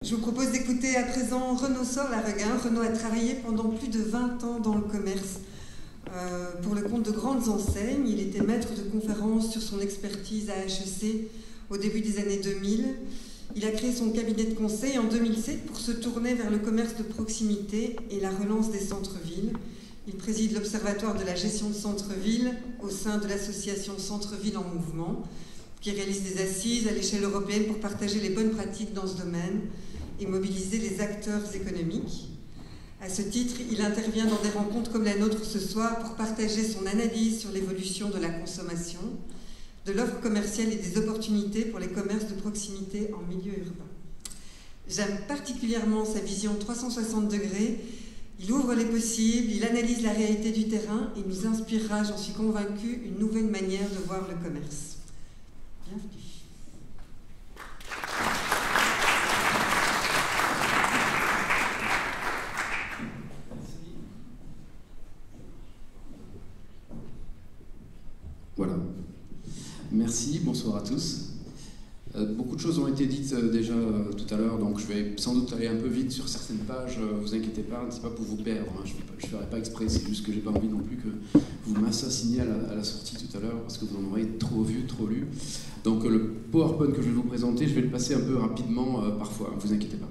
Je vous propose d'écouter à présent Renaud Sort-Larreguin. Renaud a travaillé pendant plus de 20 ans dans le commerce pour le compte de grandes enseignes. Il était maître de conférences sur son expertise à HEC au début des années 2000. Il a créé son cabinet de conseil en 2007 pour se tourner vers le commerce de proximité et la relance des centres-villes. Il préside l'Observatoire de la gestion de centre-ville au sein de l'association Centre-ville en mouvement, qui réalise des assises à l'échelle européenne pour partager les bonnes pratiques dans ce domaine et mobiliser les acteurs économiques. À ce titre, il intervient dans des rencontres comme la nôtre ce soir pour partager son analyse sur l'évolution de la consommation, de l'offre commerciale et des opportunités pour les commerces de proximité en milieu urbain. J'aime particulièrement sa vision 360 degrés. Il ouvre les possibles, il analyse la réalité du terrain et nous inspirera, j'en suis convaincue, une nouvelle manière de voir le commerce. Bienvenue. Voilà. Merci, bonsoir à tous. Beaucoup de choses ont été dites déjà tout à l'heure, donc je vais sans doute aller un peu vite sur certaines pages. Vous inquiétez pas, c'est pas pour vous perdre, hein. Je ne ferai pas exprès, c'est juste que j'ai pas envie non plus que vous m'assassiniez à la sortie tout à l'heure, parce que vous en aurez trop vu, trop lu. Donc le PowerPoint que je vais vous présenter, je vais le passer un peu rapidement parfois, ne vous inquiétez pas.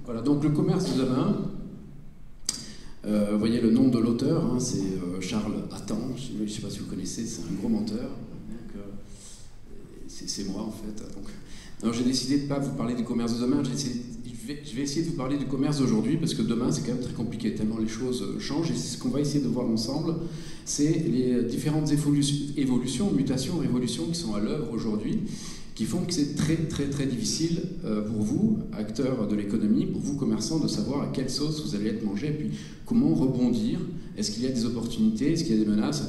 Voilà, donc le commerce de demain. Vous voyez le nom de l'auteur, hein, c'est Charles Attan, je ne sais pas si vous connaissez, c'est un gros menteur. C'est moi en fait. Donc, j'ai décidé de ne pas vous parler du commerce de demain, je vais essayer de vous parler du commerce d'aujourd'hui, parce que demain c'est quand même très compliqué, tellement les choses changent, et ce qu'on va essayer de voir ensemble, c'est les différentes évolutions, mutations, révolutions qui sont à l'œuvre aujourd'hui, qui font que c'est très très très difficile pour vous, acteurs de l'économie, pour vous commerçants, de savoir à quelle sauce vous allez être mangé, et puis comment rebondir, est-ce qu'il y a des opportunités, est-ce qu'il y a des menaces,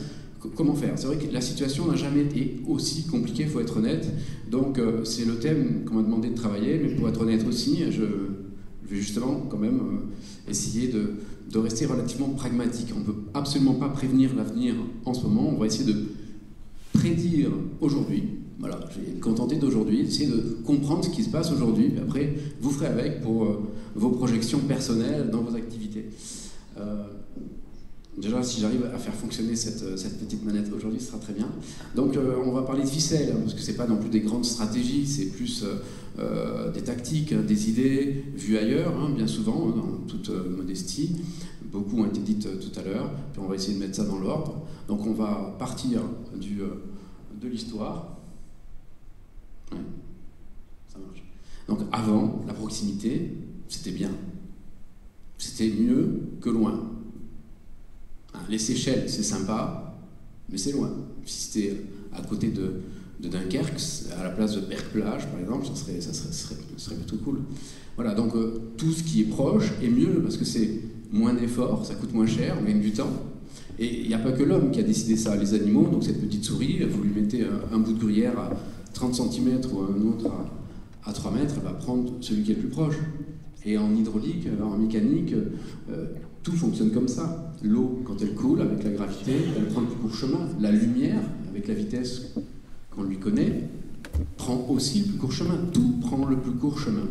comment faire. C'est vrai que la situation n'a jamais été aussi compliquée, il faut être honnête, donc c'est le thème qu'on m'a demandé de travailler, mais pour être honnête aussi, je vais justement quand même essayer de rester relativement pragmatique. On ne peut absolument pas prévenir l'avenir en ce moment, on va essayer de prédire aujourd'hui. Voilà, je vais me contenter d'aujourd'hui, essayer de comprendre ce qui se passe aujourd'hui, et après, vous ferez avec pour vos projections personnelles dans vos activités. Déjà, si j'arrive à faire fonctionner cette petite manette aujourd'hui, ce sera très bien. Donc, on va parler de ficelles, hein, parce que ce n'est pas non plus des grandes stratégies, c'est plus des tactiques, hein, des idées vues ailleurs, hein, bien souvent, hein, dans toute modestie. Beaucoup ont été dites tout à l'heure, puis on va essayer de mettre ça dans l'ordre. Donc, on va partir de l'histoire. Ouais, ça marche. Donc avant, la proximité, c'était bien. C'était mieux que loin. Les Seychelles, c'est sympa, mais c'est loin. Si c'était à côté de Dunkerque, à la place de Berck-Plage, par exemple, ça serait plutôt cool. Voilà, donc tout ce qui est proche est mieux, parce que c'est moins d'efforts, ça coûte moins cher, on gagne du temps. Et il n'y a pas que l'homme qui a décidé ça, les animaux, donc cette petite souris, vous lui mettez un bout de gruyère à 30 cm ou un autre à 3 mètres, elle va prendre celui qui est le plus proche. Et en hydraulique, en mécanique, tout fonctionne comme ça. L'eau, quand elle coule avec la gravité, elle prend le plus court chemin. La lumière, avec la vitesse qu'on lui connaît, prend aussi le plus court chemin. Tout prend le plus court chemin.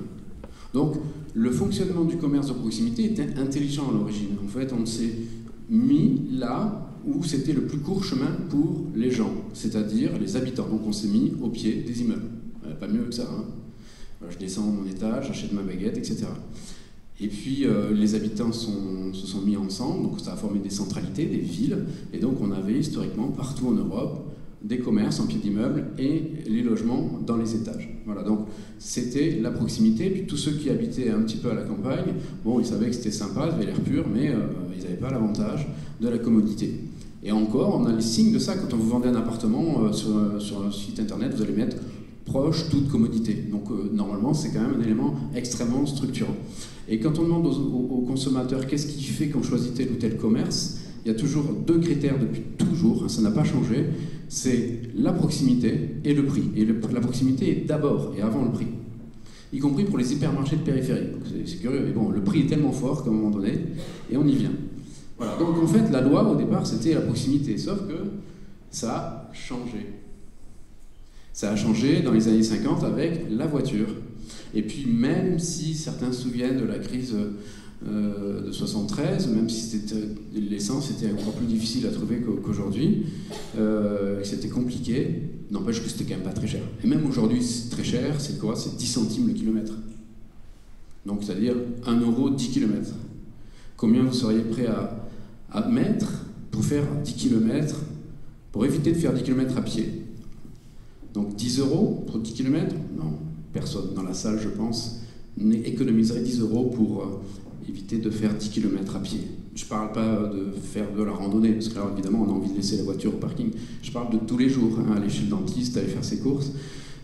Donc, le fonctionnement du commerce de proximité était intelligent à l'origine. En fait, on s'est mis là où c'était le plus court chemin pour les gens, c'est-à-dire les habitants. Donc on s'est mis au pied des immeubles. Pas mieux que ça, hein. Je descends mon étage, j'achète ma baguette, etc. Et puis les habitants se sont mis ensemble, donc ça a formé des centralités, des villes, et donc on avait historiquement partout en Europe des commerces en pied d'immeuble et les logements dans les étages. Voilà, donc c'était la proximité, puis tous ceux qui habitaient un petit peu à la campagne, bon, ils savaient que c'était sympa, ça avait l'air pur, mais ils n'avaient pas l'avantage de la commodité. Et encore, on a les signes de ça, quand on vous vendez un appartement sur un site internet, vous allez mettre proche toute commodité. Donc normalement, c'est quand même un élément extrêmement structurant. Et quand on demande aux consommateurs qu'est-ce qui fait qu'on choisit tel ou tel commerce, il y a toujours deux critères depuis toujours, hein, ça n'a pas changé, c'est la proximité et le prix. Et la proximité est d'abord et avant le prix, y compris pour les hypermarchés de périphérie. C'est curieux, mais bon, le prix est tellement fort qu'à un moment donné, et on y vient. Voilà, donc en fait, la loi au départ, c'était la proximité, sauf que ça a changé. Ça a changé dans les années 50 avec la voiture. Et puis même si certains se souviennent de la crise de 73, même si l'essence était encore plus difficile à trouver qu'aujourd'hui, que c'était compliqué, n'empêche que c'était quand même pas très cher. Et même aujourd'hui, c'est très cher, c'est quoi? C'est 10 centimes le kilomètre. Donc c'est-à-dire 1 euro 10 km. Combien vous seriez prêt à mettre pour faire 10 km, pour éviter de faire 10 km à pied? Donc 10 euros pour 10 km? Non, personne dans la salle, je pense, économiserait 10 euros pour éviter de faire 10 km à pied. Je ne parle pas de faire de la randonnée, parce que là, évidemment, on a envie de laisser la voiture au parking. Je parle de tous les jours, hein, aller chez le dentiste, aller faire ses courses.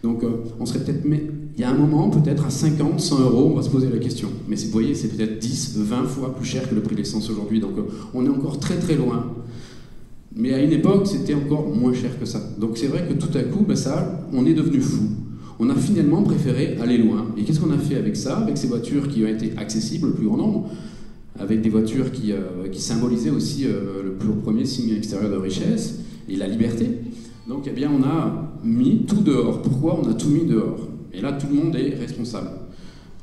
Donc, on serait peut-être... Il y a un moment, peut-être à 50, 100 euros, on va se poser la question. Mais vous voyez, c'est peut-être 10, 20 fois plus cher que le prix de l'essence aujourd'hui. Donc, on est encore très très loin. Mais à une époque, c'était encore moins cher que ça. Donc, c'est vrai que tout à coup, on est devenu fou. On a finalement préféré aller loin. Et qu'est-ce qu'on a fait avec ça? Avec ces voitures qui ont été accessibles au plus grand nombre, avec des voitures qui symbolisaient aussi le premier signe extérieur de richesse et la liberté. Donc, eh bien, on a mis tout dehors. Pourquoi on a tout mis dehors? Et là, tout le monde est responsable.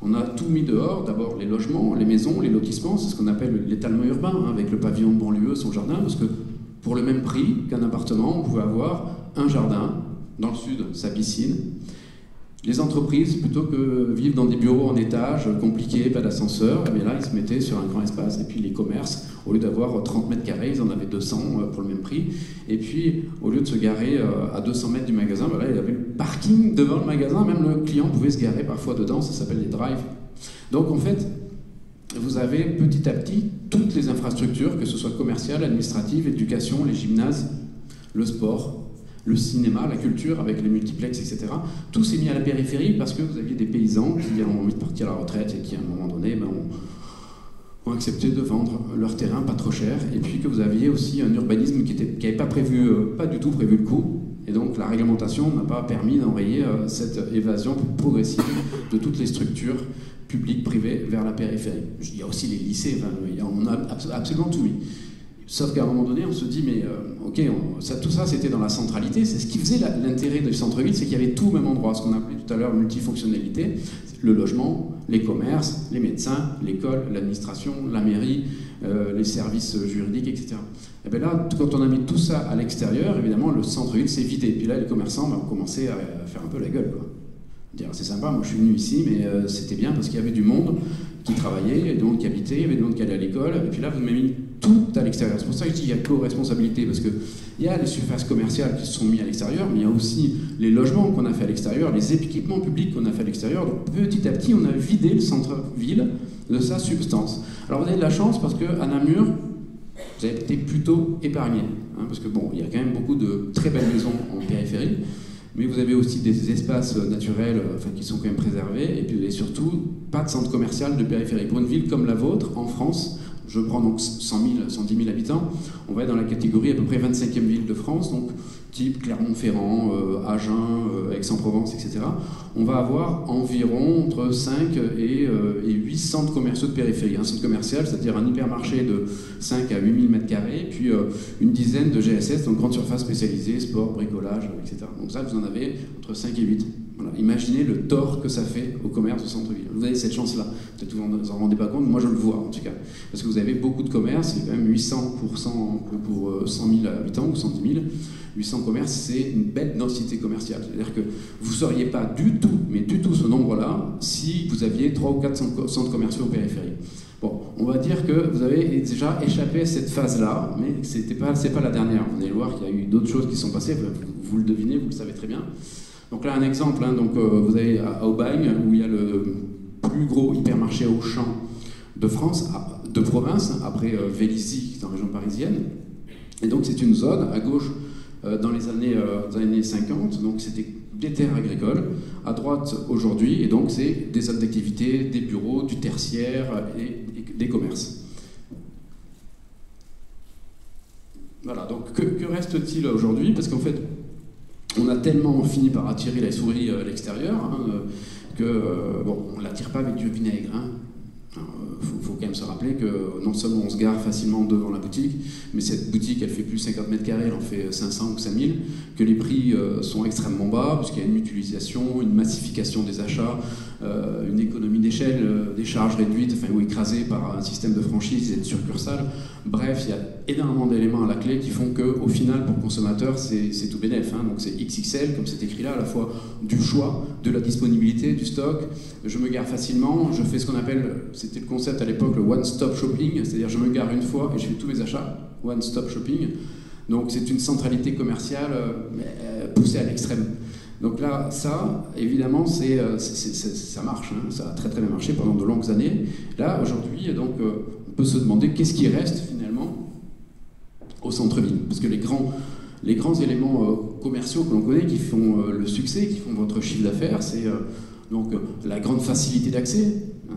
On a tout mis dehors, d'abord les logements, les maisons, les lotissements, c'est ce qu'on appelle l'étalement urbain, hein, avec le pavillon de banlieue, son jardin, parce que pour le même prix qu'un appartement, on pouvait avoir un jardin, dans le sud, sa piscine. Les entreprises, plutôt que vivre dans des bureaux en étage, compliqués, pas d'ascenseur, mais là, ils se mettaient sur un grand espace. Et puis les commerces, au lieu d'avoir 30 mètres carrés, ils en avaient 200 pour le même prix. Et puis, au lieu de se garer à 200 mètres du magasin, là, il y avait le parking devant le magasin. Même le client pouvait se garer parfois dedans, ça s'appelle les drives. Donc, en fait, vous avez petit à petit toutes les infrastructures, que ce soit commerciales, administratives, éducation, les gymnases, le sport, le cinéma, la culture, avec les multiplex, etc. Tout s'est mis à la périphérie parce que vous aviez des paysans qui ont envie de partir à la retraite et qui, à un moment donné, ont accepté de vendre leur terrain pas trop cher. Et puis que vous aviez aussi un urbanisme qui n'avait pas du tout prévu le coup. Et donc la réglementation n'a pas permis d'enrayer cette évasion progressive de toutes les structures publiques, privées, vers la périphérie. Il y a aussi les lycées, on a absolument tout mis. Sauf qu'à un moment donné, on se dit, mais ok, tout ça c'était dans la centralité, c'est ce qui faisait l'intérêt du centre-ville, c'est qu'il y avait tout au même endroit, ce qu'on appelait tout à l'heure multifonctionnalité, le logement, les commerces, les médecins, l'école, l'administration, la mairie, les services juridiques, etc. Et bien là, quand on a mis tout ça à l'extérieur, évidemment, le centre-ville s'est vidé. Et puis là, les commerçants ont commencé à faire un peu la gueule, quoi. Dire, c'est sympa, moi je suis venu ici, mais c'était bien parce qu'il y avait du monde qui travaillait, il y avait du monde qui habitait, il y avait du monde qui allait à l'école, et puis là, vous m'avez mis tout à l'extérieur. C'est pour ça que je dis qu'il y a co-responsabilité, parce qu'il y a les surfaces commerciales qui se sont mises à l'extérieur, mais il y a aussi les logements qu'on a fait à l'extérieur, les équipements publics qu'on a fait à l'extérieur. Donc petit à petit, on a vidé le centre-ville de sa substance. Alors vous avez de la chance parce qu'à Namur, vous avez été plutôt épargné, hein, parce que bon, il y a quand même beaucoup de très belles maisons en périphérie, mais vous avez aussi des espaces naturels qui sont quand même préservés, et puis surtout, pas de centre commercial de périphérie. Pour une ville comme la vôtre, en France, je prends donc 100 000, 110 000 habitants, on va être dans la catégorie à peu près 25e ville de France, donc type Clermont-Ferrand, Agen, Aix-en-Provence, etc. On va avoir environ entre 5 et 8 centres commerciaux de périphérie. Un centre commercial, c'est-à-dire un hypermarché de 5 à 8 000 m², puis une dizaine de GSS, donc grande surface spécialisée, sport, bricolage, etc. Donc ça, vous en avez entre 5 et 8. Voilà. Imaginez le tort que ça fait au commerce au centre-ville. Vous avez cette chance-là. Peut-être que vous ne vous en rendez pas compte, moi je le vois en tout cas. Parce que vous avez beaucoup de commerces, c'est quand même 800 pour 100 000 habitants ou 110 000. 800 commerces, c'est une belle densité commerciale. C'est-à-dire que vous ne seriez pas du tout ce nombre-là, si vous aviez 3 ou 4 centres commerciaux en périphérie. Bon, on va dire que vous avez déjà échappé à cette phase-là, mais c'est pas la dernière. Vous allez voir qu'il y a eu d'autres choses qui sont passées, vous le devinez, vous le savez très bien. Donc là, un exemple, hein, donc, vous avez à Aubagne, où il y a le plus gros hypermarché Auchan de France, de province, après Vélizy, qui est en région parisienne. Et donc c'est une zone, à gauche, dans les années 50, donc c'était des terres agricoles, à droite aujourd'hui, et donc c'est des zones d'activité, des bureaux, du tertiaire et des commerces. Voilà, donc que reste-t-il aujourd'hui? Parce qu'en fait, on a tellement fini par attirer la souris à l'extérieur, hein, que, bon, on ne l'attire pas avec du vinaigre, hein. Faut quand même se rappeler que non seulement on se gare facilement devant la boutique, mais cette boutique elle fait plus 50 mètres carrés, elle en fait 500 ou 5000, que les prix sont extrêmement bas, parce qu'il y a une mutualisation, une massification des achats, une économie d'échelle, des charges réduites, enfin, ou écrasées par un système de franchise et de succursales. Bref, il y a énormément d'éléments à la clé qui font qu'au final, pour le consommateur, c'est tout bénef. Hein. Donc c'est XXL, comme c'est écrit là, à la fois du choix, de la disponibilité, du stock. Je me gare facilement, je fais ce qu'on appelle, c'était le concept à l'époque, le one-stop shopping, c'est-à-dire je me gare une fois et je fais tous mes achats, one-stop shopping. Donc c'est une centralité commerciale poussée à l'extrême. Donc là, ça, évidemment, ça marche, hein. Ça a très très bien marché pendant de longues années. Là, aujourd'hui, donc, on peut se demander qu'est-ce qui reste finalement au centre-ville. Parce que les grands éléments commerciaux que l'on connaît, qui font le succès, qui font votre chiffre d'affaires, c'est donc la grande facilité d'accès. Hein,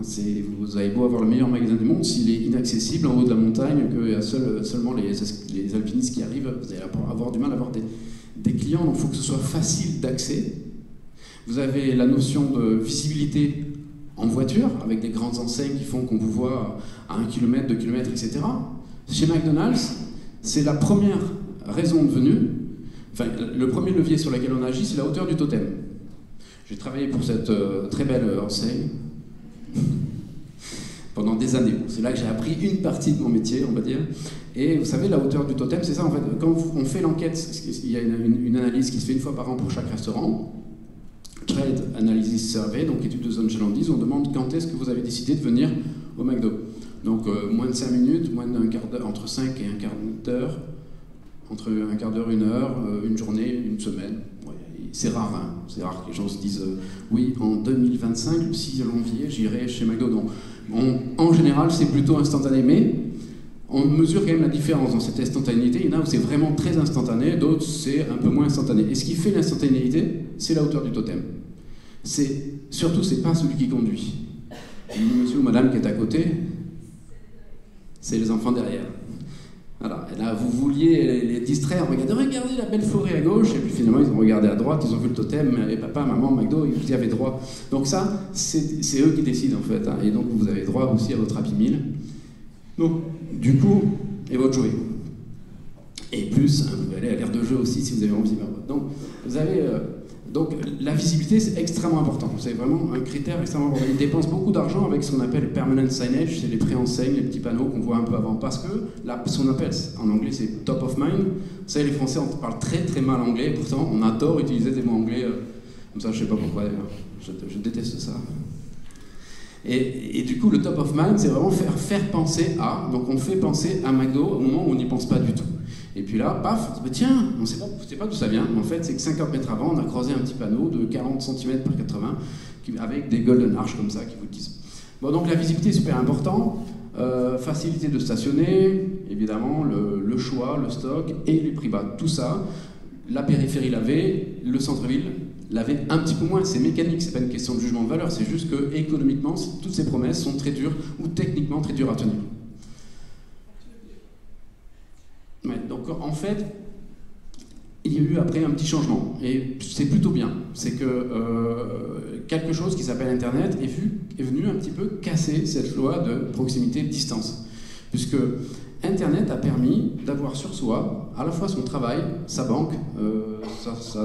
vous avez beau avoir le meilleur magasin du monde, s'il est inaccessible en haut de la montagne, qu'il y a seulement les alpinistes qui arrivent, vous allez avoir du mal à avoir des clients, donc il faut que ce soit facile d'accès. Vous avez la notion de visibilité en voiture, avec des grandes enseignes qui font qu'on vous voit à 1 km, 2 km, etc. Chez McDonald's, c'est la première raison de venue, enfin, le premier levier sur lequel on agit, c'est la hauteur du totem. J'ai travaillé pour cette très belle enseigne pendant des années. C'est là que j'ai appris une partie de mon métier, on va dire. Et vous savez, la hauteur du totem, c'est ça en fait. Quand on fait l'enquête, il y a une analyse qui se fait une fois par an pour chaque restaurant. Trade Analysis Survey, donc étude de zone chalandise, on demande quand est-ce que vous avez décidé de venir au McDo. Donc moins de 5 minutes, moins d'un quart d'heure, entre 5 et un quart d'heure, entre un quart d'heure, une heure, une journée, une semaine. Ouais, c'est rare, hein. C'est rare que les gens se disent oui, en 2025, le 6 janvier, j'irai chez McDo. Donc, en général, c'est plutôt instantané, mais on mesure quand même la différence dans cette instantanéité. Il y en a où c'est vraiment très instantané, d'autres c'est un peu moins instantané. Et ce qui fait l'instantanéité, c'est la hauteur du totem. Surtout, c'est pas celui qui conduit. Le monsieur ou madame qui est à côté, c'est les enfants derrière. Voilà. Et là, vous vouliez les distraire, regardez la belle forêt à gauche, et puis finalement ils ont regardé à droite, ils ont vu le totem, et papa, maman, McDo, ils y avaient droit. Donc ça, c'est eux qui décident en fait, hein. Et donc vous avez droit aussi à votre Happy Meal. Donc, du coup, et votre jouet. Et plus, hein, vous pouvez aller à l'aire de jeu aussi si vous avez envie. Donc, vous avez... donc, la visibilité, c'est extrêmement important. C'est vraiment un critère extrêmement important. Ils dépensent beaucoup d'argent avec ce qu'on appelle permanent signage, c'est les pré-enseignes, les petits panneaux qu'on voit un peu avant. Parce que, là, ce qu'on appelle, en anglais, c'est top of mind. Vous savez, les Français, on parle très très mal anglais, pourtant, on adore utiliser des mots anglais. Comme ça, je sais pas pourquoi, d'ailleurs. Je déteste ça. Et du coup, le top of mind, c'est vraiment faire penser à. Donc, on fait penser à McDo au moment où on n'y pense pas du tout. Et puis là, paf, on se dit, tiens, on ne sait pas d'où ça vient, mais en fait, c'est que 50 mètres avant, on a croisé un petit panneau de 40 cm par 80 avec des golden arches comme ça qui vous le disent. Bon, donc la visibilité est super important. Facilité de stationner, évidemment, le choix, le stock et les prix bas. Tout ça, la périphérie l'avait, le centre-ville l'avait un petit peu moins. C'est mécanique, c'est pas une question de jugement de valeur, c'est juste que économiquement, toutes ces promesses sont très dures ou techniquement très dures à tenir. Ouais, donc en fait, il y a eu après un petit changement, et c'est plutôt bien. C'est que quelque chose qui s'appelle Internet est venu un petit peu casser cette loi de proximité-distance. Puisque Internet a permis d'avoir sur soi à la fois son travail, sa banque,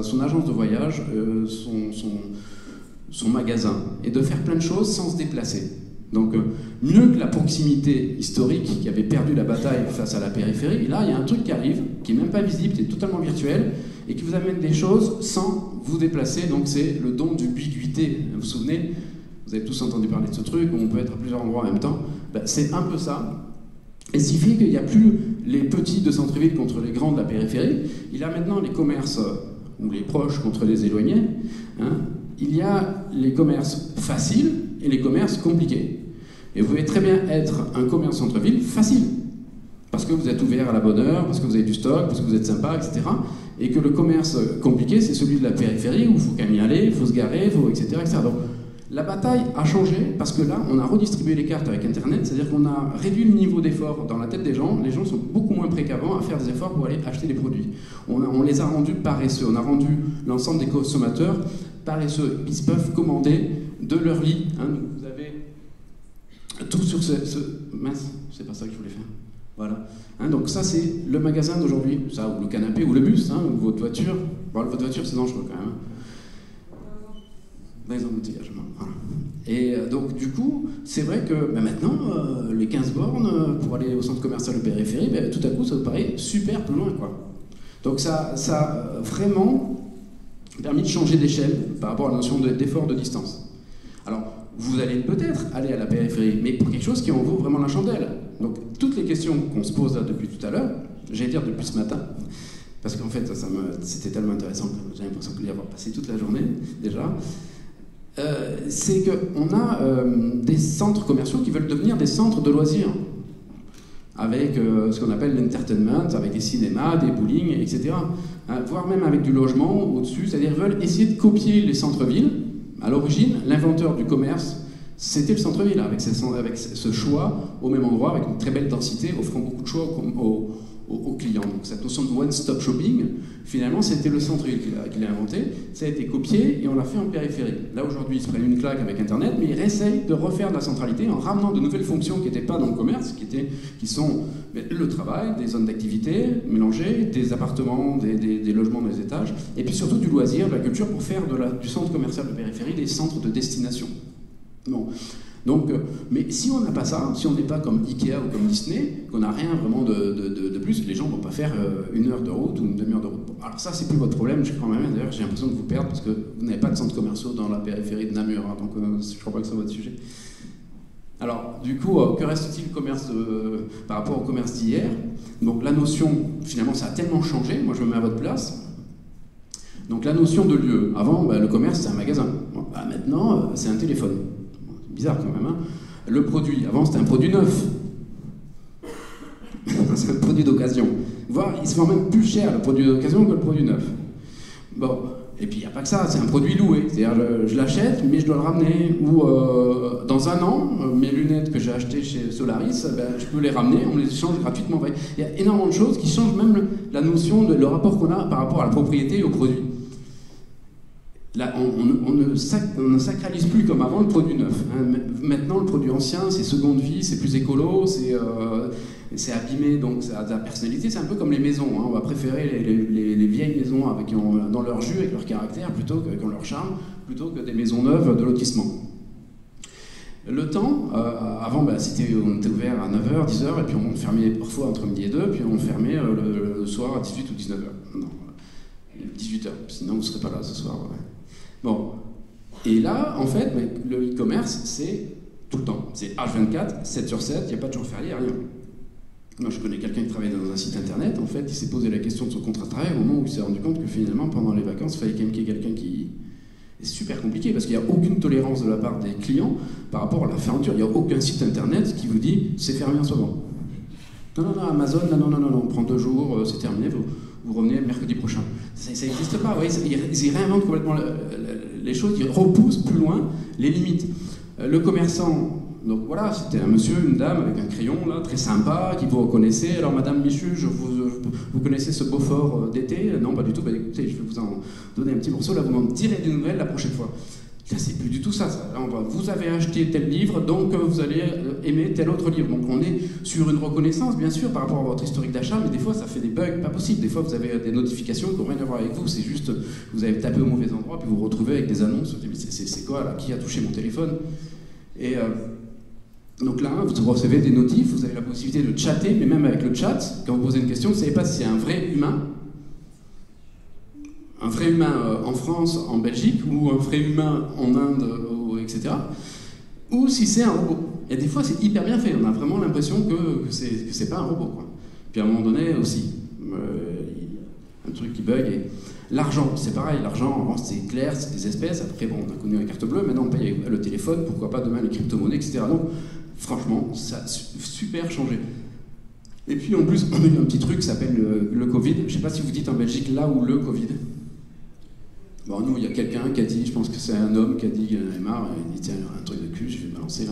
son agence de voyage, son magasin, et de faire plein de choses sans se déplacer. Donc, mieux que la proximité historique qui avait perdu la bataille face à la périphérie, là, il y a un truc qui arrive, qui n'est même pas visible, qui est totalement virtuel, et qui vous amène des choses sans vous déplacer. Donc, c'est le don d'ubiquité. Vous vous souvenez, vous avez tous entendu parler de ce truc, où on peut être à plusieurs endroits en même temps. Ben, c'est un peu ça. Et ce qui fait qu'il n'y a plus les petits de centre-ville contre les grands de la périphérie. Il y a maintenant les commerces, ou les proches contre les éloignés. Hein. Il y a les commerces faciles et les commerces compliqués. Et vous pouvez très bien être un commerce centre-ville facile, parce que vous êtes ouvert à la bonne heure, parce que vous avez du stock, parce que vous êtes sympa, etc. Et que le commerce compliqué, c'est celui de la périphérie, où il faut quand même y aller, il faut se garer, etc., etc. Donc la bataille a changé, parce que là, on a redistribué les cartes avec Internet, c'est-à-dire qu'on a réduit le niveau d'effort dans la tête des gens. Les gens sont beaucoup moins prêts qu'avant à faire des efforts pour aller acheter des produits. On les a rendus paresseux, on a rendu l'ensemble des consommateurs paresseux. Ils peuvent commander de leur lit. Hein. Vous avez Tout sur mince, c'est pas ça que je voulais faire. Voilà. Hein, donc ça, c'est le magasin d'aujourd'hui. Ça, ou le canapé, ou le bus, hein, ou votre voiture. Bon, votre voiture, c'est dangereux quand même. Dans les embouteillages. Voilà. Et donc, du coup, c'est vrai que maintenant, les 15 bornes, pour aller au centre commercial de périphérie, tout à coup, ça vous paraît super plus loin, quoi. Donc ça a vraiment permis de changer d'échelle par rapport à la notion d'effort de distance. Alors, vous allez peut-être aller à la périphérie, mais pour quelque chose qui en vaut vraiment la chandelle. Donc, toutes les questions qu'on se pose là depuis tout à l'heure, j'allais dire depuis ce matin, parce qu'en fait, c'était tellement intéressant que j'ai l'impression d'y avoir passé toute la journée, déjà, c'est qu'on a des centres commerciaux qui veulent devenir des centres de loisirs, avec ce qu'on appelle l'entertainment, avec des cinémas, des bowling, etc. Voire même avec du logement au-dessus, c'est-à-dire qu'ils veulent essayer de copier les centres-villes. À l'origine, l'inventeur du commerce, c'était le centre-ville, avec ce choix au même endroit, avec une très belle densité, offrant beaucoup de choix aux clients. Donc cette notion de one-stop shopping, finalement, c'était le centre-ville qui l'a inventé, ça a été copié et on l'a fait en périphérie. Là, aujourd'hui, ils se prennent une claque avec Internet, mais ils essayent de refaire de la centralité en ramenant de nouvelles fonctions qui n'étaient pas dans le commerce, qui sont le travail, des zones d'activité mélangées, des appartements, des logements dans les étages, et puis surtout du loisir, de la culture, pour faire du centre commercial de périphérie des centres de destination. Bon. Donc, mais si on n'a pas ça, si on n'est pas comme Ikea ou comme Disney, qu'on n'a rien vraiment de plus, les gens ne vont pas faire 1 heure de route ou une demi-heure de route. Bon, alors ça, c'est plus votre problème, je crois même, d'ailleurs, j'ai l'impression de vous perdre parce que vous n'avez pas de centres commerciaux dans la périphérie de Namur, hein, donc je ne crois pas que c'est votre sujet. Alors, du coup, que reste-t-il par rapport au commerce d'hier? Donc la notion, finalement, ça a tellement changé, moi je me mets à votre place. Donc la notion de lieu, avant, le commerce, c'est un magasin. Bon, maintenant, c'est un téléphone. Bizarre quand même, hein. Le produit, avant c'était un produit neuf. C'est un produit d'occasion. Voire, il se vend même plus cher le produit d'occasion que le produit neuf. Bon, et puis il n'y a pas que ça, c'est un produit loué. C'est-à-dire, je l'achète, mais je dois le ramener. Ou dans 1 an, mes lunettes que j'ai achetées chez Solaris, je peux les ramener, on me les échange gratuitement. Il y a énormément de choses qui changent même la notion, le rapport qu'on a par rapport à la propriété et au produit. Là, on ne sacralise plus comme avant le produit neuf. Hein. Maintenant, le produit ancien, c'est seconde vie, c'est plus écolo, c'est abîmé, donc ça a de la personnalité. C'est un peu comme les maisons. Hein. On va préférer les vieilles maisons dans leur jus, avec leur caractère, avec leur charme, plutôt que des maisons neuves de lotissement. Le temps, avant, on était ouvert à 9h, 10h, et puis on fermait parfois entre midi et 2, puis on fermait le soir à 18 ou 19h. Non, 18h, sinon vous ne serez pas là ce soir. Ouais. Bon, et là, en fait, le e-commerce, c'est tout le temps. C'est H24, 7 sur 7, il n'y a pas de jour férié, rien. Moi, je connais quelqu'un qui travaille dans un site internet, en fait, il s'est posé la question de son contrat de travail au moment où il s'est rendu compte que finalement, pendant les vacances, il fallait quand même qu'il y ait quelqu'un qui... C'est super compliqué, parce qu'il n'y a aucune tolérance de la part des clients par rapport à la fermeture. Il n'y a aucun site internet qui vous dit « c'est fermé en ce moment ». Non, Amazon, non, on prend 2 jours, c'est terminé, vous revenez mercredi prochain. Ça n'existe pas, ouais, ils réinventent complètement les choses, ils repoussent plus loin les limites. Le commerçant, donc voilà, c'était un monsieur, une dame avec un crayon, là, très sympa, qui vous reconnaissait. Alors Madame Michu, vous connaissez ce Beaufort d'été? Non, pas du tout, écoutez, je vais vous en donner un petit morceau, là, vous m'en direz des nouvelles la prochaine fois. Là, c'est plus du tout ça. Là, vous avez acheté tel livre, donc vous allez aimer tel autre livre. Donc on est sur une reconnaissance, bien sûr, par rapport à votre historique d'achat, mais des fois, ça fait des bugs pas possibles. Des fois, vous avez des notifications qui n'ont rien à voir avec vous. C'est juste, vous avez tapé au mauvais endroit, puis vous vous retrouvez avec des annonces. Vous dites, c'est quoi, là? Qui a touché mon téléphone? Et donc là, vous recevez des notifs, vous avez la possibilité de chatter, mais même avec le chat, quand vous posez une question, vous ne savez pas si c'est un vrai humain en France, en Belgique, ou un vrai humain en Inde, etc. Ou si c'est un robot. Et des fois, c'est hyper bien fait. On a vraiment l'impression que c'est pas un robot, quoi. Puis à un moment donné, aussi, un truc qui bug. Et l'argent, c'est pareil. L'argent, avant, c'était clair, c'est des espèces. Après, bon, on a connu la carte bleue. Maintenant, on paye avec le téléphone. Pourquoi pas demain les crypto-monnaies, etc. Donc, franchement, ça a super changé. Et puis, en plus, on a eu un petit truc qui s'appelle le Covid. Je ne sais pas si vous dites en Belgique là ou le Covid. Bon, nous, il y a quelqu'un qui a dit, je pense que c'est un homme qui a dit qu'il en avait marre, il dit tiens, un truc de cul, je vais me balancer là.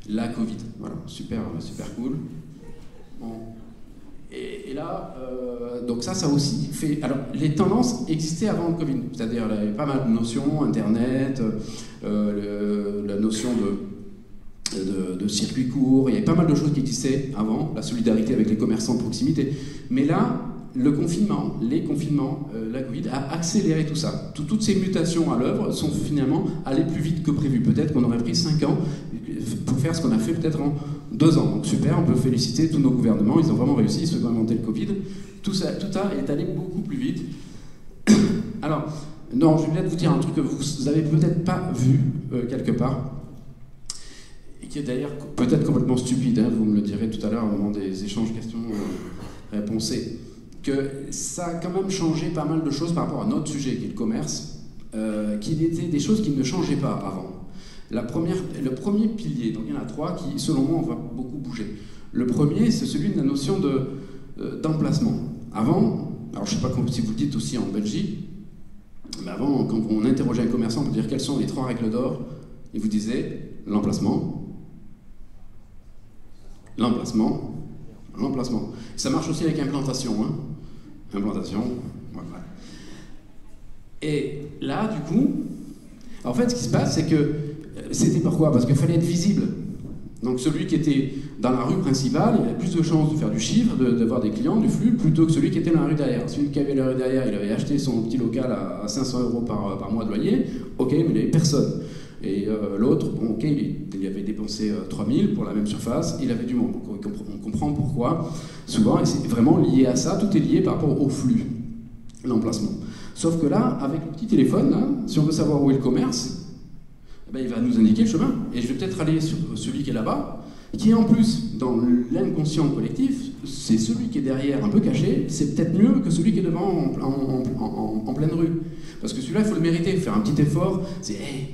La Covid, voilà, super cool. Bon. Et là, donc ça aussi fait... Alors, les tendances existaient avant le Covid, c'est-à-dire il y avait pas mal de notions, Internet, la notion de circuits courts, il y avait pas mal de choses qui existaient avant, la solidarité avec les commerçants de proximité. Mais là, les confinements, la Covid a accéléré tout ça. Toutes ces mutations à l'œuvre sont finalement allées plus vite que prévu. Peut-être qu'on aurait pris 5 ans pour faire ce qu'on a fait peut-être en 2 ans. Donc super, on peut féliciter tous nos gouvernements, ils ont vraiment réussi, ceux qui ont inventé le Covid. Tout ça est allé beaucoup plus vite. Alors, non, je vais peut-être vous dire un truc que vous n'avez peut-être pas vu quelque part, et qui est d'ailleurs peut-être complètement stupide, hein, vous me le direz tout à l'heure au moment des échanges questions-réponses, que ça a quand même changé pas mal de choses par rapport à notre sujet, qui est le commerce, qu'il était des choses qui ne changeaient pas avant. Le premier pilier, donc il y en a 3 qui, selon moi, on va beaucoup bouger. Le premier, c'est celui de la notion d'emplacement. Avant, alors je ne sais pas si vous le dites aussi en Belgique, mais avant, quand on interrogeait un commerçant pour dire quelles sont les 3 règles d'or, il vous disait l'emplacement, l'emplacement, l'emplacement. Ça marche aussi avec implantation, hein. Implantation, voilà. Et là, du coup, en fait, ce qui se passe, c'est que c'était pourquoi? Parce qu'il fallait être visible. Donc celui qui était dans la rue principale, il avait plus de chances de faire du chiffre, d'avoir des clients, du flux, plutôt que celui qui était dans la rue derrière. Celui qui avait la rue derrière, il avait acheté son petit local à 500 € par mois de loyer, ok, mais il n'avait personne. Et l'autre, bon, ok, il avait dépensé 3000 pour la même surface, il avait du monde. Donc on comprend pourquoi, souvent, et c'est vraiment lié à ça, tout est lié par rapport au flux, l'emplacement. Sauf que là, avec le petit téléphone, là, si on veut savoir où est le commerce, eh ben, il va nous indiquer le chemin. Et je vais peut-être aller sur celui qui est là-bas, qui en plus, dans l'inconscient collectif, c'est celui qui est derrière, un peu caché, c'est peut-être mieux que celui qui est devant en pleine rue. Parce que celui-là, il faut le mériter, faire un petit effort, c'est hey,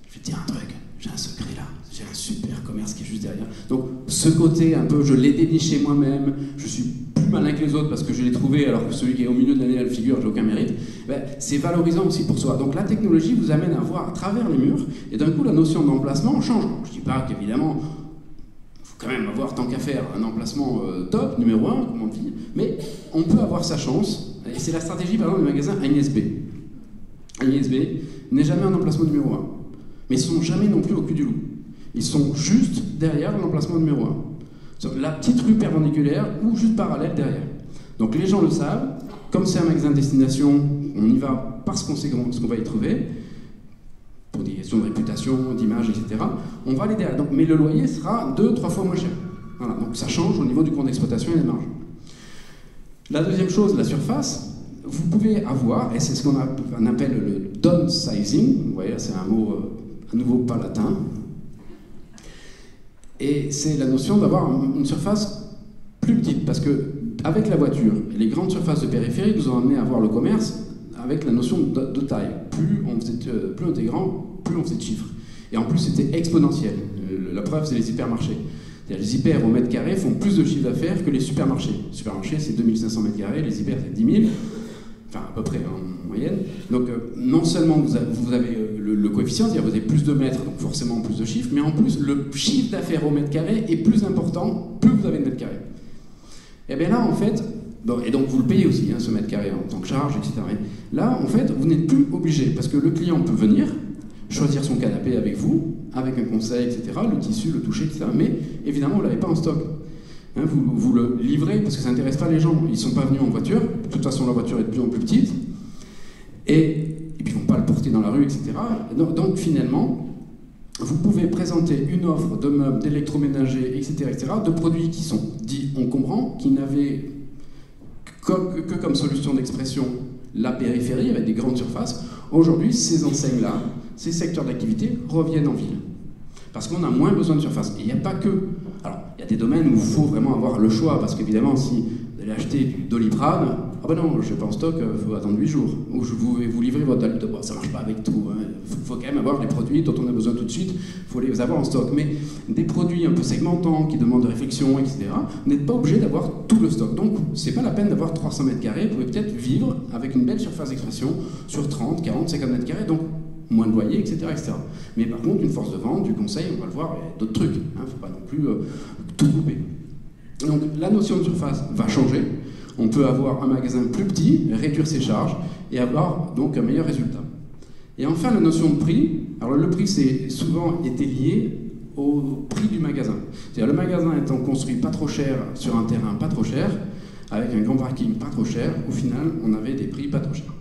je vais te dire un truc, j'ai un secret là, j'ai un super commerce qui est juste derrière. Donc ce côté un peu, je l'ai déniché moi-même, je suis plus malin que les autres parce que je l'ai trouvé alors que celui qui est au milieu de l'année à la figure, j'ai aucun mérite, ben, c'est valorisant aussi pour soi. Donc la technologie vous amène à voir à travers les murs et d'un coup la notion d'emplacement change. Je ne dis pas qu'évidemment, il faut quand même avoir tant qu'à faire un emplacement top, numéro 1, comme on dit, mais on peut avoir sa chance, et c'est la stratégie par exemple du magasin Agnès B. Agnès B n'est jamais un emplacement numéro 1, mais ils ne sont jamais non plus au cul du loup. Ils sont juste derrière l'emplacement numéro 1. Sur la petite rue perpendiculaire ou juste parallèle derrière. Donc les gens le savent, comme c'est un magasin de destination, on y va parce qu'on sait ce qu'on va y trouver, pour des questions de réputation, d'image, etc. On va aller derrière. Donc, mais le loyer sera 2-3 fois moins cher. Voilà, donc ça change au niveau du compte d'exploitation et des marges. La deuxième chose, la surface, vous pouvez avoir, et c'est ce qu'on appelle le downsizing, vous voyez, c'est un mot à nouveau pas latin, et c'est la notion d'avoir une surface plus petite, parce que avec la voiture, et les grandes surfaces de périphérie nous ont amené à voir le commerce avec la notion de taille. Plus on était grand, plus on faisait de chiffres. Et en plus, c'était exponentiel. La preuve, c'est les hypermarchés. Les hyper au mètre carré font plus de chiffre d'affaires que les supermarchés. Les supermarchés, c'est 2500 mètres carrés, les hyper, c'est 10 000, enfin à peu près en moyenne. Donc non seulement vous avez le coefficient, c'est-à-dire vous avez plus de mètres, donc forcément plus de chiffres, mais en plus, le chiffre d'affaires au mètre carré est plus important, plus vous avez de mètres carrés. Et bien là, en fait, bon, et donc vous le payez aussi, hein, ce mètre carré en tant que charge, etc. Mais là, en fait, vous n'êtes plus obligé, parce que le client peut venir, choisir son canapé avec vous, avec un conseil, etc., le tissu, le toucher, etc. Mais évidemment, vous ne l'avez pas en stock. Hein, vous le livrez, parce que ça n'intéresse pas les gens. Ils ne sont pas venus en voiture, de toute façon, la voiture est de plus en plus petite, et puis ils ne vont pas le porter dans la rue, etc. Donc finalement, vous pouvez présenter une offre de meubles, d'électroménagers, etc., de produits qui sont dits encombrants, qui n'avaient que comme solution d'expression la périphérie avec des grandes surfaces. Aujourd'hui, ces enseignes-là, ces secteurs d'activité reviennent en ville. Parce qu'on a moins besoin de surface. Et il n'y a pas que... Alors, il y a des domaines où il faut vraiment avoir le choix, parce qu'évidemment, si vous allez acheter du Doliprane, ah ben non, je n'ai pas en stock, il faut attendre 8 jours. Ou je vais vous livrer votre Doliprane. Bon, ça ne marche pas avec tout. Il faut quand même avoir les produits dont on a besoin tout de suite, il faut les avoir en stock. Mais des produits un peu segmentants, qui demandent de réflexion, etc., vous n'êtes pas obligé d'avoir tout le stock. Donc, ce n'est pas la peine d'avoir 300 mètres carrés, vous pouvez peut-être vivre avec une belle surface d'expression sur 30, 40, 50 mètres carrés, donc moins de loyer, etc., etc. Mais par contre, une force de vente, du conseil, on va le voir, il y a d'autres trucs. Il ne faut pas non plus tout couper. Donc, la notion de surface va changer. On peut avoir un magasin plus petit, réduire ses charges et avoir donc un meilleur résultat. Et enfin, la notion de prix. Alors le prix, c'est souvent été lié au prix du magasin. C'est-à-dire le magasin étant construit pas trop cher sur un terrain pas trop cher, avec un grand parking pas trop cher, au final on avait des prix pas trop chers.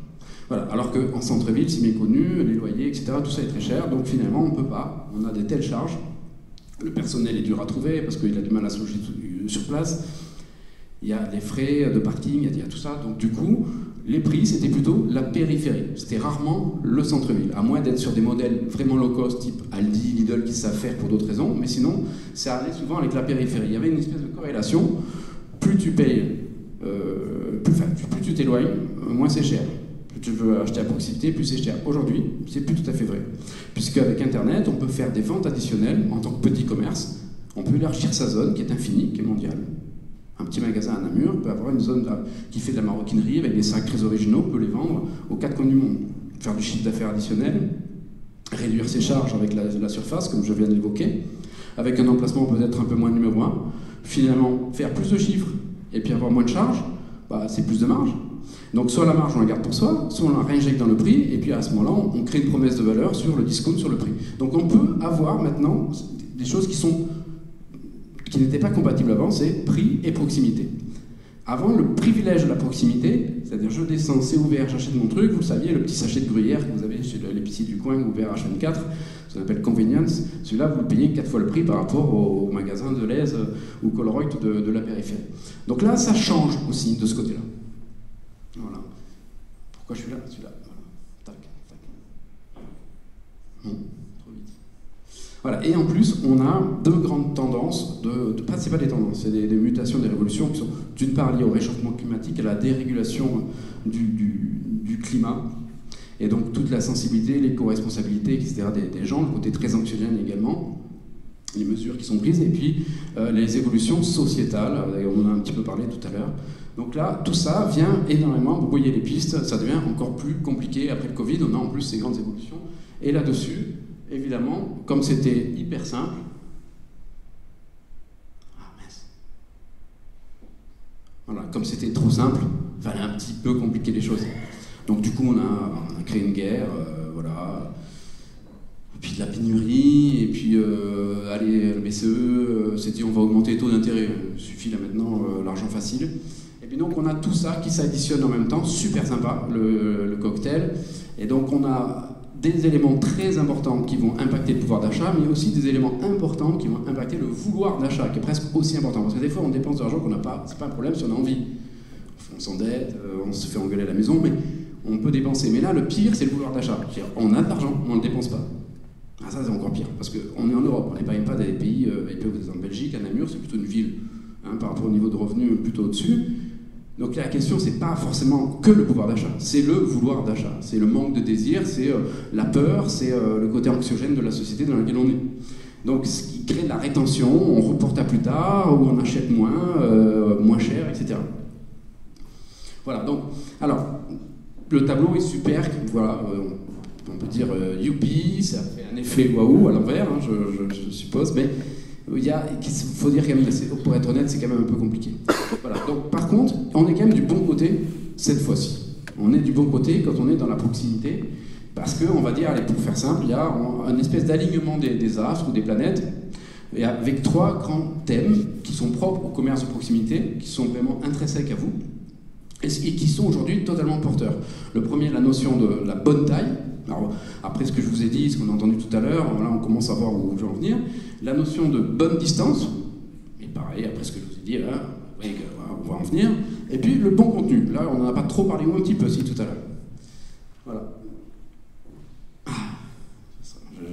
Voilà. Alors qu'en centre-ville, c'est bien connu, les loyers, etc., tout ça est très cher, donc finalement on ne peut pas, on a des telles charges, le personnel est dur à trouver parce qu'il a du mal à se loger sur place, il y a des frais de parking, il y a tout ça, donc du coup, les prix c'était plutôt la périphérie, c'était rarement le centre-ville, à moins d'être sur des modèles vraiment low cost, type Aldi, Lidl, qui savent faire pour d'autres raisons, mais sinon, ça allait souvent avec la périphérie. Il y avait une espèce de corrélation, plus tu payes, plus tu t'éloignes, moins c'est cher. Plus tu veux acheter à proximité, plus c'est cher. Aujourd'hui, c'est plus tout à fait vrai. Puisqu'avec Internet, on peut faire des ventes additionnelles en tant que petit commerce. On peut élargir sa zone, qui est infinie, qui est mondiale. Un petit magasin à Namur peut avoir une zone qui fait de la maroquinerie avec des sacs très originaux, peut les vendre aux quatre coins du monde. Faire du chiffre d'affaires additionnel, réduire ses charges avec la surface, comme je viens de l'évoquer, avec un emplacement peut-être un peu moins numéro 1. Finalement, faire plus de chiffres et puis avoir moins de charges, c'est plus de marge. Donc soit la marge on la garde pour soi, soit on la réinjecte dans le prix, et puis à ce moment-là on crée une promesse de valeur sur le discount, sur le prix. Donc on peut avoir maintenant des choses qui n'étaient pas compatibles avant, c'est prix et proximité. Avant, le privilège de la proximité, c'est-à-dire je descends, c'est ouvert, j'achète mon truc, vous le saviez, le petit sachet de gruyère que vous avez chez l'épicier du coin ouvert à H24, ça s'appelle convenience, celui-là vous le payez 4 fois le prix par rapport au magasin de l'Aise ou Colruyt de la périphérie. Donc là, ça change aussi de ce côté-là. Voilà. Pourquoi je suis là? Celui-là. Voilà. Tac, tac. Non, trop vite. Voilà. Et en plus, on a deux grandes tendances, c'est pas des tendances, c'est des mutations, des révolutions qui sont d'une part liées au réchauffement climatique, à la dérégulation du climat, et donc toute la sensibilité, l'éco-responsabilité, etc. des gens, le côté très anxiogène également, les mesures qui sont prises, et puis les évolutions sociétales, on en a un petit peu parlé tout à l'heure. Donc là, tout ça vient énormément brouiller les pistes, ça devient encore plus compliqué après le Covid, on a en plus ces grandes évolutions. Et là-dessus, évidemment, comme c'était hyper simple, voilà, comme c'était trop simple, il fallait un petit peu compliquer les choses. Donc du coup, on a créé une guerre, voilà. Et puis de la pénurie, et puis allez, le BCE s'est dit on va augmenter les taux d'intérêt, il suffit là maintenant l'argent facile. Et puis donc on a tout ça qui s'additionne en même temps, super sympa, le cocktail. Et donc on a des éléments très importants qui vont impacter le pouvoir d'achat, mais aussi des éléments importants qui vont impacter le vouloir d'achat, qui est presque aussi important. Parce que des fois on dépense de l'argent qu'on n'a pas, c'est pas un problème si on a envie. On s'endette, on se fait engueuler à la maison, mais on peut dépenser. Mais là, le pire, c'est le vouloir d'achat. On a de l'argent, mais on ne le dépense pas. Ah, ça, c'est encore pire, parce qu'on est en Europe, on n'est pas dans des pays, et puis vous êtes en Belgique, à Namur, c'est plutôt une ville, par rapport au niveau de revenus plutôt au-dessus. Donc la question, c'est pas forcément que le pouvoir d'achat, c'est le vouloir d'achat, c'est le manque de désir, c'est la peur, c'est le côté anxiogène de la société dans laquelle on est. Donc ce qui crée de la rétention, on reporte à plus tard, ou on achète moins cher, etc. Voilà, donc, alors, le tableau est super, voilà, on peut dire youpi, ça fait un effet waouh à l'envers, hein, je suppose, mais il faut dire quand même, pour être honnête, c'est quand même un peu compliqué. Voilà, donc par contre, on est quand même du bon côté cette fois-ci. On est du bon côté quand on est dans la proximité, parce qu'on va dire, allez, pour faire simple, il y a un espèce d'alignement des astres ou des planètes, et avec 3 grands thèmes qui sont propres au commerce de proximité, qui sont vraiment intrinsèques à vous, et qui sont aujourd'hui totalement porteurs. Le premier, la notion de la bonne taille. Alors, après ce que je vous ai dit, ce qu'on a entendu tout à l'heure, là on commence à voir où je veux en venir. La notion de bonne distance, et pareil, après ce que je vous ai dit, là, on va en venir. Et puis le bon contenu. Là, on n'en a pas trop parlé, ou un petit peu, si, tout à l'heure. Voilà. La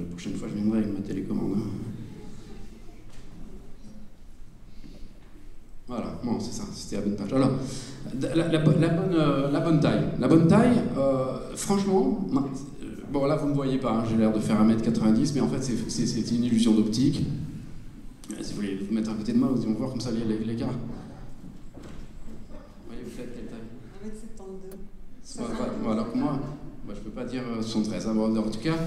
prochaine fois, je viendrai avec ma télécommande. Voilà, bon, c'est ça, c'était la bonne taille. Alors, la bonne taille. La bonne taille, franchement, bon là vous ne me voyez pas, hein, j'ai l'air de faire 1m90, mais en fait c'est une illusion d'optique. Si vous voulez vous mettre à côté de moi, vous allez voir comme ça l'écart. Vous voyez, vous faites quelle taille? 1m72. Voilà, alors que moi, je peux pas dire 73, hein, bon, en tout cas,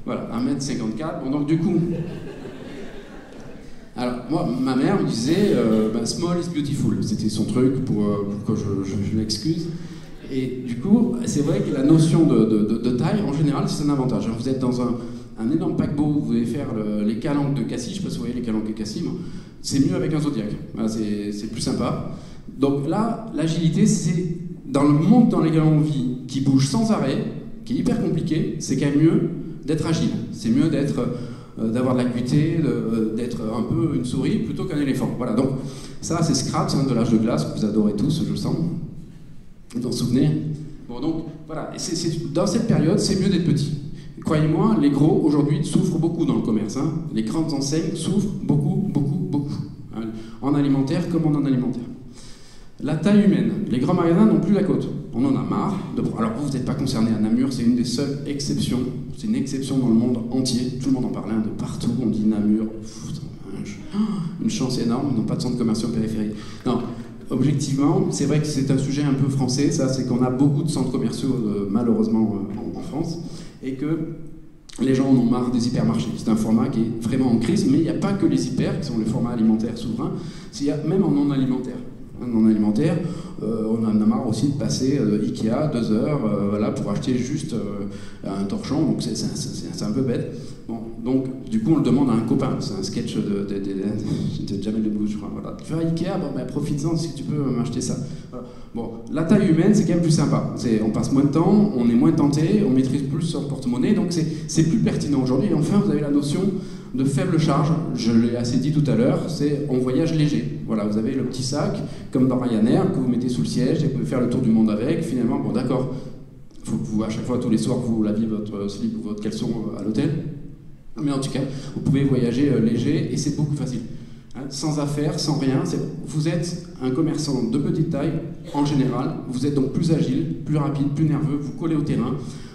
voilà, 1m54, bon donc du coup... Alors, moi, ma mère me disait small is beautiful, c'était son truc pour que je l'excuse. Et du coup, c'est vrai que la notion de taille, en général, c'est un avantage. Vous êtes dans un énorme paquebot, vous pouvez faire les calanques de Cassis, je ne sais pas si vous voyez les calanques de Cassis, c'est mieux avec un Zodiac, voilà, c'est plus sympa. Donc là, l'agilité, c'est dans le monde dans lequel on vit, qui bouge sans arrêt, qui est hyper compliqué, c'est quand même mieux d'être agile, c'est mieux d'avoir de l'acuité, d'être un peu une souris plutôt qu'un éléphant. Voilà, donc ça c'est Scratch, de l'âge de glace, que vous adorez tous, je le sens. Vous vous en souvenez? Bon, donc voilà, dans cette période, c'est mieux d'être petit. Croyez-moi, les gros aujourd'hui souffrent beaucoup dans le commerce. Hein. Les grandes enseignes souffrent beaucoup, hein, en alimentaire comme en non-alimentaire. La taille humaine. Les grands magasins n'ont plus la cote. On en a marre. Alors vous n'êtes pas concerné à Namur, c'est une des seules exceptions. C'est une exception dans le monde entier. Tout le monde en parle, de partout. On dit Namur, une chance énorme, ils n'ont pas de centre commercial périphérique. Non, objectivement, c'est vrai que c'est un sujet un peu français, ça, c'est qu'on a beaucoup de centres commerciaux, malheureusement, en France, et que les gens en ont marre des hypermarchés. C'est un format qui est vraiment en crise, mais il n'y a pas que les hyper, qui sont les formats alimentaires souverains, il y a même en non-alimentaire. Non alimentaire, on en a marre aussi de passer Ikea 2 heures voilà, pour acheter juste un torchon, donc c'est un peu bête. Bon, donc du coup on le demande à un copain, c'est un sketch de Jamel Debbouze, je crois. Voilà. Tu vas à Ikea, bon, ben, profites-en si tu peux m'acheter ça. Voilà. Bon, la taille humaine c'est quand même plus sympa, on passe moins de temps, on est moins tenté, on maîtrise plus son porte-monnaie, donc c'est plus pertinent aujourd'hui. Et enfin vous avez la notion de faible charge, je l'ai assez dit tout à l'heure, c'est on voyage léger. Voilà, vous avez le petit sac, comme dans Ryanair, que vous mettez sous le siège et vous pouvez faire le tour du monde avec. Finalement, bon d'accord, il faut que vous, à chaque fois, tous les soirs, vous laviez votre slip ou votre caleçon à l'hôtel. Mais en tout cas, vous pouvez voyager léger et c'est beaucoup facile. Hein, sans affaires, sans rien. Vous êtes un commerçant de petite taille, en général. Vous êtes donc plus agile, plus rapide, plus nerveux. Vous collez au terrain.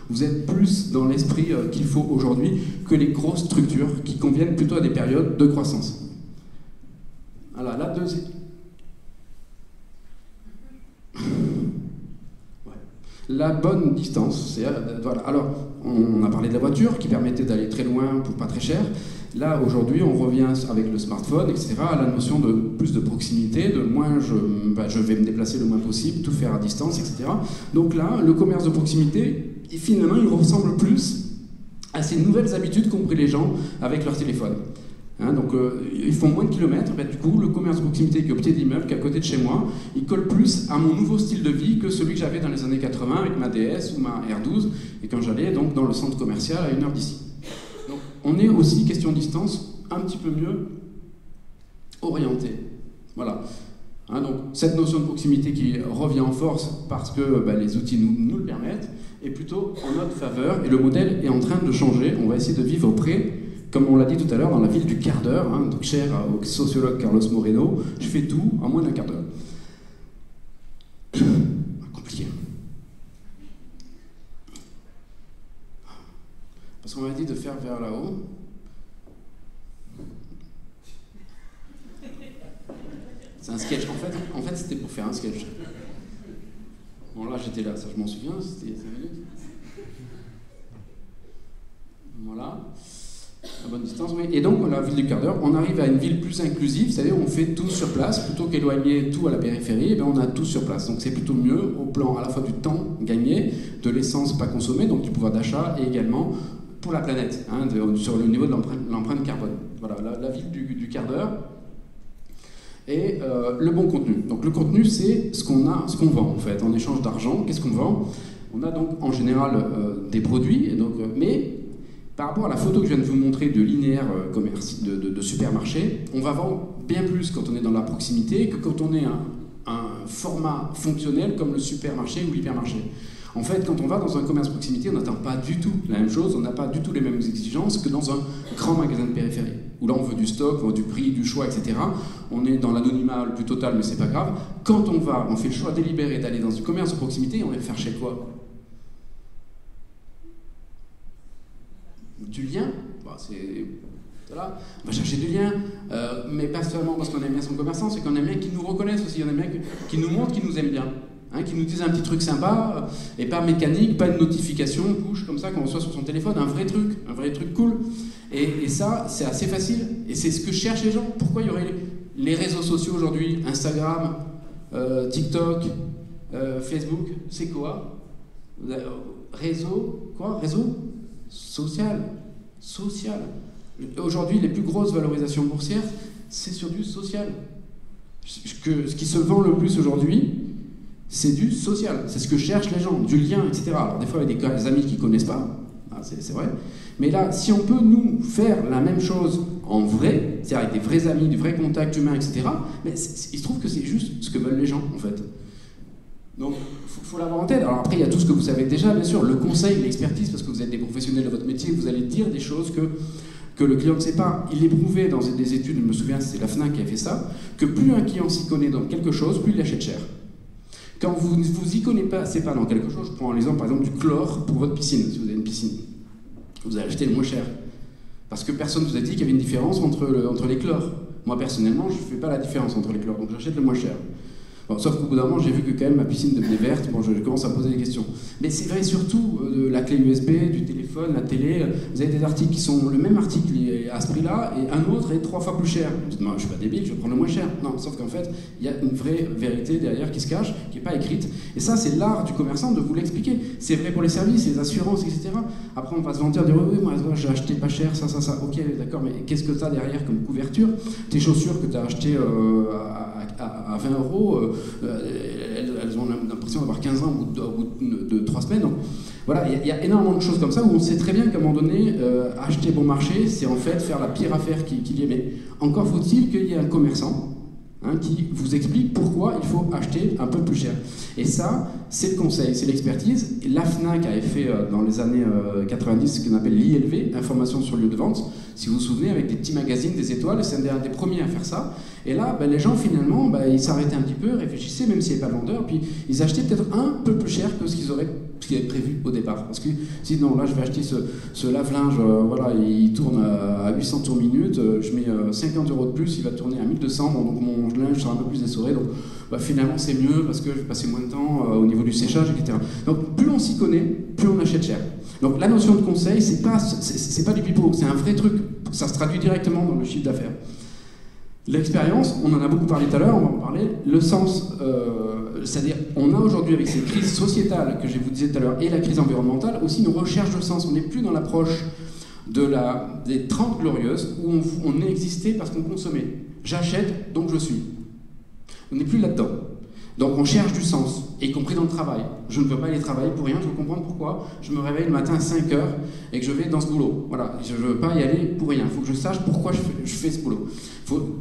Vous êtes plus dans l'esprit qu'il faut aujourd'hui que les grosses structures qui conviennent plutôt à des périodes de croissance. Voilà, la deuxième. Ouais. La bonne distance. Voilà. Alors, on a parlé de la voiture qui permettait d'aller très loin pour pas très cher. Là, aujourd'hui, on revient avec le smartphone, etc., à la notion de plus de proximité, de moins je vais me déplacer le moins possible, tout faire à distance, etc. Donc là, le commerce de proximité, finalement, il ressemble plus à ces nouvelles habitudes qu'ont pris les gens avec leur téléphone. Hein, donc, ils font moins de kilomètres. Du coup, le commerce de proximité qui est au pied de l'immeuble, qui est à côté de chez moi, il colle plus à mon nouveau style de vie que celui que j'avais dans les années 80 avec ma DS ou ma R12, et quand j'allais donc dans le centre commercial à 1 heure d'ici. Donc, on est aussi, question distance, un petit peu mieux orienté. Voilà. Hein, donc, cette notion de proximité qui revient en force parce que les outils nous le permettent, est plutôt en notre faveur, et le modèle est en train de changer. On va essayer de vivre près, comme on l'a dit tout à l'heure, dans la ville du quart d'heure, hein, donc cher au sociologue Carlos Moreno, je fais tout en moins d'un quart d'heure. Compliqué. Parce qu'on m'a dit de faire vers là-haut. C'est un sketch. En fait c'était pour faire un sketch. Bon, là, j'étais là, ça je m'en souviens, c'était il y a 5 minutes. Voilà. À bonne distance, oui. Et donc, la ville du quart d'heure, on arrive à une ville plus inclusive, c'est-à-dire on fait tout sur place, plutôt qu'éloigner tout à la périphérie, on a tout sur place. Donc c'est plutôt mieux au plan à la fois du temps gagné, de l'essence pas consommée, donc du pouvoir d'achat, et également pour la planète, hein, sur le niveau de l'empreinte carbone. Voilà, la ville du quart d'heure. Et le bon contenu. Donc le contenu, c'est ce qu'on vend en fait. En échange d'argent, qu'est-ce qu'on vend? On a donc en général des produits, et donc, mais par rapport à la photo que je viens de vous montrer de linéaire commerce, de supermarché, on va vendre bien plus quand on est dans la proximité que quand on est un format fonctionnel comme le supermarché ou l'hypermarché. En fait, quand on va dans un commerce de proximité, on n'attend pas du tout la même chose, on n'a pas du tout les mêmes exigences que dans un grand magasin de périphérie, où là on veut du stock, on veut du prix, du choix, etc. On est dans l'anonymat le plus total, mais c'est pas grave. Quand on fait le choix délibéré d'aller dans un commerce de proximité, on va le faire chez quoi? Du lien, voilà. On va chercher du lien, mais pas seulement parce qu'on aime bien son commerçant, c'est qu'on aime bien qu'il nous reconnaisse aussi, on aime bien qu'il nous montre qu'il nous aime bien, hein, qu'il nous dise un petit truc sympa, et pas mécanique, pas une notification push comme ça qu'on reçoit sur son téléphone, un vrai truc cool. Et ça, c'est assez facile, et c'est ce que cherchent les gens. Pourquoi il y aurait les réseaux sociaux aujourd'hui, Instagram, TikTok, Facebook, c'est quoi? Réseau social. Social. Aujourd'hui, les plus grosses valorisations boursières, c'est sur du social. Ce qui se vend le plus aujourd'hui, c'est du social. C'est ce que cherchent les gens, du lien, etc. Alors des fois, il y a des amis qui ne connaissent pas, c'est vrai. Mais là, si on peut nous faire la même chose en vrai, c'est-à-dire avec des vrais amis, du vrai contact humain, etc., mais il se trouve que c'est juste ce que veulent les gens, en fait. Donc, il faut l'avoir en tête. Alors après, il y a tout ce que vous savez déjà, bien sûr, le conseil, l'expertise, parce que vous êtes des professionnels de votre métier, vous allez dire des choses que le client ne sait pas. Il est prouvé dans des études, je me souviens, c'est la FNAC qui a fait ça, que plus un client s'y connaît dans quelque chose, plus il l'achète cher. Quand vous ne vous y connaissez pas dans quelque chose, je prends l'exemple par exemple du chlore pour votre piscine, si vous avez une piscine, vous allez acheter le moins cher. Parce que personne ne vous a dit qu'il y avait une différence entre les chlores. Moi personnellement, je ne fais pas la différence entre les chlores, donc j'achète le moins cher. Bon, sauf qu'au bout d'un moment, j'ai vu que quand même ma piscine devenait verte, bon, je commence à me poser des questions. Mais c'est vrai surtout de la clé USB, du téléphone, la télé. Vous avez des articles qui sont... Le même article est à ce prix-là, et un autre est 3 fois plus cher. Vous dites, moi, je suis pas débile, je vais prendre le moins cher. Non, sauf qu'en fait, il y a une vraie vérité derrière qui se cache, qui n'est pas écrite. Et ça, c'est l'art du commerçant de vous l'expliquer. C'est vrai pour les services, les assurances, etc. Après, on va se vanter, dire, oui, moi, j'ai acheté pas cher, ça. Ok, d'accord, mais qu'est-ce que tu as derrière comme couverture? Tes chaussures que tu as achetées à 20 €, elles ont l'impression d'avoir 15 ans au bout de 3 semaines. Donc voilà, il y a énormément de choses comme ça où on sait très bien qu'à un moment donné, acheter bon marché, c'est en fait faire la pire affaire qu'il y ait. Mais encore faut-il qu'il y ait un commerçant qui vous explique pourquoi il faut acheter un peu plus cher. Et ça, c'est le conseil, c'est l'expertise. La FNAC avait fait dans les années 90 ce qu'on appelle l'ILV, information sur lieu de vente. Si vous vous souvenez, avec des petits magazines, des étoiles, c'est un des premiers à faire ça. Et là, les gens finalement, ils s'arrêtaient un petit peu, réfléchissaient, même s'il n'y avait pas de vendeur, puis ils achetaient peut-être un peu plus cher que ce qu'ils avaient prévu au départ. Parce que sinon, là, je vais acheter ce lave-linge, voilà, il tourne à 800 tours minute, je mets 50 € de plus, il va tourner à 1200, donc mon linge sera un peu plus essoré. Donc finalement, c'est mieux parce que je vais passer moins de temps au niveau du séchage, etc. Donc plus on s'y connaît, plus on achète cher. Donc la notion de conseil, c'est pas du pipeau, c'est un vrai truc. Ça se traduit directement dans le chiffre d'affaires. L'expérience, on en a beaucoup parlé tout à l'heure, on va en parler. Le sens, c'est-à-dire, on a aujourd'hui avec ces crises sociétales que je vous disais tout à l'heure et la crise environnementale aussi une recherche de sens. On n'est plus dans l'approche des 30 glorieuses où on existait parce qu'on consommait. J'achète, donc je suis. On n'est plus là-dedans. Donc on cherche du sens, y compris dans le travail. Je ne peux pas aller travailler pour rien, je veux comprendre pourquoi je me réveille le matin à 5 h et que je vais dans ce boulot. Voilà, je ne veux pas y aller pour rien. Il faut que je sache pourquoi je fais ce boulot.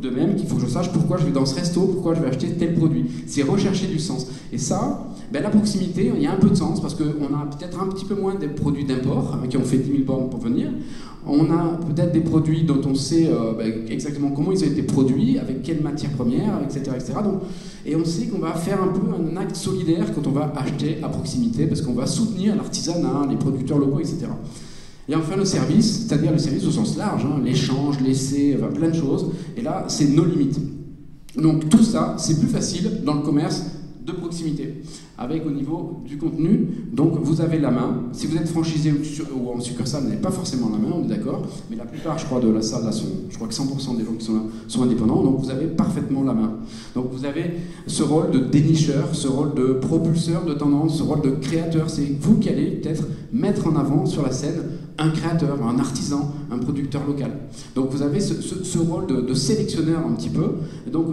De même qu'il faut que je sache pourquoi je vais dans ce resto, pourquoi je vais acheter tel produit. C'est rechercher du sens. Et ça, la proximité, il y a un peu de sens parce qu'on a peut-être un petit peu moins des produits d'import qui ont fait 10 000 bornes pour venir. On a peut-être des produits dont on sait exactement comment ils ont été produits, avec quelles matières premières, etc. etc. Donc, et on sait qu'on va faire un peu un acte solidaire quand on va acheter à proximité, parce qu'on va soutenir l'artisanat, les producteurs locaux, etc. Et enfin le service, c'est-à-dire le service au sens large, l'échange, l'essai, plein de choses. Et là, c'est nos limites. Donc tout ça, c'est plus facile dans le commerce de proximité, avec au niveau du contenu. Donc vous avez la main. Si vous êtes franchisé ou en succursale, vous n'avez pas forcément la main, on est d'accord, mais la plupart, je crois, de la salle, là, je crois que 100% des gens qui sont là sont indépendants, donc vous avez parfaitement la main. Donc vous avez ce rôle de dénicheur, ce rôle de propulseur de tendance, ce rôle de créateur. C'est vous qui allez peut-être mettre en avant sur la scène un créateur, un artisan, un producteur local. Donc vous avez ce rôle de sélectionneur un petit peu. Et donc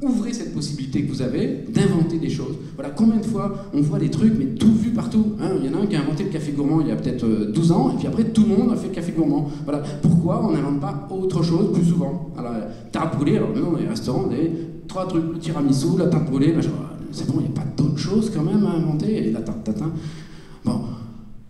ouvrez cette possibilité que vous avez d'inventer des choses. Voilà, combien de fois on voit des trucs, mais tout vu partout. Il y en a un qui a inventé le café gourmand il y a peut-être 12 ans, et puis après tout le monde a fait le café gourmand. Voilà, pourquoi on n'invente pas autre chose plus souvent? Alors, tarte brûlée, alors maintenant dans les restaurants, vous avez 3 trucs, le tiramisu, la tarte brûlée, c'est bon, il n'y a pas d'autre chose quand même à inventer, et la tarte tatin. Bon.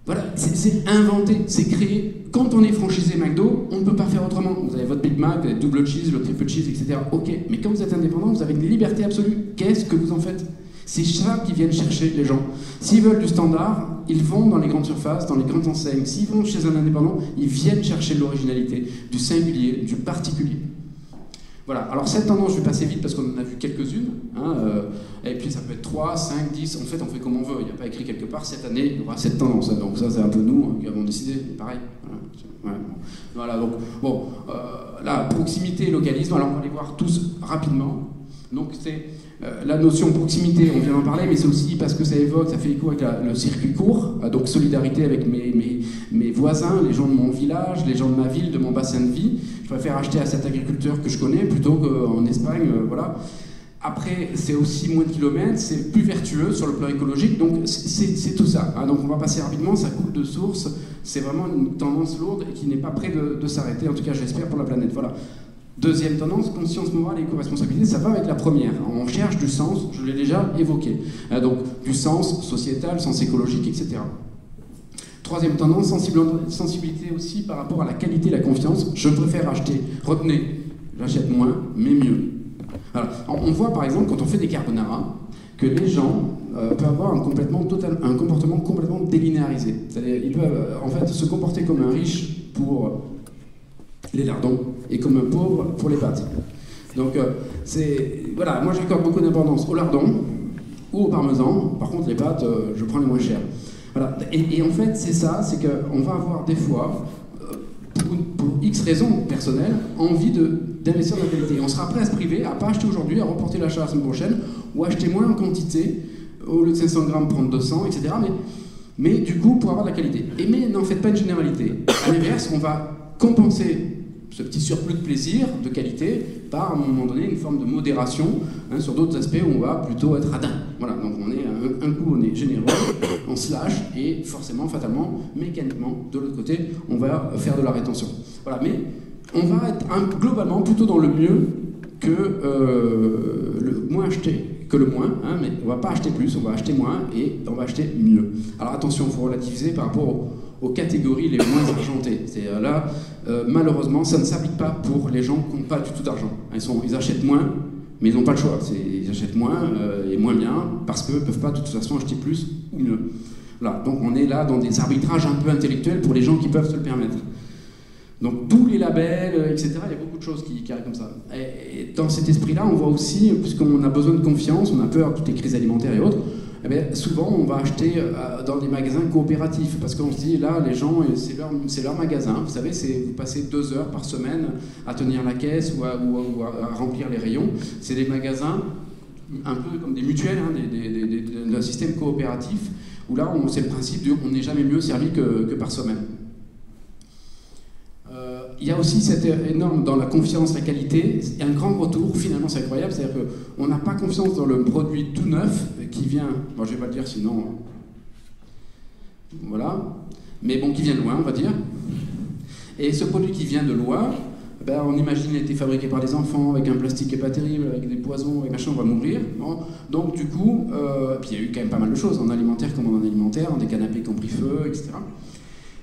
Voilà, c'est inventer, c'est créer. Quand on est franchisé McDo, on ne peut pas faire autrement. Vous avez votre Big Mac, vous avez double cheese, le triple cheese, etc. Ok, mais quand vous êtes indépendant, vous avez une liberté absolue. Qu'est-ce que vous en faites? C'est ça qui viennent chercher les gens. S'ils veulent du standard, ils vont dans les grandes surfaces, dans les grandes enseignes. S'ils vont chez un indépendant, ils viennent chercher l'originalité, du singulier, du particulier. Voilà, alors cette tendance, je vais passer vite parce qu'on en a vu quelques-unes, et puis ça peut être 3, 5, 10, en fait on fait comme on veut, il n'y a pas écrit quelque part, cette année il y aura cette tendance, donc ça c'est un peu nous qui avons décidé, pareil. Voilà, donc bon, la proximité et localisme, alors on va les voir tous rapidement. Donc c'est la notion de proximité, on vient d'en parler, mais c'est aussi parce que ça évoque, ça fait écho avec le circuit court, donc solidarité avec mes voisins, les gens de mon village, les gens de ma ville, de mon bassin de vie. Je préfère acheter à cet agriculteur que je connais plutôt qu'en Espagne, voilà. Après, c'est aussi moins de kilomètres, c'est plus vertueux sur le plan écologique, donc c'est tout ça. Donc on va passer rapidement, ça coule de source, c'est vraiment une tendance lourde et qui n'est pas près de s'arrêter, en tout cas j'espère pour la planète. Voilà. Deuxième tendance, conscience morale et éco-responsabilité, ça va avec la première. On cherche du sens, je l'ai déjà évoqué. Donc du sens sociétal, sens écologique, etc. Troisième tendance, sensibilité aussi par rapport à la qualité et la confiance. Je préfère acheter, retenez, j'achète moins, mais mieux. Alors, on voit par exemple, quand on fait des carbonara, que les gens peuvent avoir un comportement complètement délinéarisé. C'est-à-dire, ils peuvent en fait se comporter comme un riche pour les lardons et comme un pauvre pour les pâtes. Donc, voilà, moi j'accorde beaucoup d'importance aux lardons ou au parmesan. Par contre, les pâtes, je prends les moins chères. Voilà. Et en fait, c'est ça, c'est qu'on va avoir des fois, pour X raisons personnelles, envie d'investir dans la qualité. On sera prêt à se priver, à ne pas acheter aujourd'hui, à reporter l'achat la semaine prochaine, ou acheter moins en quantité, au lieu de 500 grammes, prendre 200, etc. Mais du coup, pour avoir de la qualité. Mais n'en faites pas une généralité. À l'inverse, on va compenser ce petit surplus de plaisir, de qualité, par, à un moment donné, une forme de modération, sur d'autres aspects où on va plutôt être radin. Voilà, donc on est un coup, on est généreux, on se lâche, et forcément, fatalement, mécaniquement, de l'autre côté, on va faire de la rétention. Voilà, mais on va être globalement plutôt dans le mieux que le moins acheté, que le moins, mais on va pas acheter plus, on va acheter moins, et on va acheter mieux. Alors attention, il faut relativiser par rapport aux catégories les moins argentées. C'est là, malheureusement, ça ne s'applique pas pour les gens qui n'ont pas du tout d'argent. Ils achètent moins, mais ils n'ont pas le choix. Ils achètent moins et moins bien parce qu'ils ne peuvent pas de toute façon acheter plus ou mieux. Voilà. Donc on est là dans des arbitrages un peu intellectuels pour les gens qui peuvent se le permettre. Donc tous les labels, etc., il y a beaucoup de choses qui arrivent comme ça. Et dans cet esprit-là, on voit aussi, puisqu'on a besoin de confiance, on a peur de toutes les crises alimentaires et autres, souvent on va acheter dans des magasins coopératifs, parce qu'on se dit, là, les gens, c'est leur magasin, vous savez, vous passez 2 heures par semaine à tenir la caisse ou à remplir les rayons. C'est des magasins un peu comme des mutuelles, d'un système coopératif, où là, c'est le principe on n'est jamais mieux servi que par soi-même. Il y a aussi cette énorme dans la confiance, la qualité, et un grand retour, finalement c'est incroyable, c'est-à-dire qu'on n'a pas confiance dans le produit tout neuf qui vient, bon je vais pas le dire sinon, voilà, mais bon qui vient de loin on va dire, et ce produit qui vient de loin, on imagine qu'il a été fabriqué par des enfants, avec un plastique qui n'est pas terrible, avec des poisons, avec machin, on va mourir. Bon. Donc du coup, puis il y a eu quand même pas mal de choses, en alimentaire comme en alimentaire, des canapés qui ont pris feu, etc.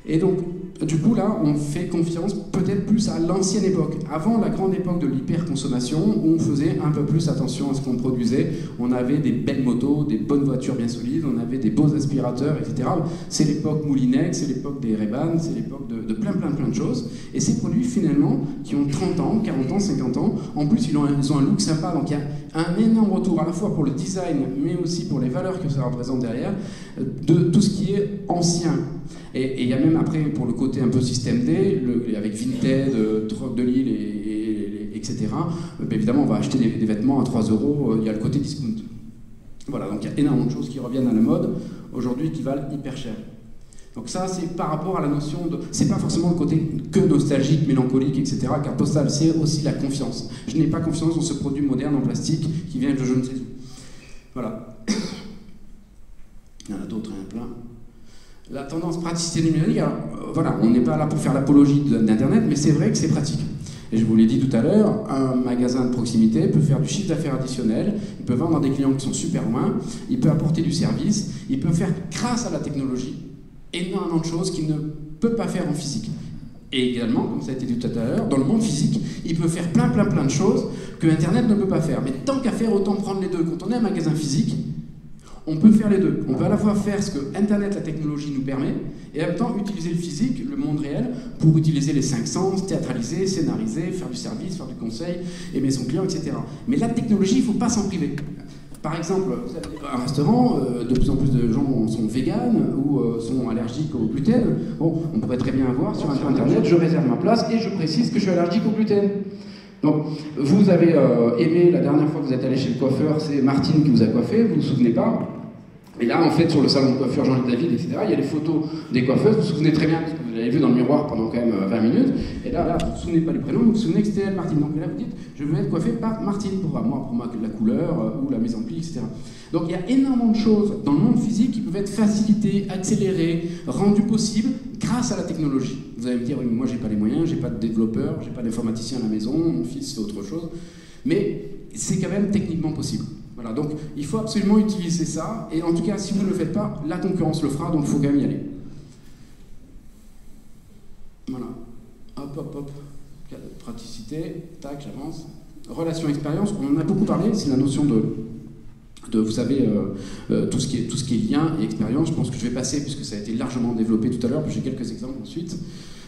Et donc, du coup, là, on fait confiance peut-être plus à l'ancienne époque. Avant la grande époque de l'hyperconsommation, où on faisait un peu plus attention à ce qu'on produisait. On avait des belles motos, des bonnes voitures bien solides, on avait des beaux aspirateurs, etc. C'est l'époque Moulinex, c'est l'époque des Ray-Ban, c'est l'époque de plein de choses. Et ces produits, finalement, qui ont 30 ans, 40 ans, 50 ans, en plus, ils ont un look sympa. Donc, il y a un énorme retour, à la fois pour le design, mais aussi pour les valeurs que ça représente derrière, de tout ce qui est ancien. Et il y a même après, pour le côté un peu système D, avec Vinted, Troc de Lille, etc., évidemment, on va acheter des vêtements à 3 €, il y a le côté discount. Voilà, donc il y a énormément de choses qui reviennent à la mode aujourd'hui qui valent hyper cher. Donc ça, c'est par rapport à la notion de... C'est pas forcément le côté que nostalgique, mélancolique, etc., carte postale, c'est aussi la confiance. Je n'ai pas confiance dans ce produit moderne en plastique qui vient de je ne sais où. Voilà. Il y en a d'autres, il y en a plein. La tendance praticité numérique, alors voilà, on n'est pas là pour faire l'apologie d'Internet, mais c'est vrai que c'est pratique. Et je vous l'ai dit tout à l'heure, un magasin de proximité peut faire du chiffre d'affaires additionnel, il peut vendre à des clients qui sont super loin, il peut apporter du service, il peut faire, grâce à la technologie, énormément de choses qu'il ne peut pas faire en physique. Et également, comme ça a été dit tout à l'heure, dans le monde physique, il peut faire plein de choses que Internet ne peut pas faire. Mais tant qu'à faire, autant prendre les deux. Quand on est un magasin physique, on peut faire les deux. On peut à la fois faire ce que Internet, la technologie nous permet, et en même temps utiliser le physique, le monde réel, pour utiliser les 5 sens, théâtraliser, scénariser, faire du service, faire du conseil, aimer son client, etc. Mais la technologie, il ne faut pas s'en priver. Par exemple, un restaurant, de plus en plus de gens sont véganes ou sont allergiques au gluten. Bon, on pourrait très bien avoir sur Internet, je réserve ma place et je précise que je suis allergique au gluten. Donc, vous avez aimé, la dernière fois que vous êtes allé chez le coiffeur, c'est Martine qui vous a coiffé, vous vous souvenez pas? Et là, en fait, sur le salon de coiffure Jean-Luc David, etc., il y a les photos des coiffeuses, vous vous souvenez très bien, parce que vous l'avez vu dans le miroir pendant quand même 20 minutes, et là, vous ne vous souvenez pas du prénom, vous vous souvenez que c'était elle, Martine. Donc là, vous dites, je veux être coiffé par Martine, pour la couleur, ou la mise en pli, etc. Donc il y a énormément de choses dans le monde physique qui peuvent être facilitées, accélérées, rendues possibles grâce à la technologie. Vous allez me dire, oui, mais moi j'ai pas les moyens, j'ai pas de développeur, j'ai pas d'informaticien à la maison, mon fils fait autre chose, mais c'est quand même techniquement possible. Voilà, donc il faut absolument utiliser ça, et en tout cas, si vous ne le faites pas, la concurrence le fera, donc il faut quand même y aller. Voilà. Hop, hop, hop. Praticité, tac, j'avance. Relation-expérience, on en a beaucoup parlé, c'est la notion de vous savez, tout ce qui est lien et expérience. Je pense que je vais passer, puisque ça a été largement développé tout à l'heure, puis j'ai quelques exemples ensuite.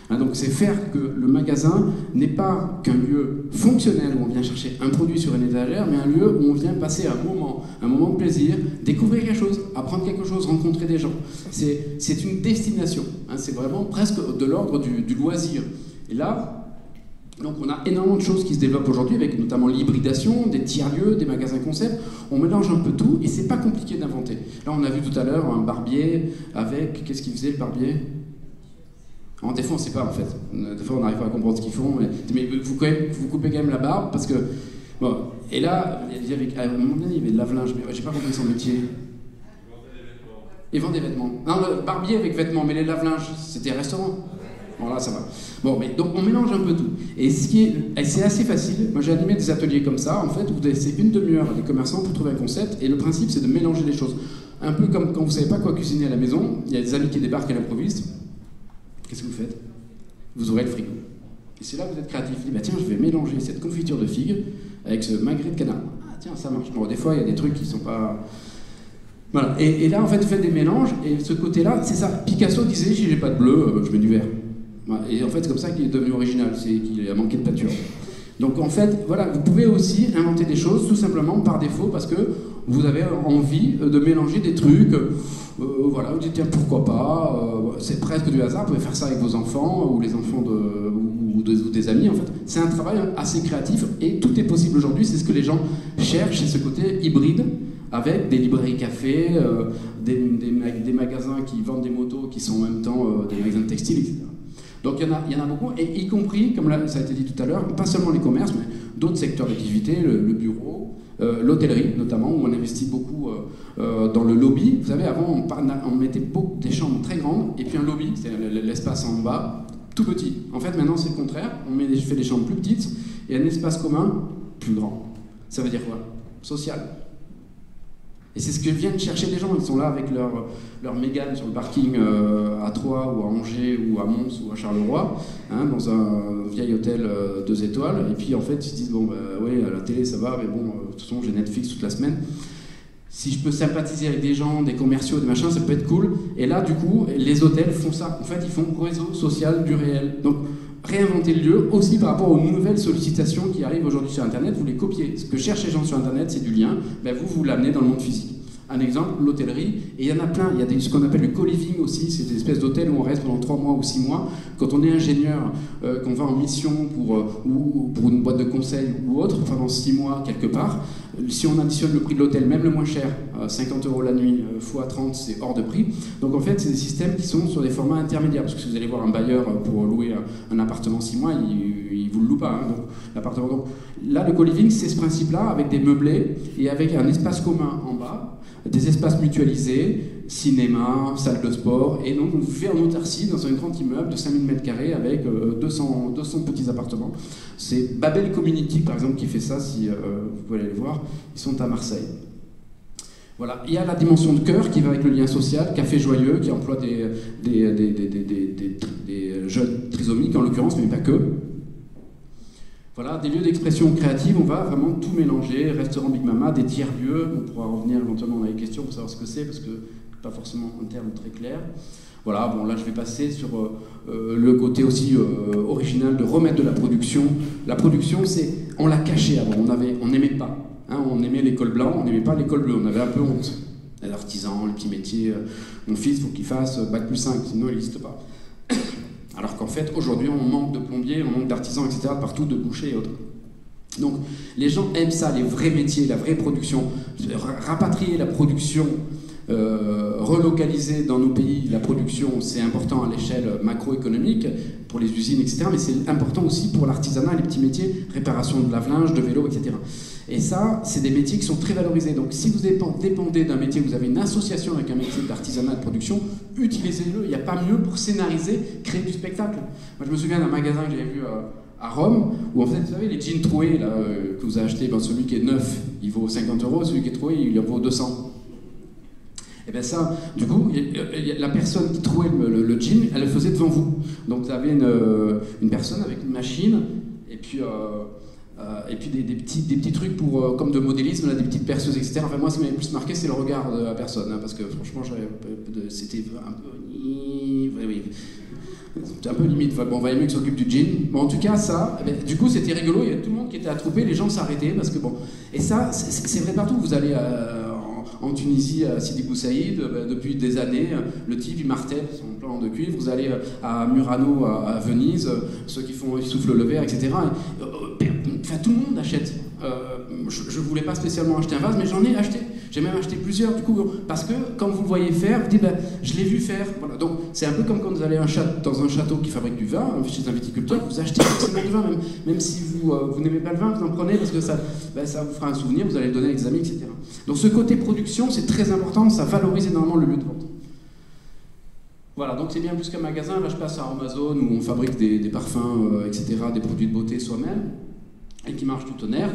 Donc c'est faire que le magasin n'est pas qu'un lieu fonctionnel où on vient chercher un produit sur une étagère, mais un lieu où on vient passer un moment de plaisir, découvrir quelque chose, apprendre quelque chose, rencontrer des gens. C'est une destination, hein, c'est vraiment presque de l'ordre du loisir. Et là, donc on a énormément de choses qui se développent aujourd'hui, avec notamment l'hybridation, des tiers-lieux, des magasins concept. On mélange un peu tout et c'est pas compliqué d'inventer. Là on a vu tout à l'heure un barbier avec... Qu'est-ce qu'il faisait le barbier ? Des fois on sait pas en fait. Des fois on n'arrive pas à comprendre ce qu'ils font. Mais vous coupez quand même la barbe parce que... Bon, et là, à un moment donné il y avait de lave-linge, mais j'ai pas compris son métier. Il vend des vêtements. Non, le barbier avec vêtements, mais les lave-linges, c'était un restaurant. Bon là ça va. Bon, mais donc on mélange un peu tout. Et c'est assez facile. Moi j'ai animé des ateliers comme ça, en fait, où vous laissez une demi-heure à des commerçants pour trouver un concept, et le principe c'est de mélanger les choses. Un peu comme quand vous savez pas quoi cuisiner à la maison, il y a des amis qui débarquent à l'improviste. Qu'est-ce que vous faites? Vous ouvrez le frigo. Et c'est là que vous êtes créatif. Vous dites, bah tiens, je vais mélanger cette confiture de figues avec ce magret de canard. Ah tiens, ça marche. Bon, des fois il y a des trucs qui sont pas... Voilà. Et là en fait vous faites des mélanges, et ce côté-là, c'est ça. Picasso disait, si j'ai pas de bleu, je mets du vert. Et en fait, c'est comme ça qu'il est devenu original, c'est qu'il a manqué de peinture. Donc en fait, voilà, vous pouvez aussi inventer des choses tout simplement par défaut parce que vous avez envie de mélanger des trucs. Voilà, vous dites tiens pourquoi pas. C'est presque du hasard. Vous pouvez faire ça avec vos enfants ou les enfants ou des amis. En fait, c'est un travail assez créatif et tout est possible aujourd'hui. C'est ce que les gens cherchent, c'est ce côté hybride avec des librairies cafés, des magasins qui vendent des motos qui sont en même temps des magasins de textiles, etc. Donc il y en a beaucoup, et y compris, comme ça a été dit tout à l'heure, pas seulement les commerces, mais d'autres secteurs d'activité, le bureau, l'hôtellerie notamment, où on investit beaucoup dans le lobby. Vous savez, avant on mettait des chambres très grandes, et puis un lobby, c'est l'espace en bas, tout petit. En fait maintenant c'est le contraire, on fait des chambres plus petites, et un espace commun plus grand. Ça veut dire quoi? Social. Et c'est ce que viennent chercher les gens. Ils sont là avec leur Mégane sur le parking à Troyes ou à Angers ou à Mons ou à Charleroi, hein, dans un vieil hôtel 2 étoiles. Et puis en fait ils se disent bon bah oui à la télé ça va, mais bon de toute façon j'ai Netflix toute la semaine. Si je peux sympathiser avec des gens, des commerciaux, des machins, ça peut être cool. Et là du coup les hôtels font ça. En fait ils font réseau social du réel. Donc réinventer le lieu aussi par rapport aux nouvelles sollicitations qui arrivent aujourd'hui sur Internet, vous les copiez. Ce que cherchent les gens sur Internet, c'est du lien, ben vous l'amenez dans le monde physique. Un exemple, l'hôtellerie, et il y en a plein, il y a ce qu'on appelle le co-living aussi, c'est des espèces d'hôtels où on reste pendant 3 mois ou 6 mois. Quand on est ingénieur, qu'on va en mission pour une boîte de conseil ou autre, pendant 6 mois quelque part, si on additionne le prix de l'hôtel, même le moins cher, 50 € la nuit, x 30, c'est hors de prix. Donc en fait, c'est des systèmes qui sont sur des formats intermédiaires, parce que si vous allez voir un bailleur pour louer un appartement 6 mois, il vous le loue pas, hein, donc, l'appartement. Donc, là, le co-living, c'est ce principe-là, avec des meublés et avec un espace commun en bas, des espaces mutualisés, cinéma, salle de sport, et donc on fait en autarcie dans un grand immeuble de 5000 m² avec 200 petits appartements. C'est Babel Community, par exemple, qui fait ça, si vous pouvez aller le voir. Ils sont à Marseille. Voilà. Il y a la dimension de cœur qui va avec le lien social, Café Joyeux, qui emploie des jeunes trisomiques en l'occurrence, mais pas que. Voilà, des lieux d'expression créative, on va vraiment tout mélanger, restaurant Big Mama, des tiers-lieux, on pourra revenir éventuellement dans les questions pour savoir ce que c'est, parce que pas forcément un terme très clair. Voilà, bon là je vais passer sur le côté aussi original de remettre de la production. La production, c'est, on l'a caché avant, on n'aimait pas. Hein, on aimait l'école blanc, on n'aimait pas l'école bleue, on avait un peu honte. Les artisans, les petits métiers, mon fils, il faut qu'il fasse Bac+5, sinon il n'existe pas. Alors qu'en fait, aujourd'hui, on manque de plombiers, on manque d'artisans, etc., partout, de bouchers et autres. Donc les gens aiment ça, les vrais métiers, la vraie production. Rapatrier la production, relocaliser dans nos pays la production, c'est important à l'échelle macroéconomique, pour les usines, etc. Mais c'est important aussi pour l'artisanat, les petits métiers, réparation de lave-linge, de vélo, etc. Et ça, c'est des métiers qui sont très valorisés. Donc si vous dépendez d'un métier, vous avez une association avec un métier d'artisanat de production, utilisez-le. Il n'y a pas mieux pour scénariser, créer du spectacle. Moi je me souviens d'un magasin que j'avais vu à Rome, où en fait, vous savez, les jeans troués là, que vous avez achetés, ben, celui qui est neuf, il vaut 50 €, celui qui est troué, il en vaut 200. Et bien ça, du coup, la personne qui trouait le jean, elle le faisait devant vous. Donc vous avez une personne avec une machine, et puis des petits trucs pour, comme de modélisme, là, des petites perceuses, etc. Enfin moi, ce qui m'avait plus marqué, c'est le regard de la personne, hein, parce que franchement, c'était un peu... Oui. C'était un peu limite, enfin, bon, on va mieux que s'occupe du jean. Bon, en tout cas, ça, eh bien, du coup, c'était rigolo, il y a tout le monde qui était attroupé, les gens s'arrêtaient, parce que bon... Et ça, c'est vrai partout, vous allez en Tunisie, à Sidi Bou Saïd, depuis des années, le type, il martèle son plan de cuivre, vous allez à Murano, à Venise, ceux qui soufflent le verre, etc. Enfin, tout le monde achète. Je ne voulais pas spécialement acheter un vase, mais j'en ai acheté. J'ai même acheté plusieurs, du coup, parce que quand vous le voyez faire, vous dites, ben, je l'ai vu faire. Voilà. Donc, c'est un peu comme quand vous allez dans un château qui fabrique du vin, chez un viticulteur, vous achetez forcément du vin, même si vous n'aimez pas le vin, vous en prenez parce que ça vous fera un souvenir, vous allez le donner avec des amis, etc. Donc, ce côté production, c'est très important, ça valorise énormément le lieu de vente. Voilà, donc c'est bien plus qu'un magasin. Là, je passe à Amazon où on fabrique des parfums, etc., des produits de beauté soi-même, et qui marchent du tonnerre.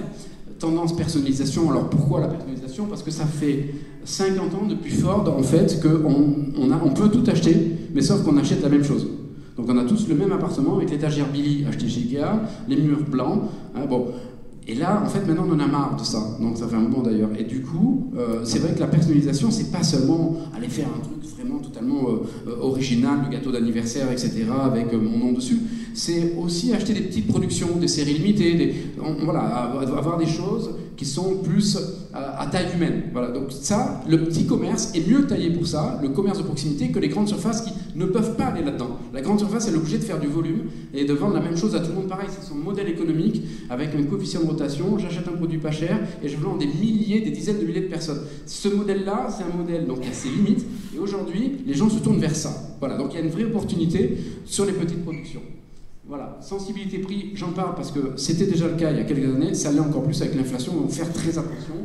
Tendance personnalisation. Alors pourquoi la personnalisation? Parce que ça fait 50 ans depuis Ford en fait qu'on peut tout acheter, mais sauf qu'on achète la même chose. Donc on a tous le même appartement avec l'étagère Billy achetée chez Ikea, les murs blancs. Hein, bon. Et là, en fait, maintenant on en a marre de ça. Donc ça fait un moment d'ailleurs. Et du coup, c'est vrai que la personnalisation, c'est pas seulement aller faire un truc vraiment totalement original, le gâteau d'anniversaire, etc., avec mon nom dessus. C'est aussi acheter des petites productions, des séries limitées, voilà, avoir des choses qui sont plus à taille humaine. Voilà, donc ça, le petit commerce est mieux taillé pour ça, le commerce de proximité, que les grandes surfaces qui ne peuvent pas aller là-dedans. La grande surface, elle est obligée de faire du volume et de vendre la même chose à tout le monde pareil. C'est son modèle économique avec un coefficient de rotation. J'achète un produit pas cher et je vends des milliers, des dizaines de milliers de personnes. Ce modèle-là, c'est un modèle donc qui a ses limites. Et aujourd'hui, les gens se tournent vers ça. Voilà, donc il y a une vraie opportunité sur les petites productions. Voilà, sensibilité prix, j'en parle parce que c'était déjà le cas il y a quelques années, ça l'est encore plus avec l'inflation, donc faire très attention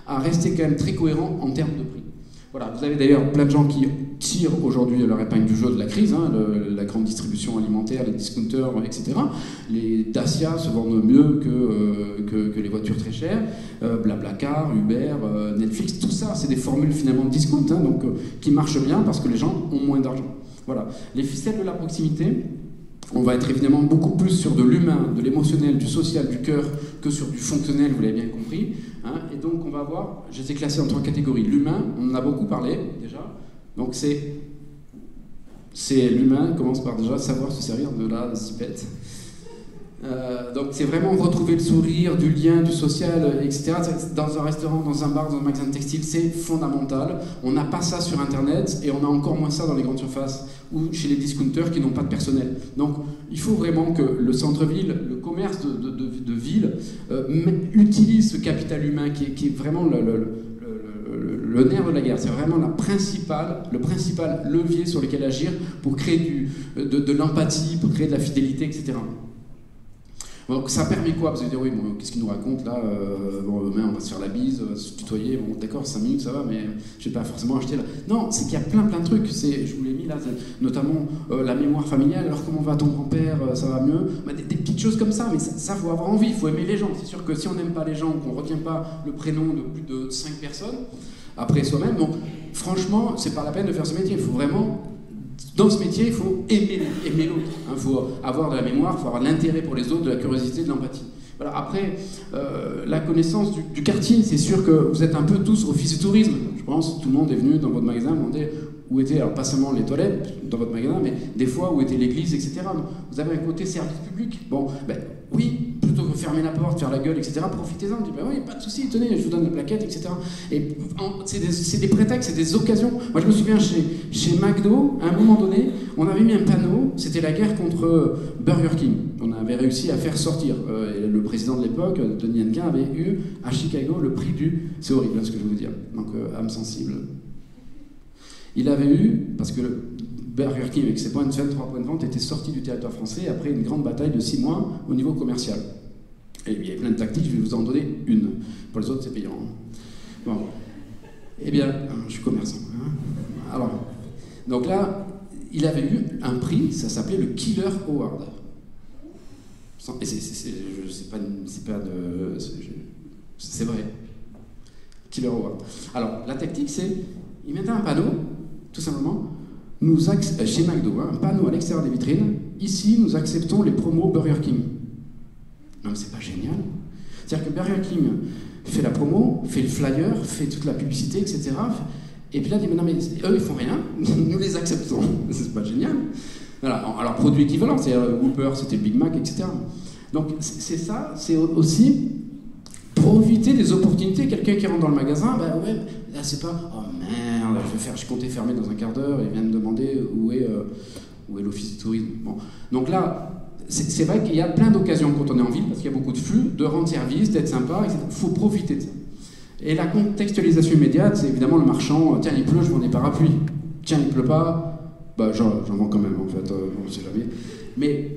à rester quand même très cohérent en termes de prix. Voilà, vous avez d'ailleurs plein de gens qui tirent aujourd'hui leur épingle du jeu de la crise, hein, la grande distribution alimentaire, les discounters, etc. Les Dacia se vendent mieux que les voitures très chères, Blablacar, Uber, Netflix, tout ça, c'est des formules finalement de discount, hein, donc qui marchent bien parce que les gens ont moins d'argent. Voilà, les ficelles de la proximité. On va être évidemment beaucoup plus sur de l'humain, de l'émotionnel, du social, du cœur, que sur du fonctionnel, vous l'avez bien compris. Hein, et donc on va voir, je les ai classés en 3 catégories. L'humain, on en a beaucoup parlé déjà. Donc c'est l'humain, commence par déjà savoir se servir de la zipette. Donc c'est vraiment retrouver le sourire, du lien, du social, etc. Dans un restaurant, dans un bar, dans un magasin de textile, c'est fondamental. On n'a pas ça sur Internet et on a encore moins ça dans les grandes surfaces ou chez les discounters qui n'ont pas de personnel. Donc il faut vraiment que le centre-ville, le commerce de ville utilise ce capital humain qui est vraiment le nerf de la guerre. C'est vraiment le principal levier sur lequel agir pour créer de l'empathie, pour créer de la fidélité, etc. Donc ça permet quoi? Vous allez dire, oui, bon, qu'est-ce qu'il nous raconte là? On va se faire la bise, on va se tutoyer, bon d'accord, 5 minutes ça va, mais je vais pas forcément acheter là. Non, c'est qu'il y a plein de trucs, je vous l'ai mis là, notamment la mémoire familiale, alors comment va ton grand-père, ça va mieux? Des petites choses comme ça, mais ça faut avoir envie, il faut aimer les gens. C'est sûr que si on n'aime pas les gens, qu'on ne retient pas le prénom de plus de 5 personnes, après soi-même, bon, franchement, c'est pas la peine de faire ce métier, il faut vraiment... Dans ce métier, il faut aimer l'autre. Il faut avoir de la mémoire, il faut avoir de l'intérêt pour les autres, de la curiosité, de l'empathie. Voilà. Après, la connaissance du quartier, c'est sûr que vous êtes un peu tous office du tourisme. Je pense tout le monde est venu dans votre magasin demander où étaient, alors pas seulement les toilettes dans votre magasin, mais des fois où était l'église, etc. Donc, vous avez un côté service public. Bon, ben oui, plutôt que fermer la porte, faire la gueule, etc., profitez-en, dites, bah oui, pas de souci, tenez, je vous donne la plaquette, etc. Et c'est des prétextes, c'est des occasions. Moi, je me souviens, chez McDo, à un moment donné, on avait mis un panneau, c'était la guerre contre Burger King. On avait réussi à faire sortir. Et le président de l'époque, Tony Henkin, avait eu à Chicago le prix du... C'est horrible, ce que je vais vous dire. Donc, âme sensible. Il avait eu, parce que Burger King, avec ses 3 points de vente, était sorti du territoire français après une grande bataille de 6 mois au niveau commercial. Et il y a plein de tactiques, je vais vous en donner une. Pour les autres, c'est payant. Bon. Eh bien, je suis commerçant. Hein. Alors, donc là, il avait eu un prix, ça s'appelait le Killer Award. Et c'est vrai. Killer Award. Alors, la tactique, c'est, ils mettaient un panneau, tout simplement, chez McDo, hein, un panneau à l'extérieur des vitrines, ici, nous acceptons les promos Burger King. Non, mais c'est pas génial. C'est-à-dire que Burger King fait la promo, fait le flyer, fait toute la publicité, etc. Et puis là, il dit, mais non, mais eux, ils font rien, nous les acceptons. C'est pas génial. Voilà. Alors, produit équivalent, c'est-à-dire Whopper, c'était le Big Mac, etc. Donc, c'est ça, c'est aussi profiter des opportunités. Quelqu'un qui rentre dans le magasin, bah ouais, là, c'est pas, oh merde, je comptais fermer dans un quart d'heure, il vient me demander où est l'office du tourisme. Bon. Donc là, c'est vrai qu'il y a plein d'occasions quand on est en ville, parce qu'il y a beaucoup de flux, de rendre service, d'être sympa, etc. Il faut profiter de ça. Et la contextualisation immédiate, c'est évidemment le marchand, tiens, il pleut, je vends des parapluies. Tiens, il pleut pas, bah j'en vends quand même, en fait, on ne sait jamais. Mais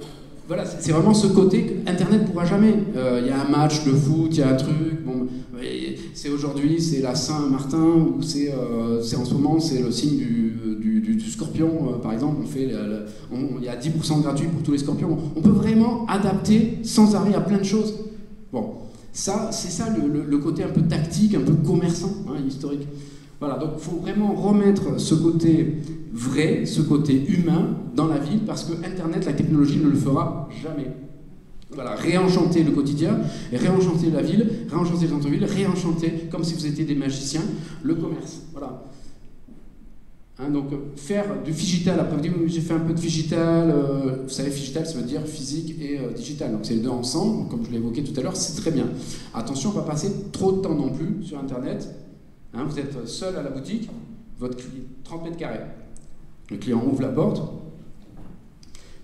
voilà, c'est vraiment ce côté qu'Internet ne pourra jamais. Il y a un match de foot, il y a un truc, bon, c'est aujourd'hui, c'est la Saint-Martin, ou c'est en ce moment, c'est le signe du scorpion, par exemple, il y a 10% gratuit pour tous les scorpions. On peut vraiment adapter sans arrêt à plein de choses. Bon, c'est ça le côté un peu tactique, un peu commerçant, hein, historique. Voilà, donc il faut vraiment remettre ce côté vrai, ce côté humain dans la ville, parce que Internet, la technologie ne le fera jamais. Voilà, réenchanter le quotidien, réenchanter la ville, réenchanter les centres-villes, réenchanter, comme si vous étiez des magiciens, le commerce. Voilà. Hein, donc faire du phygital, après vous dites j'ai fait un peu de phygital, vous savez phygital ça veut dire physique et digital, donc c'est les deux ensemble, comme je l'ai évoqué tout à l'heure, c'est très bien. Attention, on ne va pas passer trop de temps non plus sur Internet, hein, vous êtes seul à la boutique, votre 30 mètres carrés, le client ouvre la porte,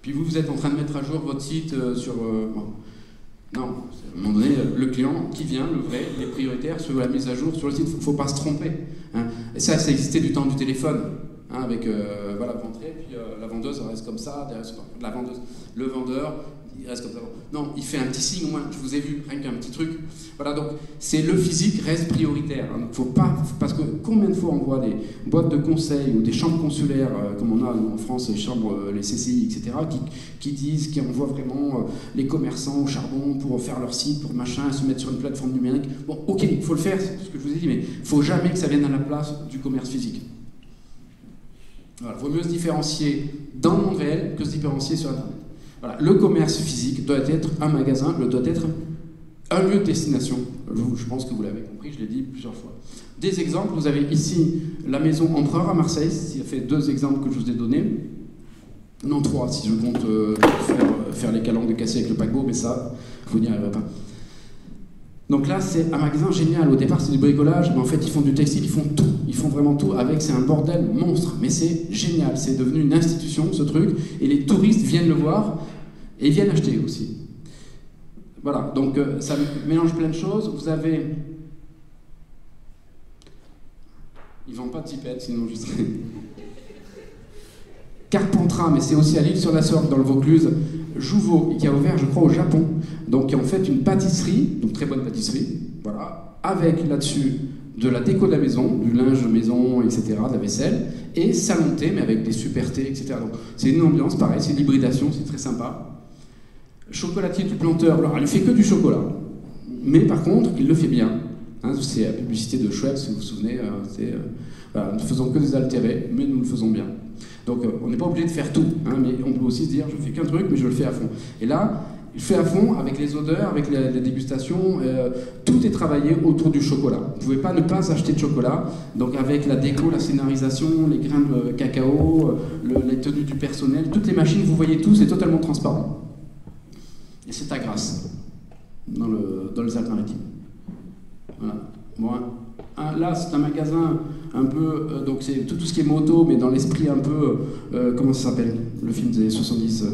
puis vous êtes en train de mettre à jour votre site sur... bon. Non, à un moment donné, le client qui vient, le vrai, les prioritaires, sur la mise à jour sur le site, il ne faut pas se tromper. Hein. Et ça existait du temps du téléphone, hein, avec voilà, l'entrée, puis la vendeuse reste comme ça, la vendeuse, le vendeur, il reste comme ça. Non, il fait un petit signe, moi, je vous ai vu, rien qu'un petit truc. Voilà, donc c'est le physique reste prioritaire. Hein. Faut pas, parce que combien de fois on voit des boîtes de conseil ou des chambres consulaires, comme on a en France, les chambres, les CCI, etc., qui envoient vraiment les commerçants au charbon pour faire leur site, pour machin, se mettre sur une plateforme numérique. Bon, ok, il faut le faire, c'est ce que je vous ai dit, mais il ne faut jamais que ça vienne à la place du commerce physique. Voilà, il vaut mieux se différencier dans le monde réel que se différencier sur Internet. Voilà, le commerce physique doit être un magasin, doit être un lieu de destination. Je pense que vous l'avez compris, je l'ai dit plusieurs fois. Des exemples, vous avez ici la maison Empereur à Marseille, ça fait 2 exemples que je vous ai donnés. Non, 3 si je compte faire les calanques de cassé avec le paquebot, mais ça, vous n'y arriverez pas. Donc là, c'est un magasin génial. Au départ, c'est du bricolage, mais en fait, ils font du textile, ils font tout. Ils font vraiment tout. C'est un bordel monstre. Mais c'est génial. C'est devenu une institution, ce truc. Et les touristes viennent le voir et viennent acheter aussi. Voilà. Donc, ça mélange plein de choses. Vous avez... Ils vendent pas de tipettes, sinon je serais... Carpentras, mais c'est aussi à l'Île-sur-la-Sorgue, dans le Vaucluse. Jouveau, qui a ouvert, je crois, au Japon. Donc, qui a en fait une pâtisserie, donc très bonne pâtisserie, voilà, avec là-dessus de la déco de la maison, du linge de maison, etc., de la vaisselle, et salon thé, mais avec des super thés, etc. Donc, c'est une ambiance, pareil, c'est l'hybridation, c'est très sympa. Chocolatier du planteur, alors, il ne fait que du chocolat. Mais par contre, il le fait bien. Hein, c'est la publicité de Schweppes, si vous vous souvenez, voilà, nous ne faisons que des altérés, mais nous le faisons bien. Donc on n'est pas obligé de faire tout, hein, mais on peut aussi se dire je fais qu'un truc mais je le fais à fond. Et là, je fais à fond avec les odeurs, avec la dégustation, tout est travaillé autour du chocolat. Vous ne pouvez pas ne pas acheter de chocolat, donc avec la déco, la scénarisation, les grains de cacao, les tenues du personnel, toutes les machines, vous voyez tout, c'est totalement transparent. Et c'est à Grasse. dans les Alpes-Maritimes. Voilà. Bon, là, c'est un magasin un peu... donc, c'est tout ce qui est moto, mais dans l'esprit un peu... comment ça s'appelle? Le film des années 70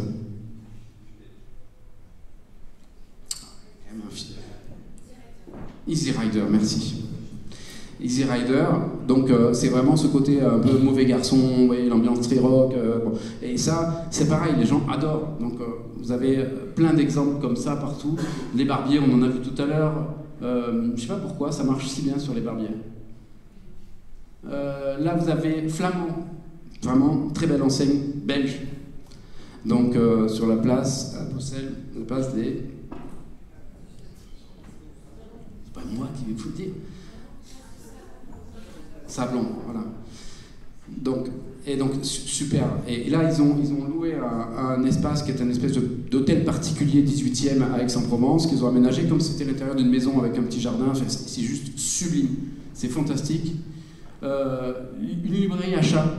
Easy Rider, merci. Easy Rider, donc c'est vraiment ce côté un peu mauvais garçon, vous voyez, l'ambiance très rock. Bon. Et ça, c'est pareil, les gens adorent. Donc vous avez plein d'exemples comme ça partout. Les barbiers, on en a vu tout à l'heure. Je ne sais pas pourquoi ça marche si bien sur les barbiers. Là, vous avez Flamand, vraiment très belle enseigne belge. Donc sur la place à Bruxelles, la place des... C'est pas moi qui vais vous le dire. Sablon, voilà. Donc super. Et là, ils ont loué un espace qui est un espèce d'hôtel particulier 18e à Aix-en-Provence, qu'ils ont aménagé comme si c'était l'intérieur d'une maison avec un petit jardin. Enfin, c'est juste sublime. C'est fantastique. Une librairie à chats.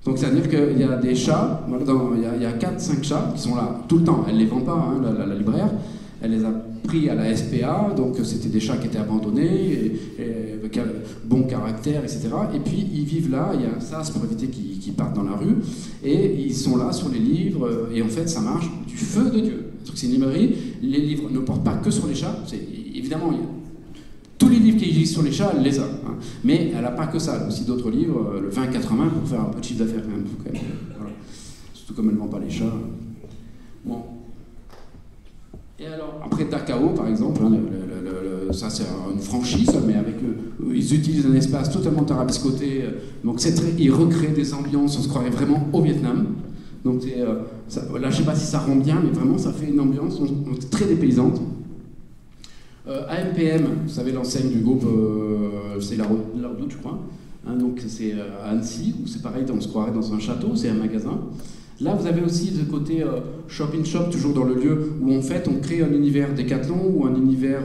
Donc, c'est-à-dire qu'il y a des chats, il y a 4-5 chats qui sont là tout le temps. Elle ne les vend pas, hein, la libraire. Elle les a pris à la SPA, donc c'était des chats qui étaient abandonnés, et avec un bon caractère, etc. Et puis ils vivent là, il y a un sas pour éviter qu'ils partent dans la rue, et ils sont là sur les livres, et en fait ça marche du feu de Dieu. Donc c'est une librairie, les livres ne portent pas que sur les chats, évidemment, tous les livres qui existent sur les chats, elle les a, hein. Mais elle n'a pas que ça, elle a aussi d'autres livres, le 20-80 pour faire un peu de chiffre d'affaires quand même. Voilà. Surtout comme elle ne vend pas les chats. Bon. Et alors, après Takao, par exemple, hein, ça c'est une franchise, mais avec ils utilisent un espace totalement tarabiscoté, donc ils recréent des ambiances, on se croirait vraiment au Vietnam. Donc là, je sais pas si ça rend bien, mais vraiment ça fait une ambiance très dépaysante. AMPM, vous savez l'enseigne du groupe, c'est la Redoute, je crois. Hein, donc c'est à Annecy, où c'est pareil, on se croirait dans un château, c'est un magasin. Là, vous avez aussi le côté shop-in-shop, toujours dans le lieu où en fait on crée un univers Décathlon ou un univers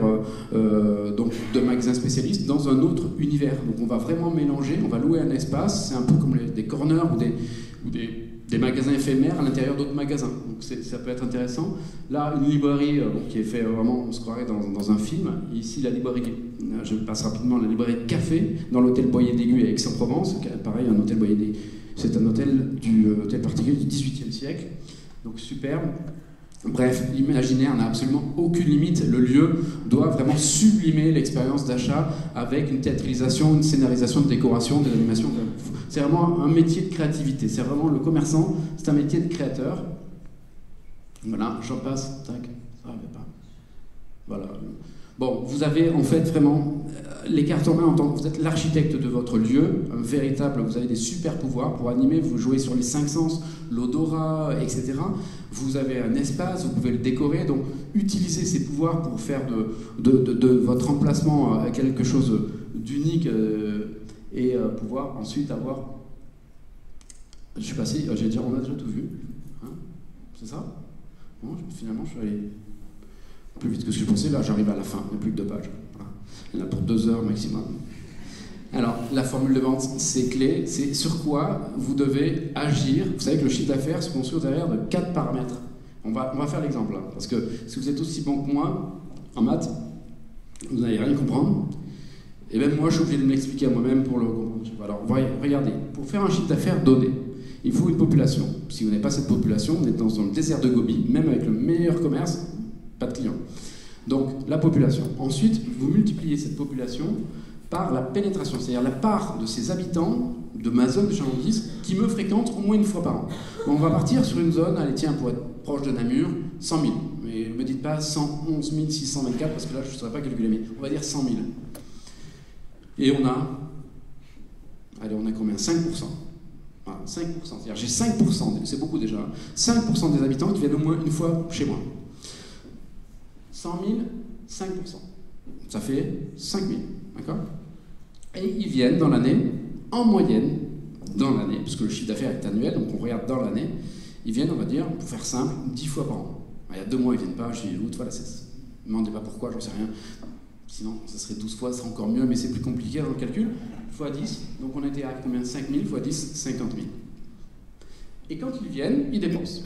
donc de magasins spécialistes dans un autre univers. Donc on va vraiment mélanger, on va louer un espace, c'est un peu comme des corners ou des magasins éphémères à l'intérieur d'autres magasins. Donc ça peut être intéressant. Là, une librairie qui est fait vraiment, on se croirait dans un film. Ici, la librairie, je passe rapidement, la librairie Café dans l'hôtel Boyer d'Aigu à Aix-en-Provence. Pareil, un hôtel Boyer d'Aigu. C'est un hôtel particulier du XVIIIe siècle, donc superbe. Bref, l'imaginaire n'a absolument aucune limite. Le lieu doit vraiment sublimer l'expérience d'achat avec une théâtralisation, une scénarisation de décoration, de l'animation. C'est vraiment un métier de créativité. C'est vraiment le commerçant, c'est un métier de créateur. Voilà, j'en passe. Tac, ça va pas. Voilà. Bon, vous avez en fait vraiment les cartes en main en tant que vous êtes l'architecte de votre lieu, un véritable, vous avez des super pouvoirs pour animer, vous jouez sur les 5 sens, l'odorat, etc. Vous avez un espace, vous pouvez le décorer, donc utilisez ces pouvoirs pour faire de votre emplacement quelque chose d'unique et pouvoir ensuite avoir... Je suis passé, on a déjà tout vu, hein, c'est ça? Bon, finalement, je suis allé plus vite que ce que je pensais. Là, j'arrive à la fin, il n'y a plus que 2 pages. Voilà. Il y en a pour 2 heures maximum. Alors, la formule de vente, c'est clé. C'est sur quoi vous devez agir. Vous savez que le chiffre d'affaires se construit au travers de 4 paramètres. On va faire l'exemple là. Parce que si vous êtes aussi bon que moi en maths, vous n'allez rien comprendre. Et même moi, je suis obligé de m'expliquer à moi-même pour le comprendre. Alors, regardez. Pour faire un chiffre d'affaires donné, il faut une population. Si vous n'avez pas cette population, vous êtes dans le désert de Gobi, même avec le meilleur commerce, pas de clients. Donc, la population. Ensuite, vous multipliez cette population par la pénétration, c'est-à-dire la part de ces habitants de ma zone de chalandise qui me fréquentent au moins une fois par an. Bon, on va partir sur une zone, allez tiens, pour être proche de Namur, 100 000. Mais ne me dites pas 111 624, parce que là, je ne saurais pas calculer, mais on va dire 100 000. Et on a combien? 5%. Voilà, 5%. C'est-à-dire j'ai 5%, c'est beaucoup déjà, 5% des habitants qui viennent au moins une fois chez moi. 100 000, 5%. Ça fait 5 000, d'accord? Et ils viennent dans l'année, en moyenne, dans l'année, puisque le chiffre d'affaires est annuel, donc on regarde dans l'année, ils viennent, on va dire, pour faire simple, 10 fois par an. Il y a 2 mois, ils ne viennent pas, je dis août, voilà, ne me demandez pas pourquoi, j'en sais rien. Sinon, ça serait 12 fois, ça serait encore mieux, mais c'est plus compliqué dans le calcul. Fois 10, donc on était à combien? 5 000 fois 10, 50 000. Et quand ils viennent, ils dépensent.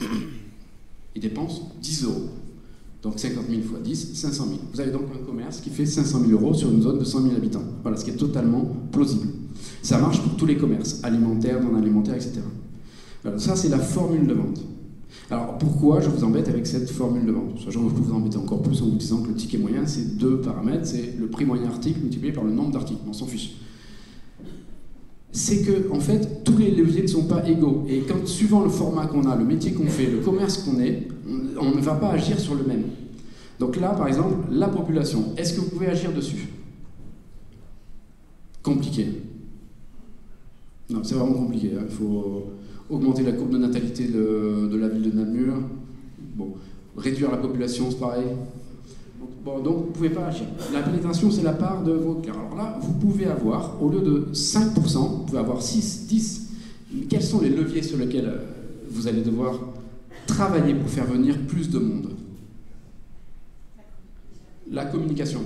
Ils dépensent 10 €. Donc 50 000 fois 10, 500 000. Vous avez donc un commerce qui fait 500 000 euros sur une zone de 100 000 habitants. Voilà, ce qui est totalement plausible. Ça marche pour tous les commerces, alimentaires, non alimentaires, etc. Voilà, ça, c'est la formule de vente. Alors, pourquoi je vous embête avec cette formule de vente? Je peux vous embêter encore plus en vous disant que le ticket moyen, c'est 2 paramètres. C'est le prix moyen article multiplié par le nombre d'articles. On s'en fiche. C'est que, en fait, tous les leviers ne sont pas égaux. Et quand, suivant le format qu'on a, le métier qu'on fait, le commerce qu'on est, on ne va pas agir sur le même. Donc là, par exemple, la population, est-ce que vous pouvez agir dessus? Compliqué. Non, c'est vraiment compliqué. Hein. Il faut augmenter la courbe de natalité de la ville de Namur. Bon, réduire la population, c'est pareil. Bon, donc vous ne pouvez pas agir. La pénétration, c'est la part de vos clients. Alors là, vous pouvez avoir, au lieu de 5%, vous pouvez avoir 6, 10. Quels sont les leviers sur lesquels vous allez devoir travailler pour faire venir plus de monde? La communication.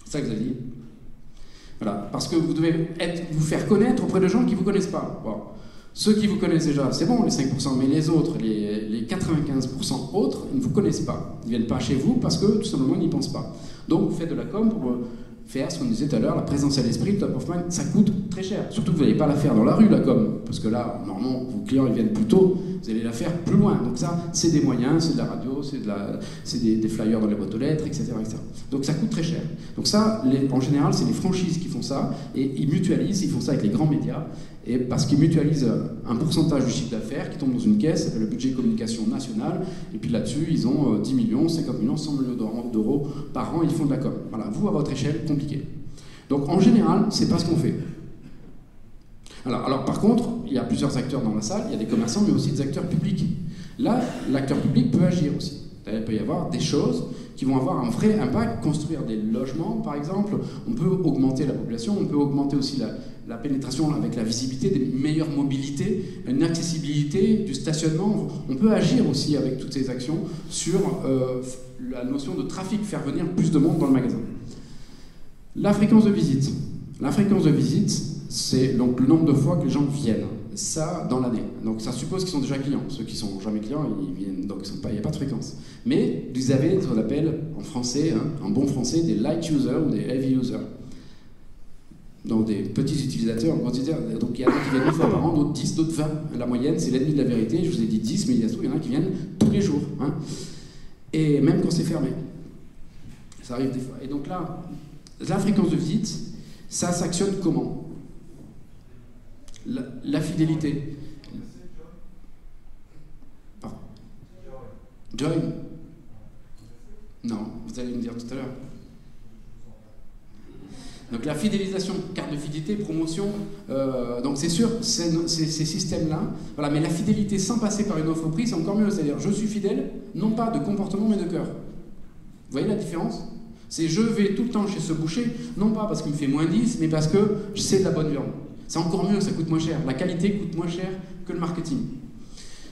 C'est ça que vous avez dit. Voilà. Parce que vous devez vous faire connaître auprès de gens qui ne vous connaissent pas. Bon. Ceux qui vous connaissent déjà, c'est bon, les 5%, mais les autres, les 95% autres, ils ne vous connaissent pas. Ils ne viennent pas chez vous parce que, tout simplement, ils n'y pensent pas. Donc, vous faites de la com pour faire ce qu'on disait tout à l'heure, la présence à l'esprit, top of mind, ça coûte très cher. Surtout que vous n'allez pas la faire dans la rue, la com, parce que là, normalement, vos clients, ils viennent plus tôt, vous allez la faire plus loin. Donc ça, c'est des moyens, c'est de la radio, c'est des flyers dans les boîtes aux lettres, etc., etc. Donc ça coûte très cher. Donc ça, en général, c'est les franchises qui font ça, et ils mutualisent, ils font ça avec les grands médias, et parce qu'ils mutualisent un pourcentage du chiffre d'affaires qui tombe dans une caisse, le budget communication national, et puis là-dessus, ils ont 10 millions, 50 millions, 100 millions d'euros par an, ils font de la com. Voilà, vous, à votre échelle, compliqué. Donc en général, c'est pas ce qu'on fait. Alors par contre, il y a plusieurs acteurs dans la salle, il y a des commerçants, mais aussi des acteurs publics. Là, l'acteur public peut agir aussi. Il peut y avoir des choses qui vont avoir un vrai impact, construire des logements par exemple, on peut augmenter la population, on peut augmenter aussi la pénétration avec la visibilité, des meilleures mobilités, une accessibilité du stationnement, on peut agir aussi avec toutes ces actions sur la notion de trafic, faire venir plus de monde dans le magasin. La fréquence de visite. La fréquence de visite, c'est donc le nombre de fois que les gens viennent. Ça, dans l'année. Donc ça suppose qu'ils sont déjà clients. Ceux qui sont jamais clients, ils viennent, donc il n'y a pas de fréquence. Mais vous avez ce qu'on appelle, en français, en bon français, des light users ou des heavy users. Donc des petits utilisateurs, on considère, donc il y en a qui viennent une fois par an, d'autres 10, d'autres 20. La moyenne, c'est l'ennemi de la vérité. Je vous ai dit 10, mais il y en a qui viennent tous les jours. Hein. Et même quand c'est fermé. Ça arrive des fois. Et donc là, la fréquence de visite, ça s'actionne comment ? La fidélité. Pardon. Join. Non, vous allez me dire tout à l'heure. Donc la fidélisation, carte de fidélité, promotion, donc c'est sûr, ces systèmes-là, voilà, mais la fidélité sans passer par une offre prix, c'est encore mieux, c'est-à-dire je suis fidèle, non pas de comportement mais de cœur. Vous voyez la différence ? C'est je vais tout le temps chez ce boucher, non pas parce qu'il me fait moins 10, mais parce que c'est de la bonne viande. C'est encore mieux, ça coûte moins cher. La qualité coûte moins cher que le marketing.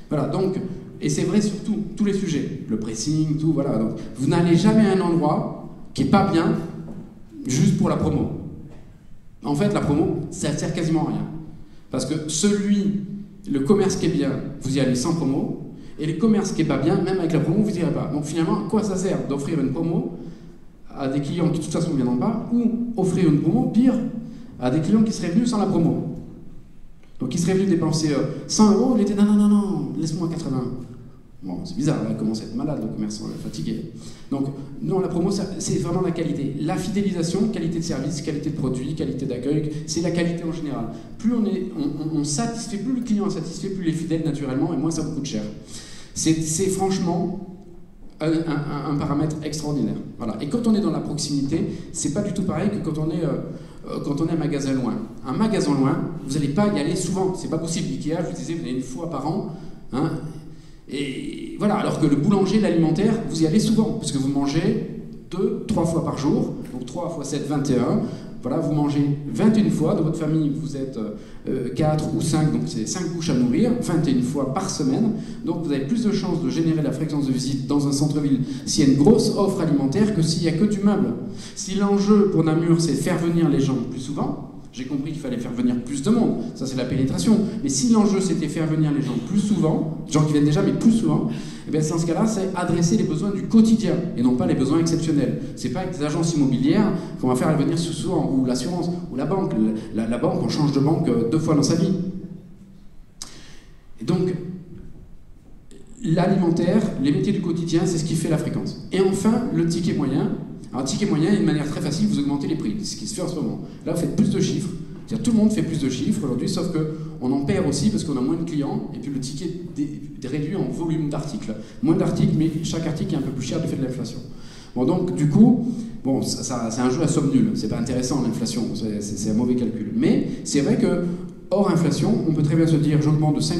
Voilà, donc, et c'est vrai sur tous les sujets. Le pressing, tout, voilà. Donc, vous n'allez jamais à un endroit qui n'est pas bien, juste pour la promo. En fait, la promo, ça ne sert quasiment à rien. Parce que le commerce qui est bien, vous y allez sans promo, et les commerces qui n'est pas bien, même avec la promo, vous n'y irez pas. Donc finalement, à quoi ça sert d'offrir une promo à des clients qui de toute façon ne viendront pas, ou offrir une promo, pire, à des clients qui seraient venus sans la promo. Donc ils seraient venus dépenser 100 €, ils étaient non, laisse-moi 80. Bon, c'est bizarre, là, il commence à être malade, le commerçant, il est fatigué. Donc, non, la promo, c'est vraiment la qualité. La fidélisation, qualité de service, qualité de produit, qualité d'accueil, c'est la qualité en général. Plus on satisfait, plus le client est satisfait, plus il est fidèle naturellement, et moins ça vous coûte cher. C'est franchement un paramètre extraordinaire. Voilà. Et quand on est dans la proximité, c'est pas du tout pareil que quand on est un magasin loin. Un magasin loin, vous n'allez pas y aller souvent, c'est pas possible. Ikea, je vous disais, vous allez une fois par an, hein, et voilà, alors que le boulanger, l'alimentaire, vous y allez souvent, puisque vous mangez 2-3 fois par jour, donc 3 x 7, 21. Voilà, vous mangez 21 fois, dans votre famille, vous êtes 4 ou 5, donc c'est 5 bouches à nourrir, 21 fois par semaine. Donc vous avez plus de chances de générer la fréquence de visite dans un centre-ville s'il y a une grosse offre alimentaire que s'il n'y a que du meuble. Si l'enjeu pour Namur, c'est de faire venir les gens plus souvent, J'ai compris qu'il fallait faire venir plus de monde, ça c'est la pénétration. Mais si l'enjeu c'était faire venir les gens plus souvent, les gens qui viennent déjà mais plus souvent, eh bien dans ce cas-là, c'est adresser les besoins du quotidien et non pas les besoins exceptionnels. C'est pas avec des agences immobilières qu'on va faire venir souvent, ou l'assurance, ou la banque. La banque, on change de banque 2 fois dans sa vie. Et donc, l'alimentaire, les métiers du quotidien, c'est ce qui fait la fréquence. Et enfin, le ticket moyen. Alors, ticket moyen, il y a une manière très facile, vous augmentez les prix, c'est ce qui se fait en ce moment. Là, vous faites plus de chiffres. C'est-à-dire, tout le monde fait plus de chiffres aujourd'hui, sauf qu'on en perd aussi parce qu'on a moins de clients, et puis le ticket est réduit en volume d'articles. Moins d'articles, mais chaque article est un peu plus cher du fait de l'inflation. Bon, donc, du coup, bon, c'est un jeu à somme nulle. C'est pas intéressant, l'inflation. C'est un mauvais calcul. Mais c'est vrai que, hors inflation, on peut très bien se dire, j'augmente de 5%.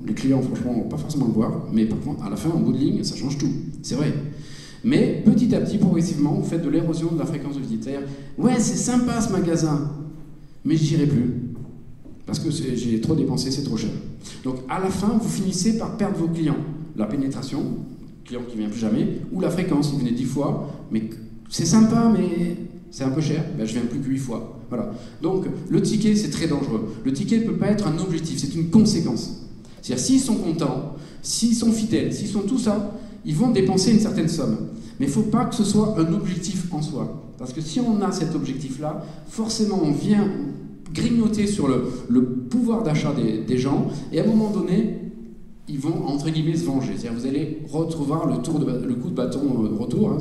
Les clients, franchement, vont pas forcément le voir. Mais par contre, à la fin, en bout de ligne, ça change tout. C'est vrai. Mais petit à petit, progressivement, vous faites de l'érosion de la fréquence de visite. C'est-à-dire, ouais, c'est sympa ce magasin, mais je n'irai plus. Parce que j'ai trop dépensé, c'est trop cher. Donc, à la fin, vous finissez par perdre vos clients. La pénétration, client qui ne vient plus jamais, ou la fréquence, il venait 10 fois, mais c'est sympa, mais c'est un peu cher, ben, je ne viens plus que 8 fois. Voilà. Donc, le ticket, c'est très dangereux. Le ticket ne peut pas être un objectif, c'est une conséquence. C'est-à-dire, s'ils sont contents, s'ils sont fidèles, s'ils sont tout ça, ils vont dépenser une certaine somme. Mais il ne faut pas que ce soit un objectif en soi. Parce que si on a cet objectif-là, forcément on vient grignoter sur le pouvoir d'achat des gens, et à un moment donné, ils vont, entre guillemets, se venger. C'est-à-dire vous allez retrouver le coup de bâton de retour, hein,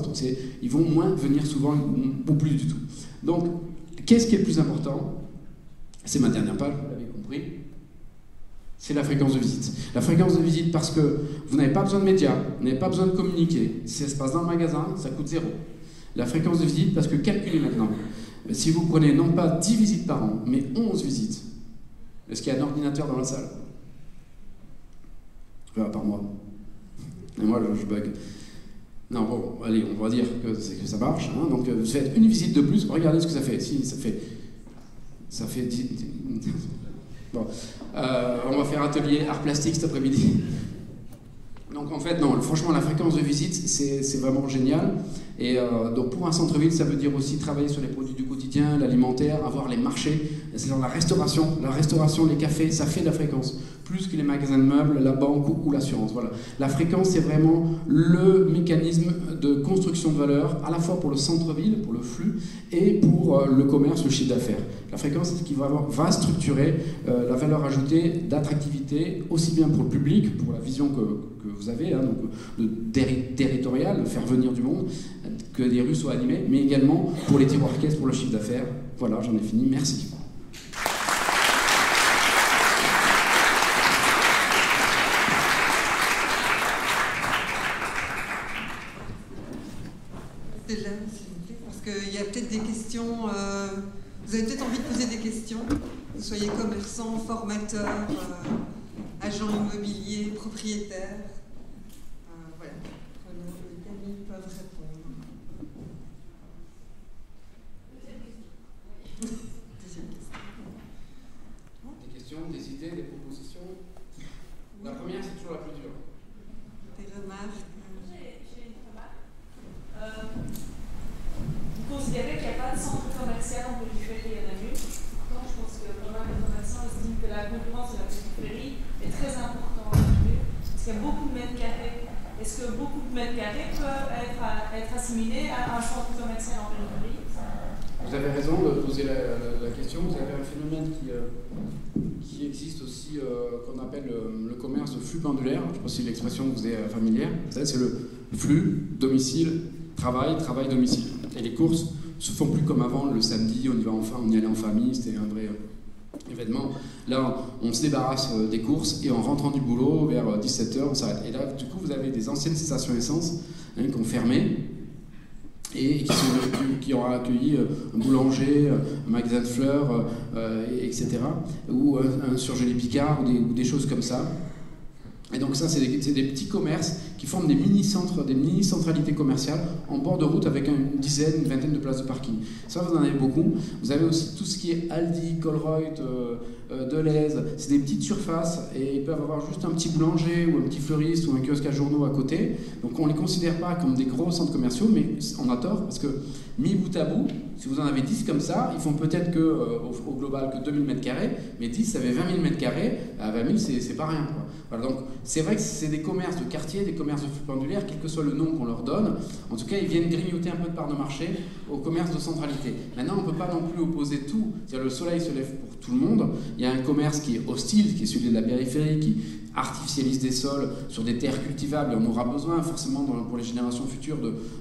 ils vont moins venir souvent, ou plus du tout. Donc, qu'est-ce qui est le plus important? C'est ma dernière page, vous l'avez compris. C'est la fréquence de visite. La fréquence de visite parce que vous n'avez pas besoin de médias, vous n'avez pas besoin de communiquer. Si ça se passe dans le magasin, ça coûte 0. La fréquence de visite parce que calculez maintenant. Si vous prenez non pas 10 visites par an, mais 11 visites, est-ce qu'il y a un ordinateur dans la salle? À part moi. Et moi, je bug. Non, bon, allez, on va dire que ça marche. Hein. Donc, vous faites une visite de plus, regardez ce que ça fait. Si, ça fait 10... Bon, on va faire atelier art plastique cet après-midi. Donc en fait, non, franchement, la fréquence de visite, c'est vraiment génial. Et donc pour un centre-ville, ça veut dire aussi travailler sur les produits du quotidien, l'alimentaire, avoir les marchés, c'est dans la restauration, les cafés, ça fait de la fréquence. Plus que les magasins de meubles, la banque ou l'assurance. Voilà. La fréquence, c'est vraiment le mécanisme de construction de valeur, à la fois pour le centre-ville, pour le flux, et pour le commerce, le chiffre d'affaires. La fréquence, c'est ce qui va structurer la valeur ajoutée d'attractivité, aussi bien pour le public, pour la vision que vous avez, hein, donc territoriale, faire venir du monde, que les rues soient animées, mais également pour les tiroirs caisses, pour le chiffre d'affaires. Voilà, j'en ai fini. Merci. Là, s'il vous plaît, parce qu'il y a peut-être des questions. Vous avez peut-être envie de poser des questions, que vous soyez commerçant, formateur, agent immobilier, propriétaire. Voilà. Les amis peuvent répondre. Deuxième question. Des questions, des idées, des propositions? La première, c'est toujours la plus dure. Des remarques? J'ai une remarque. Vous considérez qu'il n'y a pas de centre commercial en périphérie et en ville. Pourtant, je pense que pas mal de commerçants estiment que la concurrence de la périphérie est très importante en ville. Parce qu'il y a beaucoup de mètres carrés. Est-ce que beaucoup de mètres carrés peuvent être assimilés à un centre commercial en périphérie? Vous avez raison de poser la question. Vous avez un phénomène qui existe aussi, qu'on appelle le commerce de flux pendulaire. Je ne sais pas si l'expression vous est familière. C'est le flux domicile-travail, travail-domicile. Et les courses se font plus comme avant, le samedi, on y allait en famille, c'était un vrai événement. Là, on se débarrasse des courses et en rentrant du boulot, vers 17h, on s'arrête. Et là, du coup, vous avez des anciennes stations essence qui ont fermé et qui ont accueilli un boulanger, un magasin de fleurs, etc. Ou un surgelé Picard, ou des choses comme ça. Et donc ça, c'est des petits commerces qui forment des mini-centres, des mini-centralités commerciales en bord de route avec une dizaine, une vingtaine de places de parking. Ça, vous en avez beaucoup. Vous avez aussi tout ce qui est Aldi, Colruyt, Delhaize. C'est des petites surfaces et ils peuvent avoir juste un petit boulanger ou un petit fleuriste ou un kiosque à journaux à côté. Donc on ne les considère pas comme des gros centres commerciaux, mais on a tort parce que mis bout à bout, si vous en avez 10 comme ça, ils font peut-être au global que 2000 m², mais 10, ça fait 20 000 m². À 20 000, c'est pas rien, quoi. Voilà, donc c'est vrai que c'est des commerces de quartier, des commerces de flux pendulaires, quel que soit le nom qu'on leur donne. En tout cas, ils viennent grignoter un peu de part de marché au commerce de centralité. Maintenant, on ne peut pas non plus opposer tout. C'est-à-dire le soleil se lève pour tout le monde. Il y a un commerce qui est hostile, qui est celui de la périphérie, qui artificialise des sols sur des terres cultivables. Et on aura besoin forcément pour les générations futures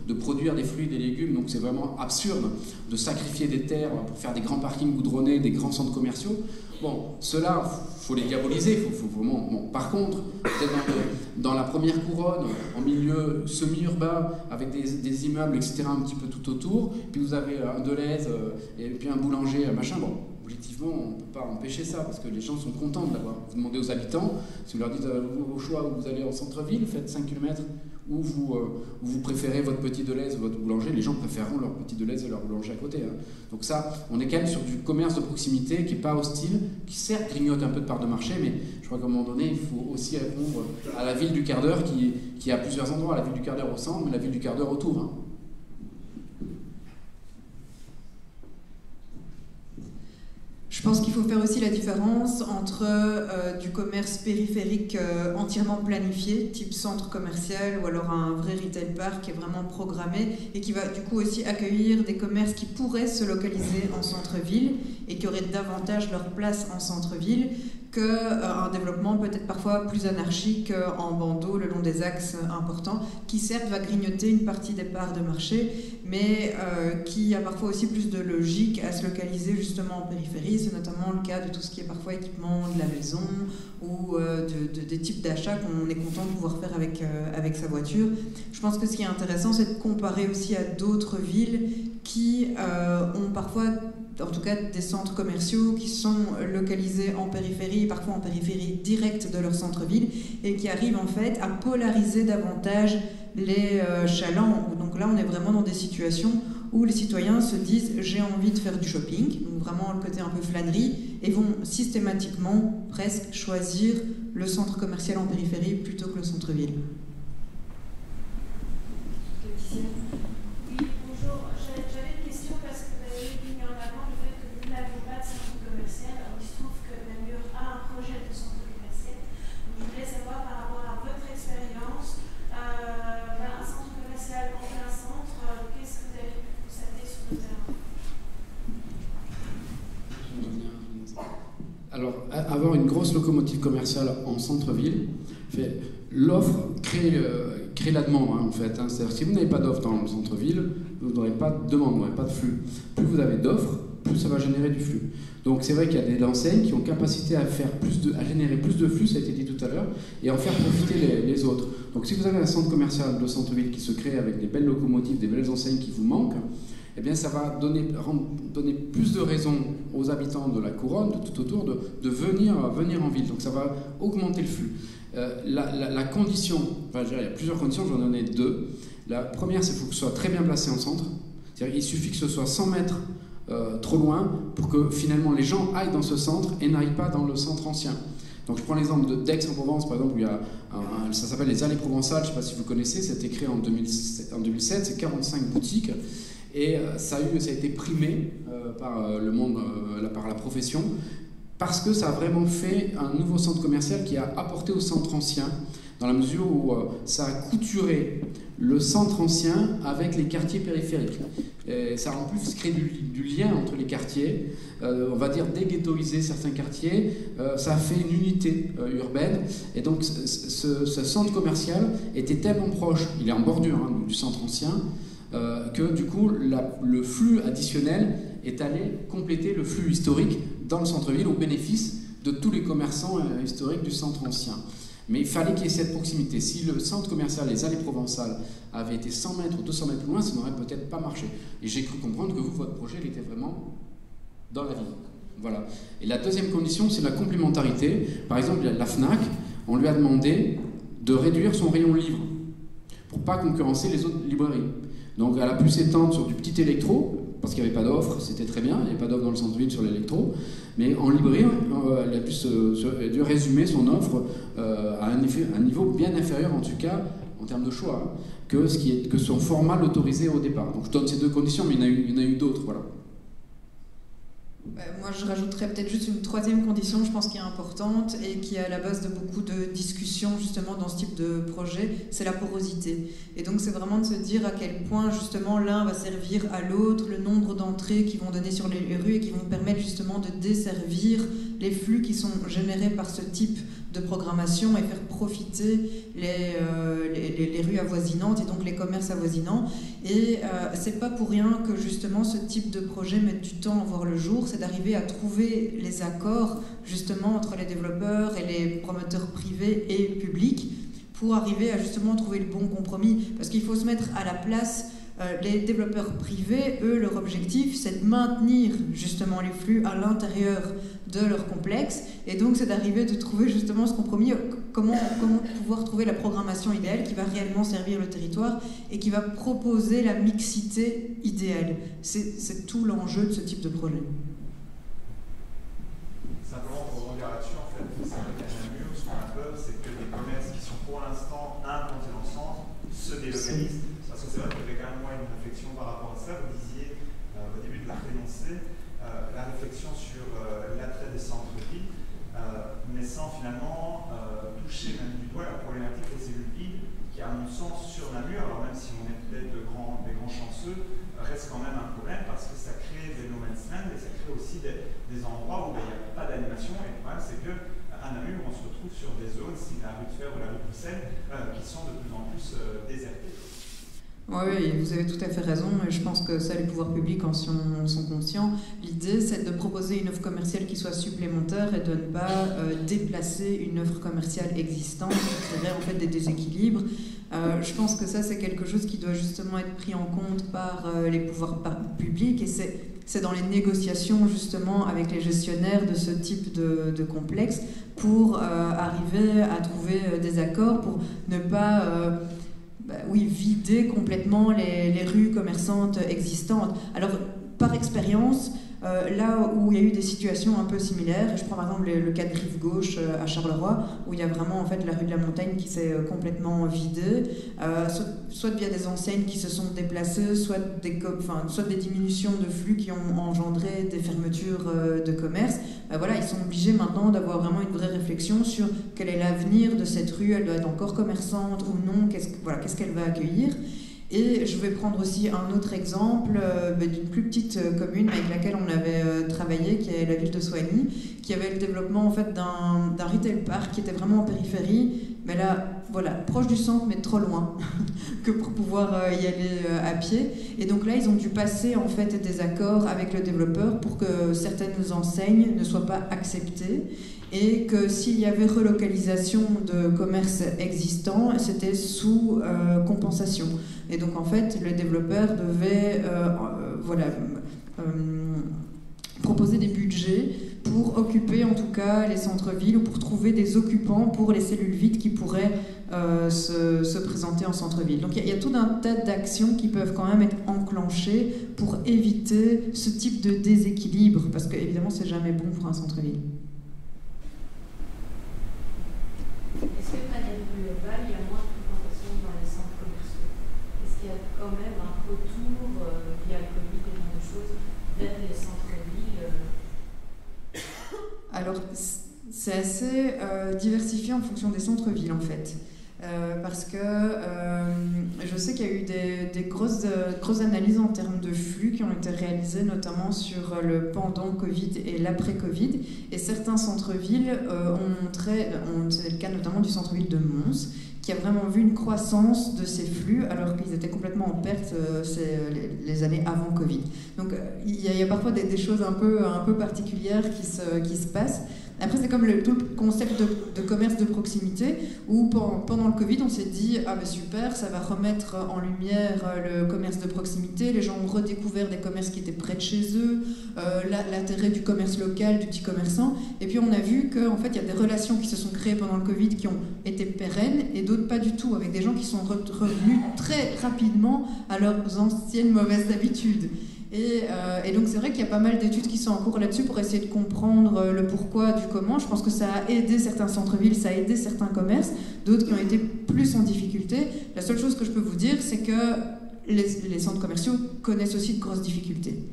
de produire des fruits et des légumes. Donc c'est vraiment absurde de sacrifier des terres pour faire des grands parkings goudronnés, des grands centres commerciaux. Bon, ceux-là, il faut les diaboliser. Faut vraiment... Bon, par contre, peut-être dans la première couronne, en milieu semi-urbain, avec des immeubles, etc., un petit peu tout autour, puis vous avez un Delhaize, et puis un boulanger, un machin, bon, objectivement, on ne peut pas empêcher ça, parce que les gens sont contents de l'avoir. Vous demandez aux habitants, si vous leur dites au choix où vous allez en centre-ville, faites 5 km, ou vous préférez votre petit Delhaize ou votre boulanger, les gens préféreront leur petit Delhaize et leur boulanger à côté. Hein. Donc ça, on est quand même sur du commerce de proximité qui n'est pas hostile, qui certes grignote un peu de part de marché, mais je crois qu'à un moment donné, il faut aussi répondre à la ville du quart d'heure qui a plusieurs endroits, la ville du quart d'heure au centre, mais la ville du quart d'heure autour. Hein. Je pense qu'il faut faire aussi la différence entre du commerce périphérique entièrement planifié, type centre commercial, ou alors un vrai retail park qui est vraiment programmé et qui va du coup aussi accueillir des commerces qui pourraient se localiser en centre-ville et qui auraient davantage leur place en centre-ville qu'un développement peut-être parfois plus anarchique en bandeau le long des axes importants, qui certes va grignoter une partie des parts de marché, mais qui a parfois aussi plus de logique à se localiser justement en périphérie. C'est notamment le cas de tout ce qui est parfois équipement de la maison ou des types d'achats qu'on est content de pouvoir faire avec sa voiture. Je pense que ce qui est intéressant, c'est de comparer aussi à d'autres villes qui ont parfois, en tout cas des centres commerciaux qui sont localisés en périphérie, parfois en périphérie directe de leur centre-ville, et qui arrivent en fait à polariser davantage les chalands. Donc là, on est vraiment dans des situations où les citoyens se disent « j'ai envie de faire du shopping », donc vraiment le côté un peu flânerie, et vont systématiquement presque choisir le centre commercial en périphérie plutôt que le centre-ville. Alors, avoir une grosse locomotive commerciale en centre-ville, l'offre crée la demande, hein, en fait. Hein. C'est-à-dire, si vous n'avez pas d'offre dans le centre-ville, vous n'aurez pas de demande, vous n'aurez pas de flux. Plus vous avez d'offres, plus ça va générer du flux. Donc, c'est vrai qu'il y a des enseignes qui ont capacité à générer plus de flux, ça a été dit tout à l'heure, et en faire profiter les autres. Donc, si vous avez un centre commercial de centre-ville qui se crée avec des belles locomotives, des belles enseignes qui vous manquent, eh bien, ça va donner plus de raisons aux habitants de la couronne, de tout autour, de venir en ville. Donc ça va augmenter le flux. La condition, enfin, je dirais, il y a plusieurs conditions, j'en donne 2. La première, c'est qu'il faut que ce soit très bien placé en centre. C'est-à-dire qu'il suffit que ce soit 100 mètres trop loin pour que finalement les gens aillent dans ce centre et n'aillent pas dans le centre ancien. Donc je prends l'exemple d'Aix-en-Provence, par exemple, où il y a ça s'appelle les Allées Provençales, je ne sais pas si vous connaissez, c'était créé en 2007, c'est 45 boutiques. Et ça a été primé par le monde, par la profession, parce que ça a vraiment fait un nouveau centre commercial qui a apporté au centre ancien, dans la mesure où ça a couturé le centre ancien avec les quartiers périphériques. Et ça a en plus créé du lien entre les quartiers, on va dire déghettoiser certains quartiers, ça a fait une unité urbaine, et donc ce centre commercial était tellement proche, il est en bordure hein, du centre ancien, que du coup le flux additionnel est allé compléter le flux historique dans le centre-ville au bénéfice de tous les commerçants historiques du centre ancien. Mais il fallait qu'il y ait cette proximité. Si le centre commercial, les Allées Provençales, avait été 100 mètres ou 200 mètres plus loin, ça n'aurait peut-être pas marché. Et j'ai cru comprendre que votre projet, il était vraiment dans la ville. Voilà. Et la deuxième condition, c'est la complémentarité. Par exemple, la FNAC, on lui a demandé de réduire son rayon livre pour ne pas concurrencer les autres librairies. Donc elle a pu s'étendre sur du petit électro, parce qu'il n'y avait pas d'offre, c'était très bien, il n'y avait pas d'offre dans le centre-ville sur l'électro, mais en librairie, elle a dû résumer son offre à un niveau bien inférieur, en tout cas, en termes de choix, que son format l'autorisait au départ. Donc je donne ces deux conditions, mais il y en a eu d'autres, voilà. Moi, je rajouterais peut-être juste une troisième condition, je pense, qui est importante et qui est à la base de beaucoup de discussions justement dans ce type de projet, c'est la porosité. Et donc, c'est vraiment de se dire à quel point justement l'un va servir à l'autre, le nombre d'entrées qui vont donner sur les rues et qui vont permettre justement de desservir les flux qui sont générés par ce type de programmation et faire profiter les rues avoisinantes et donc les commerces avoisinants. Et c'est pas pour rien que justement ce type de projet mette du temps à voir le jour, c'est d'arriver à trouver les accords justement entre les développeurs et les promoteurs privés et publics pour arriver à justement trouver le bon compromis, parce qu'il faut se mettre à la place. Les développeurs privés, eux, leur objectif, c'est de maintenir justement les flux à l'intérieur de leur complexe, et donc c'est d'arriver de trouver justement ce compromis, comment pouvoir trouver la programmation idéale qui va réellement servir le territoire et qui va proposer la mixité idéale. C'est tout l'enjeu de ce type de projet. Simplement pour rebondir là-dessus, en fait, c'est avec Namur, ce qu'on a peur, c'est que les commerces qui sont pour l'instant implantés dans le centre se délocalisent. Parce que c'est vrai qu'il y avait quand même moi une réflexion par rapport à ça. Vous disiez au début de la prénoncée la réflexion sur l'attrait des centres-villes, mais sans finalement toucher même du doigt la problématique des cellules vides, qui à mon sens sur Namur, alors même si on est peut-être des grands chanceux, reste quand même un problème parce que ça crée des no man's land et ça crée aussi des endroits où il n'y a pas d'animation. Et le problème c'est qu'à Namur, on se retrouve sur des zones, si la rue de Fer ou la rue de Bruxelles, qui sont de plus en plus désertées. Oui, vous avez tout à fait raison, et je pense que ça, les pouvoirs publics en sont conscients. L'idée, c'est de proposer une offre commerciale qui soit supplémentaire et de ne pas déplacer une offre commerciale existante qui créerait en fait des déséquilibres. Je pense que ça, c'est quelque chose qui doit justement être pris en compte par les pouvoirs publics, et c'est dans les négociations justement avec les gestionnaires de ce type de complexe pour arriver à trouver des accords pour ne pas... vider complètement les rues commerçantes existantes. Alors, par expérience, là où il y a eu des situations un peu similaires, je prends par exemple le cas de Rive-Gauche à Charleroi, où il y a vraiment en fait la rue de la Montagne qui s'est complètement vidée, soit via des enseignes qui se sont déplacées, soit des diminutions de flux qui ont engendré des fermetures de commerce. Voilà, ils sont obligés maintenant d'avoir vraiment une vraie réflexion sur quel est l'avenir de cette rue, elle doit être encore commerçante ou non, qu'est-ce qu'elle va accueillir. Et je vais prendre aussi un autre exemple d'une plus petite commune avec laquelle on avait travaillé, qui est la ville de Soigny, qui avait le développement en fait d'un retail park qui était vraiment en périphérie, mais là, voilà, proche du centre, mais trop loin que pour pouvoir y aller à pied. Et donc là, ils ont dû passer en fait des accords avec le développeur pour que certaines enseignes ne soient pas acceptées, et que s'il y avait relocalisation de commerces existants, c'était sous compensation. Et donc en fait, le développeur devait proposer des budgets pour occuper en tout cas les centres-villes ou pour trouver des occupants pour les cellules vides qui pourraient se présenter en centre-ville. Donc il y a tout un tas d'actions qui peuvent quand même être enclenchées pour éviter ce type de déséquilibre, parce que évidemment c'est jamais bon pour un centre-ville. Est-ce qu'à niveau global, il y a moins de fréquentation dans les centres commerciaux? Est-ce qu'il y a quand même un retour via le Covid et genre de choses vers les centres-villes? Alors, c'est assez diversifié en fonction des centres-villes en fait. Parce que je sais qu'il y a eu des grosses analyses en termes de flux qui ont été réalisées notamment sur le pendant Covid et l'après-Covid, et certains centres-villes ont montré, c'est le cas notamment du centre-ville de Mons, qui a vraiment vu une croissance de ces flux alors qu'ils étaient complètement en perte les années avant Covid. Donc il y a parfois des choses un peu particulières qui se passent. Après, c'est comme tout le concept de commerce de proximité, où pendant le Covid, on s'est dit, ah ben super, ça va remettre en lumière le commerce de proximité, les gens ont redécouvert des commerces qui étaient près de chez eux, l'intérêt du commerce local, du petit commerçant, et puis on a vu qu'en fait, il y a des relations qui se sont créées pendant le Covid qui ont été pérennes, et d'autres pas du tout, avec des gens qui sont revenus très rapidement à leurs anciennes mauvaises habitudes. Et donc c'est vrai qu'il y a pas mal d'études qui sont en cours là-dessus pour essayer de comprendre le pourquoi du comment. Je pense que ça a aidé certains centres-villes, ça a aidé certains commerces, d'autres qui ont été plus en difficulté. La seule chose que je peux vous dire, c'est que les centres commerciaux connaissent aussi de grosses difficultés.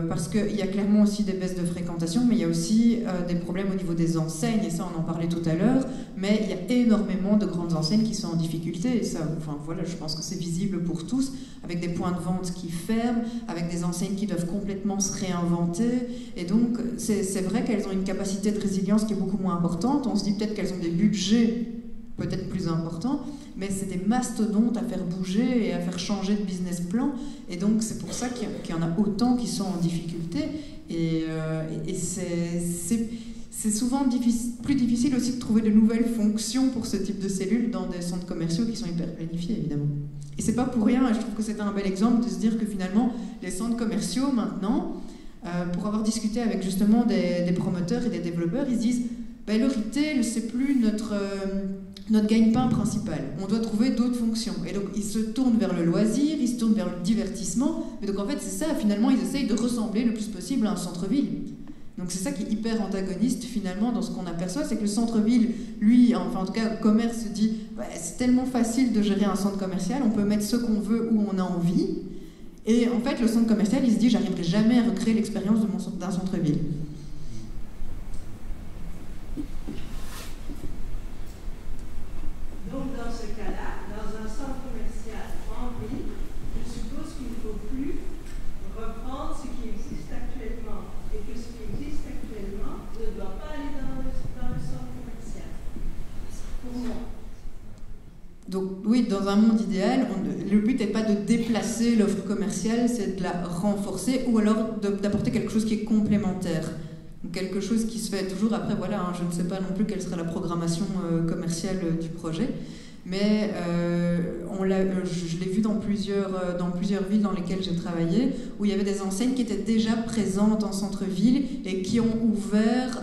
Parce qu'il y a clairement aussi des baisses de fréquentation, mais il y a aussi des problèmes au niveau des enseignes, et ça on en parlait tout à l'heure, mais il y a énormément de grandes enseignes qui sont en difficulté, et ça, enfin voilà, je pense que c'est visible pour tous, avec des points de vente qui ferment, avec des enseignes qui doivent complètement se réinventer, et donc c'est vrai qu'elles ont une capacité de résilience qui est beaucoup moins importante. On se dit peut-être qu'elles ont des budgets peut-être plus importants, mais c'est des mastodontes à faire bouger et à faire changer de business plan, et donc c'est pour ça qu'il y en a autant qui sont en difficulté, et c'est souvent plus difficile aussi de trouver de nouvelles fonctions pour ce type de cellules dans des centres commerciaux qui sont hyper planifiés, évidemment. Et c'est pas pour rien, et je trouve que c'est un bel exemple de se dire que finalement les centres commerciaux maintenant, pour avoir discuté avec justement des promoteurs et des développeurs, ils se disent ben, le retail c'est plus notre gagne-pain principal. On doit trouver d'autres fonctions. Et donc, ils se tournent vers le loisir, ils se tournent vers le divertissement. Mais donc, en fait, c'est ça, finalement, ils essayent de ressembler le plus possible à un centre-ville. Donc, c'est ça qui est hyper antagoniste, finalement, dans ce qu'on aperçoit, c'est que le centre-ville, lui, enfin, en tout cas, le commerce se dit ouais, c'est tellement facile de gérer un centre commercial, on peut mettre ce qu'on veut où on a envie. Et en fait, le centre commercial, il se dit j'arriverai jamais à recréer l'expérience d'un centre-ville. Donc dans ce cas-là, dans un centre commercial en ville, je suppose qu'il ne faut plus reprendre ce qui existe actuellement et que ce qui existe actuellement ne doit pas aller dans le centre commercial. Pour moi. Donc oui, dans un monde idéal, le but n'est pas de déplacer l'offre commerciale, c'est de la renforcer ou alors d'apporter quelque chose qui est complémentaire. Quelque chose qui se fait toujours après, voilà, hein, je ne sais pas non plus quelle sera la programmation commerciale du projet, mais je l'ai vu dans plusieurs villes dans lesquelles j'ai travaillé, où il y avait des enseignes qui étaient déjà présentes en centre-ville et qui ont ouvert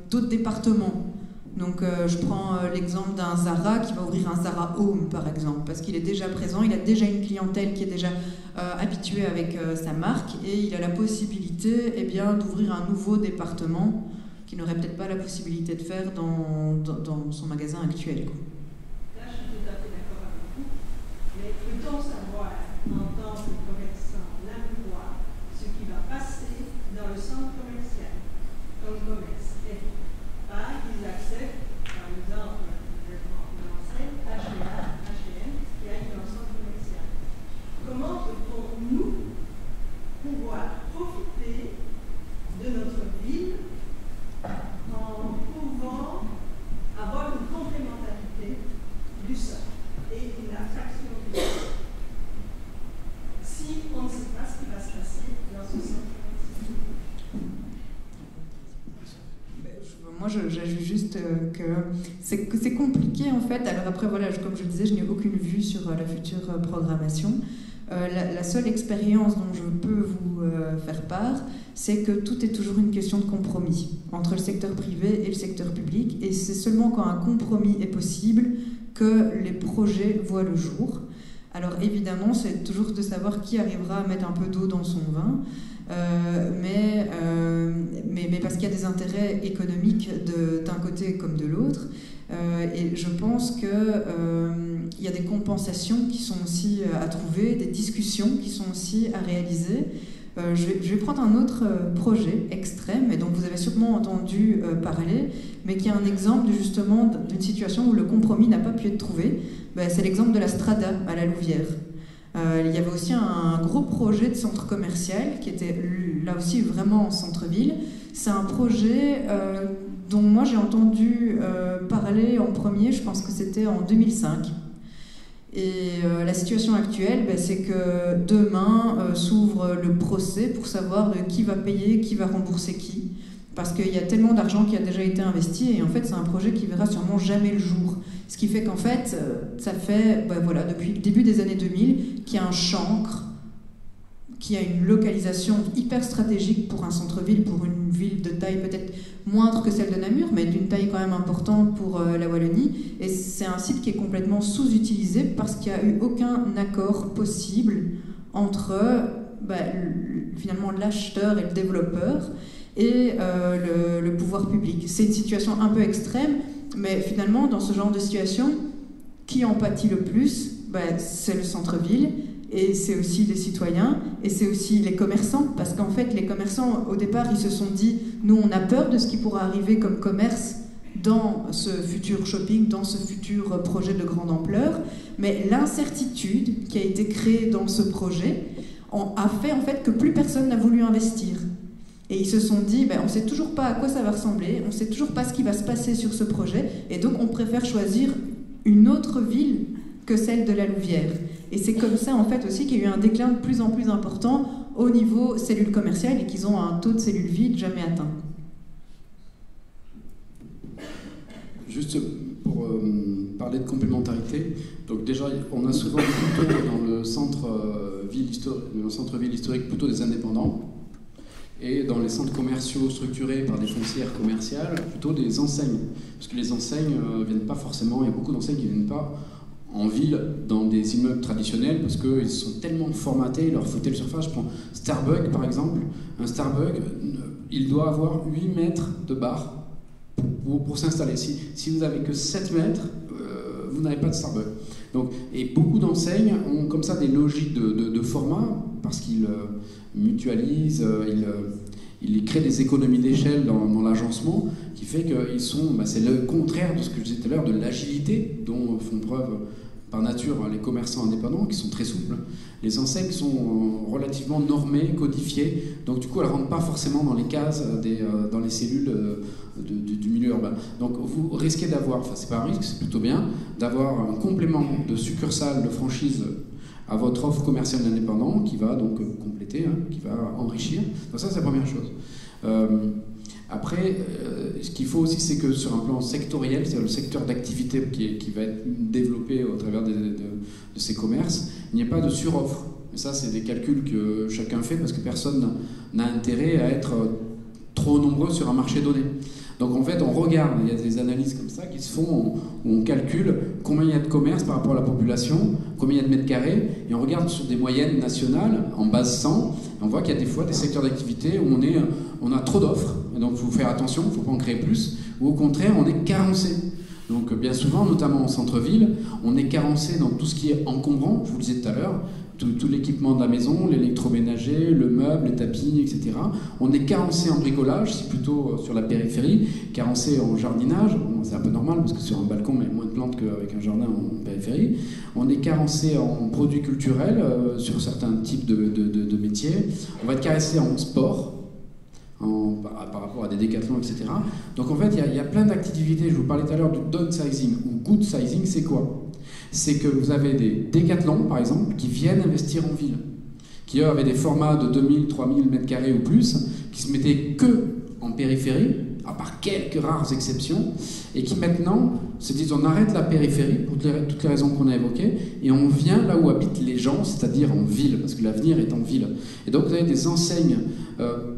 d'autres départements. Donc je prends l'exemple d'un Zara qui va ouvrir un Zara Home par exemple, parce qu'il est déjà présent, il a déjà une clientèle qui est déjà habituée avec sa marque et il a la possibilité d'ouvrir un nouveau département qu'il n'aurait peut-être pas la possibilité de faire dans son magasin actuel. Quoi. Là je suis tout à fait d'accord avec vous, mais peut-on savoir en tant que commerçant l'endroit ce qui va passer dans le centre commercial comme commerce? Pas qu'ils acceptent, par exemple, l'enseigne H&M qui aille dans le centre commercial. Comment peut-on, nous, pouvoir profiter de notre ville en pouvant avoir une complémentarité du sol et une attraction du sol si on ne sait pas ce qui va se passer dans ce centre commercial? Moi, j'ajoute juste que c'est compliqué en fait. Alors après, voilà, comme je le disais, je n'ai aucune vue sur la future programmation. La seule expérience dont je peux vous faire part, c'est que tout est toujours une question de compromis entre le secteur privé et le secteur public. Et c'est seulement quand un compromis est possible que les projets voient le jour. Alors évidemment, c'est toujours de savoir qui arrivera à mettre un peu d'eau dans son vin. Mais parce qu'il y a des intérêts économiques d'un côté comme de l'autre, et je pense qu'il y a des compensations qui sont aussi à trouver, des discussions qui sont aussi à réaliser. Je vais prendre un autre projet extrême, et dont vous avez sûrement entendu parler, mais qui est un exemple justement d'une situation où le compromis n'a pas pu être trouvé. C'est l'exemple de la Strada à la Louvière. Il y avait aussi un gros projet de centre commercial qui était là aussi vraiment en centre-ville. C'est un projet dont moi j'ai entendu parler en premier, je pense que c'était en 2005. Et la situation actuelle, c'est que demain s'ouvre le procès pour savoir qui va payer, qui va rembourser qui. Parce qu'il y a tellement d'argent qui a déjà été investi et en fait c'est un projet qui verra sûrement jamais le jour. Ce qui fait qu'en fait, ça fait, voilà, depuis le début des années 2000, qu'il y a un chancre, qui a une localisation hyper stratégique pour un centre-ville, pour une ville de taille peut-être moindre que celle de Namur, mais d'une taille quand même importante pour la Wallonie. Et c'est un site qui est complètement sous-utilisé parce qu'il n'y a eu aucun accord possible entre finalement l'acheteur et le développeur et le pouvoir public. C'est une situation un peu extrême, mais finalement, dans ce genre de situation, qui en pâtit le plus? C'est le centre-ville. Et c'est aussi les citoyens, et c'est aussi les commerçants, parce qu'en fait, les commerçants, au départ, ils se sont dit, nous, on a peur de ce qui pourra arriver comme commerce dans ce futur shopping, dans ce futur projet de grande ampleur, mais l'incertitude qui a été créée dans ce projet a fait en fait que plus personne n'a voulu investir. Et ils se sont dit, on ne sait toujours pas à quoi ça va ressembler, on ne sait toujours pas ce qui va se passer sur ce projet, et donc on préfère choisir une autre ville que celle de la Louvière. Et c'est comme ça, en fait, aussi qu'il y a eu un déclin de plus en plus important au niveau cellules commerciales et qu'ils ont un taux de cellules vides jamais atteint. Juste pour parler de complémentarité, donc déjà, on a souvent plutôt dans le centre-ville historique plutôt des indépendants, et dans les centres commerciaux structurés par des foncières commerciales, plutôt des enseignes. Parce que les enseignes ne viennent pas forcément, il y a beaucoup d'enseignes qui ne viennent pas en ville, dans des immeubles traditionnels, parce qu'ils sont tellement formatés, il leur faut telle surface. Je prends Starbucks par exemple. Un Starbucks, il doit avoir 8 mètres de bar pour s'installer. Si vous n'avez que 7 mètres, vous n'avez pas de Starbucks. Donc, et beaucoup d'enseignes ont comme ça des logiques de format, parce qu'ils mutualisent, ils créent des économies d'échelle dans l'agencement, qui fait qu'ils sont, c'est le contraire de ce que je disais tout à l'heure, de l'agilité dont font preuve par nature les commerçants indépendants, qui sont très souples. Les enseignes sont relativement normées, codifiées, donc du coup elles ne rentrent pas forcément dans les cases, dans les cellules du milieu urbain. Donc vous risquez d'avoir, enfin c'est pas un risque, c'est plutôt bien, d'avoir un complément de succursale, de franchise à votre offre commerciale d'indépendant qui va donc compléter, qui va enrichir. Donc ça c'est la première chose. Après, ce qu'il faut aussi, c'est que sur un plan sectoriel, c'est-à-dire le secteur d'activité qui va être développé au travers de ces commerces, il n'y a pas de suroffre. Et ça, c'est des calculs que chacun fait parce que personne n'a intérêt à être trop nombreux sur un marché donné. Donc en fait, on regarde, il y a des analyses comme ça qui se font, où on calcule combien il y a de commerces par rapport à la population, combien il y a de mètres carrés, et on regarde sur des moyennes nationales, en base 100, et on voit qu'il y a des fois des secteurs d'activité où on a trop d'offres, et donc il faut faire attention, il ne faut pas en créer plus, ou au contraire, on est carencé. Donc bien souvent, notamment en centre-ville, on est carencé dans tout ce qui est encombrant, je vous le disais tout à l'heure, tout l'équipement de la maison, l'électroménager, le meuble, les tapis, etc. On est carencé en bricolage, c'est plutôt sur la périphérie, carencé en jardinage, bon, c'est un peu normal parce que sur un balcon, il y a moins de plantes qu'avec un jardin en périphérie. On est carencé en produits culturels, sur certains types de métiers. On va être carencé en sport, par rapport à des décathlons, etc. Donc en fait, il y a plein d'activités. Je vous parlais tout à l'heure du downsizing ou good sizing, c'est quoi ? C'est que vous avez des décathlons, par exemple, qui viennent investir en ville, qui eux avaient des formats de 2000, 3000 m² ou plus, qui se mettaient que en périphérie, à part quelques rares exceptions, et qui maintenant se disent on arrête la périphérie, pour toutes les raisons qu'on a évoquées, et on vient là où habitent les gens, c'est-à-dire en ville, parce que l'avenir est en ville. Et donc vous avez des enseignes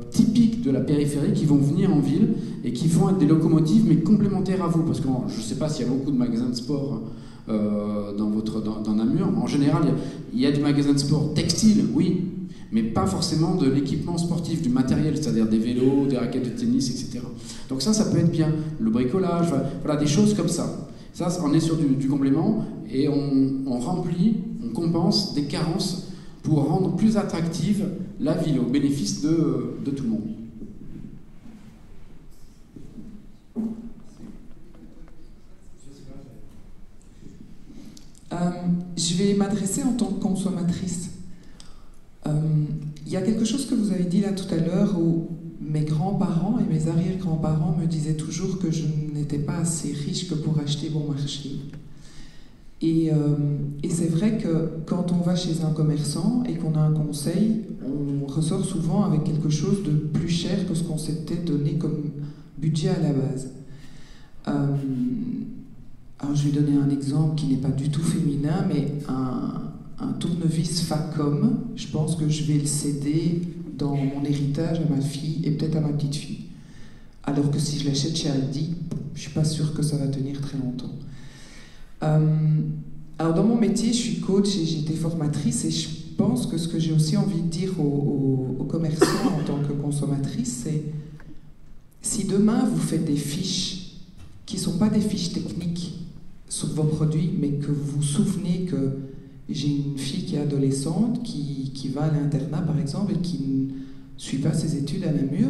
typiques de la périphérie qui vont venir en ville, et qui vont être des locomotives, mais complémentaires à vous, parce que je ne sais pas s'il y a beaucoup de magasins de sport dans Namur. En général, il y a des magasins de sport textiles, oui, mais pas forcément de l'équipement sportif, du matériel, c'est-à-dire des vélos, des raquettes de tennis, etc. Donc ça peut être bien. Le bricolage, voilà, des choses comme ça. Ça, on est sur du complément et on remplit, on compense des carences pour rendre plus attractive la ville au bénéfice de tout le monde. Je vais m'adresser en tant que consommatrice. Il y a quelque chose que vous avez dit là tout à l'heure où mes grands-parents et mes arrière-grands-parents me disaient toujours que je n'étais pas assez riche que pour acheter bon marché. Et c'est vrai que quand on va chez un commerçant et qu'on a un conseil, on ressort souvent avec quelque chose de plus cher que ce qu'on s'était donné comme budget à la base. Alors je vais donner un exemple qui n'est pas du tout féminin, mais un tournevis Facom, je pense que je vais le céder dans mon héritage à ma fille et peut-être à ma petite fille. Alors que si je l'achète chez Aldi, je ne suis pas sûre que ça va tenir très longtemps. Alors dans mon métier, je suis coach et j'ai été formatrice, et je pense que ce que j'ai aussi envie de dire aux commerçants en tant que consommatrice, c'est si demain vous faites des fiches qui ne sont pas des fiches techniques sur vos produits, mais que vous vous souvenez que j'ai une fille qui est adolescente, qui va à l'internat par exemple et qui ne suit pas ses études à Namur,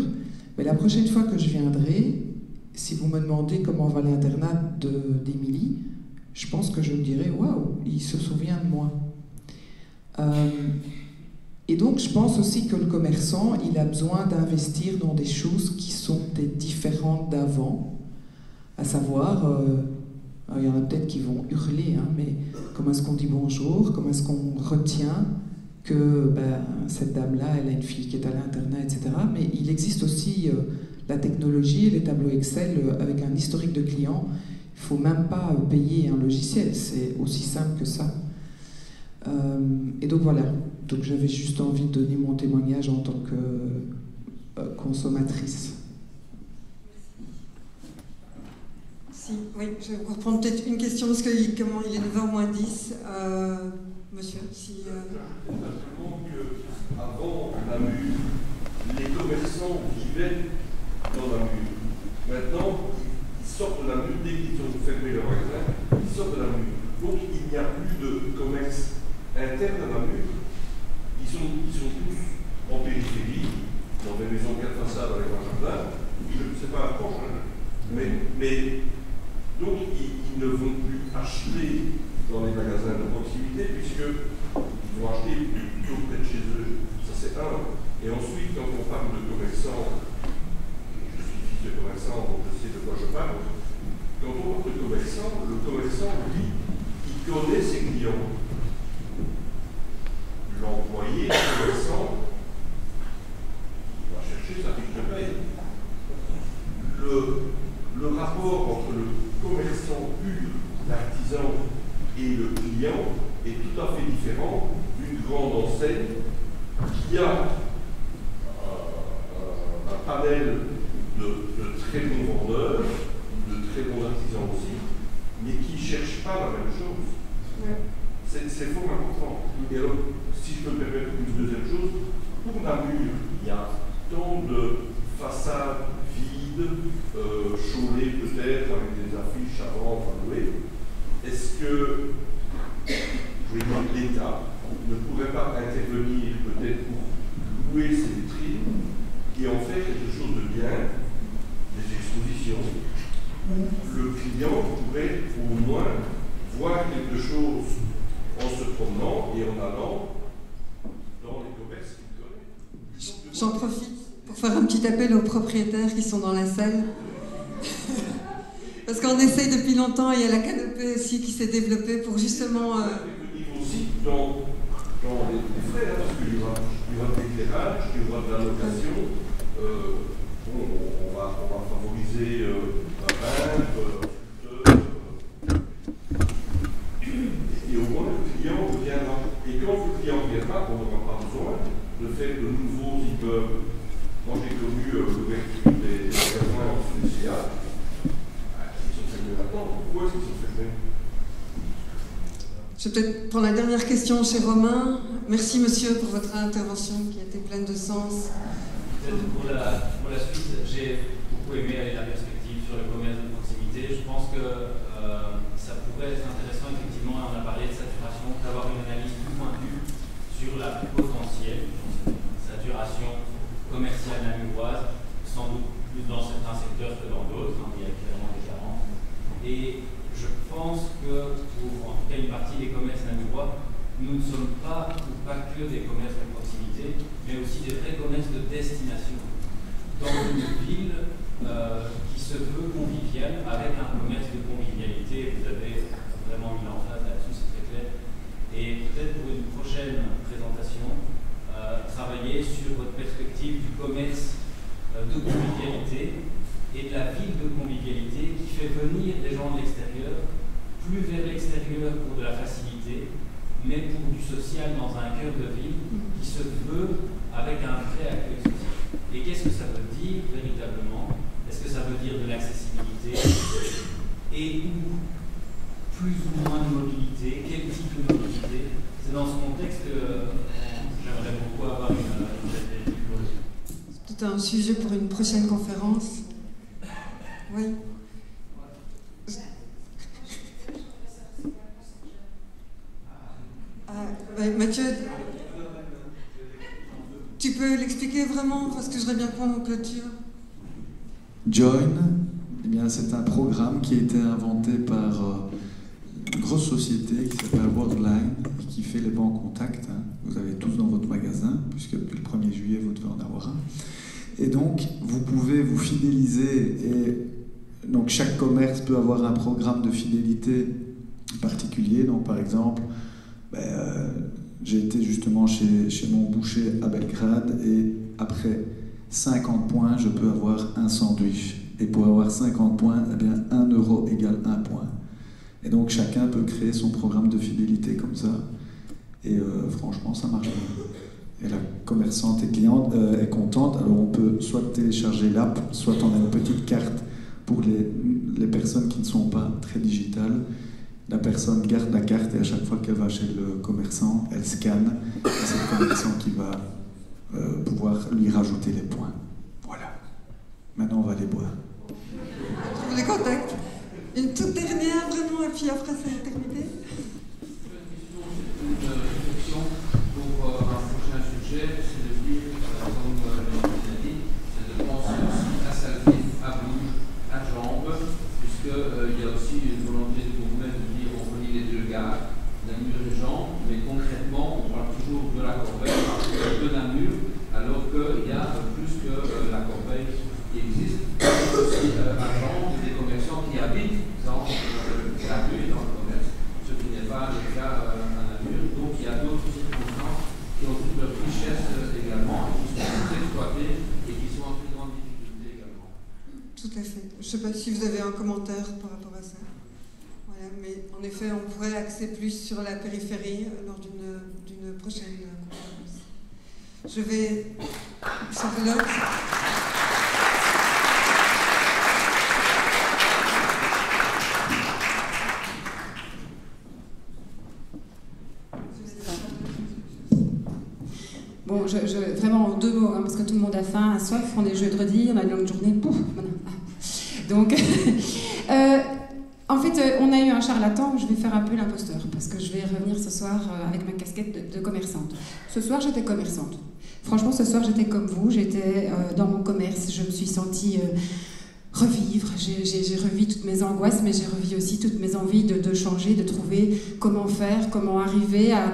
mais la prochaine fois que je viendrai, si vous me demandez comment va l'internat d'Émilie, je pense que je me dirai « Waouh, il se souvient de moi ». Et donc je pense aussi que le commerçant, il a besoin d'investir dans des choses qui sont différentes d'avant, à savoir, il y en a peut-être qui vont hurler, hein, mais comment est-ce qu'on dit bonjour, comment est-ce qu'on retient que cette dame-là, elle a une fille qui est à l'internat, etc. Mais il existe aussi la technologie, les tableaux Excel avec un historique de clients. Il ne faut même pas payer un logiciel, c'est aussi simple que ça. Et donc voilà, donc j'avais juste envie de donner mon témoignage en tant que consommatrice. Si, oui, je vais reprendre peut-être une question parce qu'il est 9h moins 10. Monsieur, si... Simplement qu'avant Namur, les commerçants vivaient dans Namur. Maintenant, ils sortent de Namur, dès qu'ils ont fermé leur magasin, ils sortent de Namur. Donc il n'y a plus de commerce interne à Namur. Ils sont tous en périphérie, dans des maisons 4 façades avec un jardin. C'est pas approche, hein. Mais donc ils ne vont plus acheter dans les magasins de proximité, puisqu'ils vont acheter plutôt près de chez eux. Ça, c'est un. Et ensuite, quand on parle de commerçants, je suis fils de commerçant, donc je sais de quoi je parle. Quand on parle de commerçant, le commerçant, lui, il connaît ses clients. L'employé, le commerçant, il va chercher sa fiche de paye. Le rapport entre le commerçant pur, l'artisan, et le client est tout à fait différent d'une grande enseigne qui a un panel de très bons vendeurs, de très bons artisans aussi, mais qui ne cherchent pas la même chose. Ouais. C'est fort important. Et alors, si je peux me permettre une deuxième chose, pour Namur, il y a tant de façades vides, chaulées peut-être, avec des affiches à vendre, à louer. Est-ce que l'État ne pourrait pas intervenir peut-être pour louer ces vitrines et en faire quelque chose de bien, des expositions, où le client pourrait au moins voir quelque chose en se promenant et en allant dans les commerces qu'il connaît? J'en profite pour faire un petit appel aux propriétaires qui sont dans la salle. Parce qu'on essaye depuis longtemps, il y a la canopée aussi qui s'est développée pour justement... aussi dans les frais, hein, parce qu'il y aura de l'éclairage, il y aura de la location, on va favoriser un peintre, et au moins le client reviendra. Et quand le client ne vient pas, on n'aura pas besoin de faire de nouveaux immeubles. Moi j'ai connu l'ouverture des magasins en Suécia. Pourquoi est-ce qu'ils sont fermés? Je vais peut-être prendre la dernière question chez Romain. Merci monsieur pour votre intervention qui a été pleine de sens. Peut-être pour la suite, j'ai beaucoup aimé la perspective sur le commerce de proximité. Je pense que ça pourrait être intéressant, effectivement, on a parlé de saturation, d'avoir une analyse plus pointue sur la potentielle saturation commerciale namuroise, sans doute plus dans certains secteurs que dans d'autres, hein, il y a clairement des carences. Et je pense que pour en tout cas une partie des commerces namurois, nous ne sommes pas que des commerces de proximité, mais aussi des vrais commerces de destination. Dans une ville qui se veut conviviale, avec un commerce de convivialité, vous avez vraiment mis l'emphase là-dessus, c'est très clair. Et peut-être pour une prochaine présentation, travailler sur votre perspective du commerce de convivialité et de la ville de convivialité qui fait venir des gens de l'extérieur plus vers l'extérieur pour de la facilité, mais pour du social dans un cœur de ville qui se veut avec un vrai accueil social. Et qu'est-ce que ça veut dire véritablement? Est-ce que ça veut dire de l'accessibilité et ou plus ou moins de mobilité? Quel type de mobilité? C'est dans ce contexte que j'aimerais beaucoup avoir une exploration. C'est tout un sujet pour une prochaine conférence. Oui. Mathieu, tu peux l'expliquer vraiment parce que je voudrais bien prendre en clôture. Join, eh bien, c'est un programme qui a été inventé par une grosse société qui s'appelle Worldline et qui fait les bancs contacts. Hein. Vous avez tous dans votre magasin, puisque depuis le 1er juillet, vous devez en avoir un. Et donc, vous pouvez vous fidéliser et donc chaque commerce peut avoir un programme de fidélité particulier. Donc, par exemple, j'ai été justement chez mon boucher à Belgrade et après 50 points, je peux avoir un sandwich. Et pour avoir 50 points, eh bien, 1 euro égale 1 point. Et donc chacun peut créer son programme de fidélité comme ça. Et franchement, ça marche bien. Et la commerçante et cliente est contente. Alors on peut soit télécharger l'app, soit on a une petite carte pour les personnes qui ne sont pas très digitales. La personne garde la carte et à chaque fois qu'elle va chez le commerçant, elle scanne. Et c'est le commerçant qui va pouvoir lui rajouter les points. Voilà. Maintenant, on va les boire. Les contacts. Une toute dernière, vraiment, et puis après, c'est terminé. Une réflexion pour un prochain sujet, c'est de dire, comme l'a dit, c'est de penser aussi à Salvin, à Bouge, à Jambes, puisqu'il y a aussi une volonté de mouvement de dire on relie les deux gares, Namur et Jambes, mais concrètement, on parle toujours de la Corbeille, de Namur, alors qu'il y a plus que la Corbeille qui existe. Aussi à Jambes, des commerçants qui habitent dans la rue et dans le commerce, ce qui n'est pas le cas à Namur. Donc il y a d'autres circonstances qui ont toute leur richesse également, et qui sont toutes exploitées et qui sont en très grande difficulté également. Tout à fait. Je ne sais pas si vous avez un commentaire par rapport à ça. Voilà, mais en effet, on pourrait axer plus sur la périphérie lors d'une prochaine conférence. Je vais... Charlotte. Bon, vraiment en 2 mots, hein, parce que tout le monde a faim, a soif, on est jeudi, on a une longue journée, pouf, voilà. Donc, en fait, on a eu un charlatan, je vais faire un peu l'imposteur, parce que je vais revenir ce soir avec ma casquette de commerçante. Ce soir, j'étais commerçante. Franchement, ce soir, j'étais comme vous, j'étais dans mon commerce, je me suis sentie revivre, j'ai revu toutes mes angoisses, mais j'ai revu aussi toutes mes envies de changer, de trouver comment faire, comment arriver à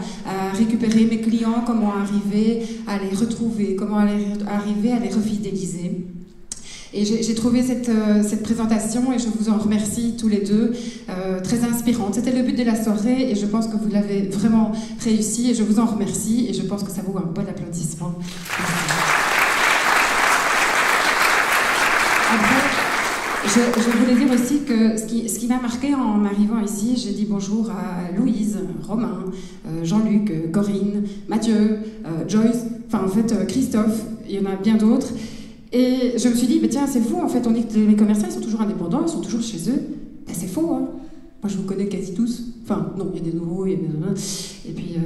récupérer mes clients, comment arriver à les retrouver, comment arriver à les refidéliser. Et j'ai trouvé cette présentation, et je vous en remercie tous les deux, très inspirante. C'était le but de la soirée, et je pense que vous l'avez vraiment réussi, et je vous en remercie, et je pense que ça vaut un bon applaudissement. Après, je voulais dire aussi que ce qui m'a marqué en arrivant ici, j'ai dit bonjour à Louise, Romain, Jean-Luc, Corinne, Mathieu, Joyce, enfin en fait Christophe, il y en a bien d'autres. Et je me suis dit, bah tiens, c'est fou, en fait, on dit que les commerçants, ils sont toujours indépendants, ils sont toujours chez eux. Ben, c'est faux, hein. Moi, je vous connais quasi tous. Enfin, non, il y a des nouveaux, et puis,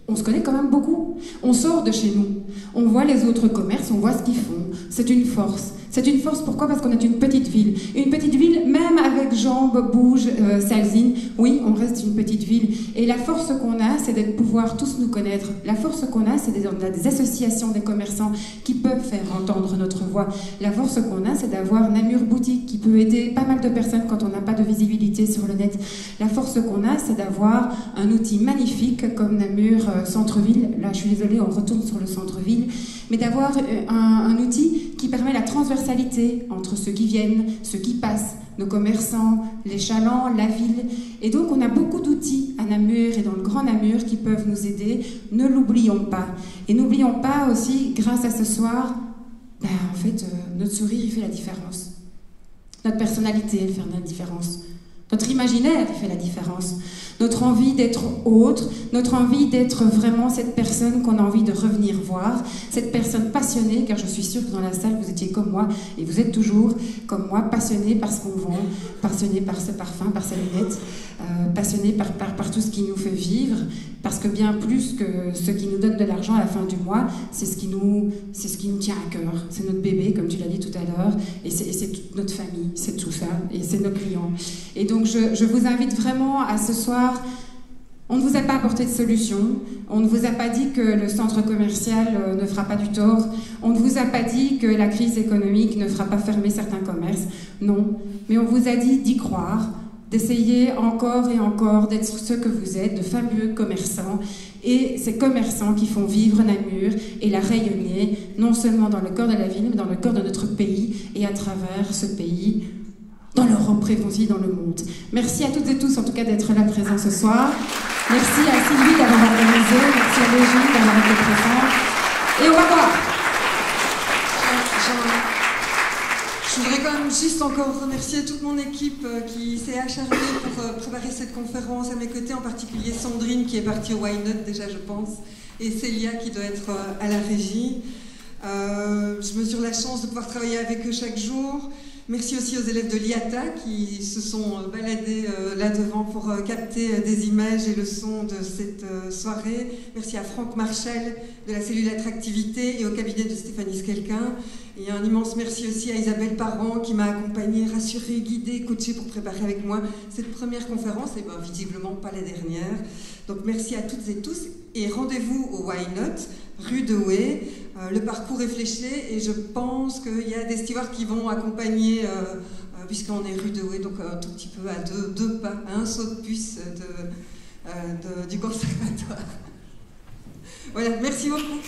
on se connaît quand même beaucoup. On sort de chez nous, on voit les autres commerces, on voit ce qu'ils font. C'est une force. C'est une force, pourquoi? Parce qu'on est une petite ville. Une petite ville, même avec Jambes, Bouge, Salzine, oui, on reste une petite ville. Et la force qu'on a, c'est de pouvoir tous nous connaître. La force qu'on a, c'est on a des associations des commerçants qui peuvent faire entendre notre voix. La force qu'on a, c'est d'avoir Namur Boutique qui peut aider pas mal de personnes quand on n'a pas de visibilité sur le net. La force qu'on a, c'est d'avoir un outil magnifique comme Namur Centre-Ville. Là, je suis désolée, on retourne sur le centre-ville. Mais d'avoir un outil qui permet la transversalité entre ceux qui viennent, ceux qui passent, nos commerçants, les chalands, la ville. Et donc on a beaucoup d'outils à Namur et dans le Grand Namur qui peuvent nous aider. Ne l'oublions pas. Et n'oublions pas aussi, grâce à ce soir, en fait, notre sourire, il fait la différence. Notre personnalité, elle fait la différence. Notre imaginaire fait la différence. Notre envie d'être autre, notre envie d'être vraiment cette personne qu'on a envie de revenir voir, cette personne passionnée, car je suis sûre que dans la salle vous étiez comme moi, et vous êtes toujours comme moi, passionnée par ce qu'on vend, passionnée par ce parfum, par ses lunettes, passionnée par tout ce qui nous fait vivre, parce que bien plus que ce qui nous donne de l'argent à la fin du mois, c'est ce qui nous tient à cœur. C'est notre bébé, comme tu l'as dit tout à l'heure, et c'est toute notre famille, c'est tout ça, et c'est nos clients. Et donc je vous invite vraiment à ce soir. On ne vous a pas apporté de solution, on ne vous a pas dit que le centre commercial ne fera pas du tort, on ne vous a pas dit que la crise économique ne fera pas fermer certains commerces, non, mais on vous a dit d'y croire, d'essayer encore et encore d'être ce que vous êtes, de fameux commerçants, et ces commerçants qui font vivre Namur et la rayonner, non seulement dans le cœur de la ville, mais dans le cœur de notre pays, et à travers ce pays, dans l'Europe, mais aussi dans le monde. Merci à toutes et tous, en tout cas, d'être là présents ce soir. Merci à Sylvie d'avoir organisé, merci à Régine d'avoir été présente. Et on va voir. Je voudrais quand même juste encore remercier toute mon équipe qui s'est acharnée pour préparer cette conférence à mes côtés, en particulier Sandrine qui est partie au Why Not déjà, je pense, et Célia qui doit être à la régie. Je mesure la chance de pouvoir travailler avec eux chaque jour. Merci aussi aux élèves de l'IATA qui se sont baladés là devant pour capter des images et le son de cette soirée. Merci à Franck Marchal de la cellule attractivité et au cabinet de Stéphanie Skelkin. Et un immense merci aussi à Isabelle Parent qui m'a accompagnée, rassurée, guidée, coachée pour préparer avec moi cette première conférence et visiblement pas la dernière. Donc merci à toutes et tous et rendez-vous au Why Not, rue de Douai. Le parcours est fléché et je pense qu'il y a des stewards qui vont accompagner, puisqu'on est rue de Douai, donc un tout petit peu à deux pas, à un saut de puce du conservatoire. Voilà, merci beaucoup.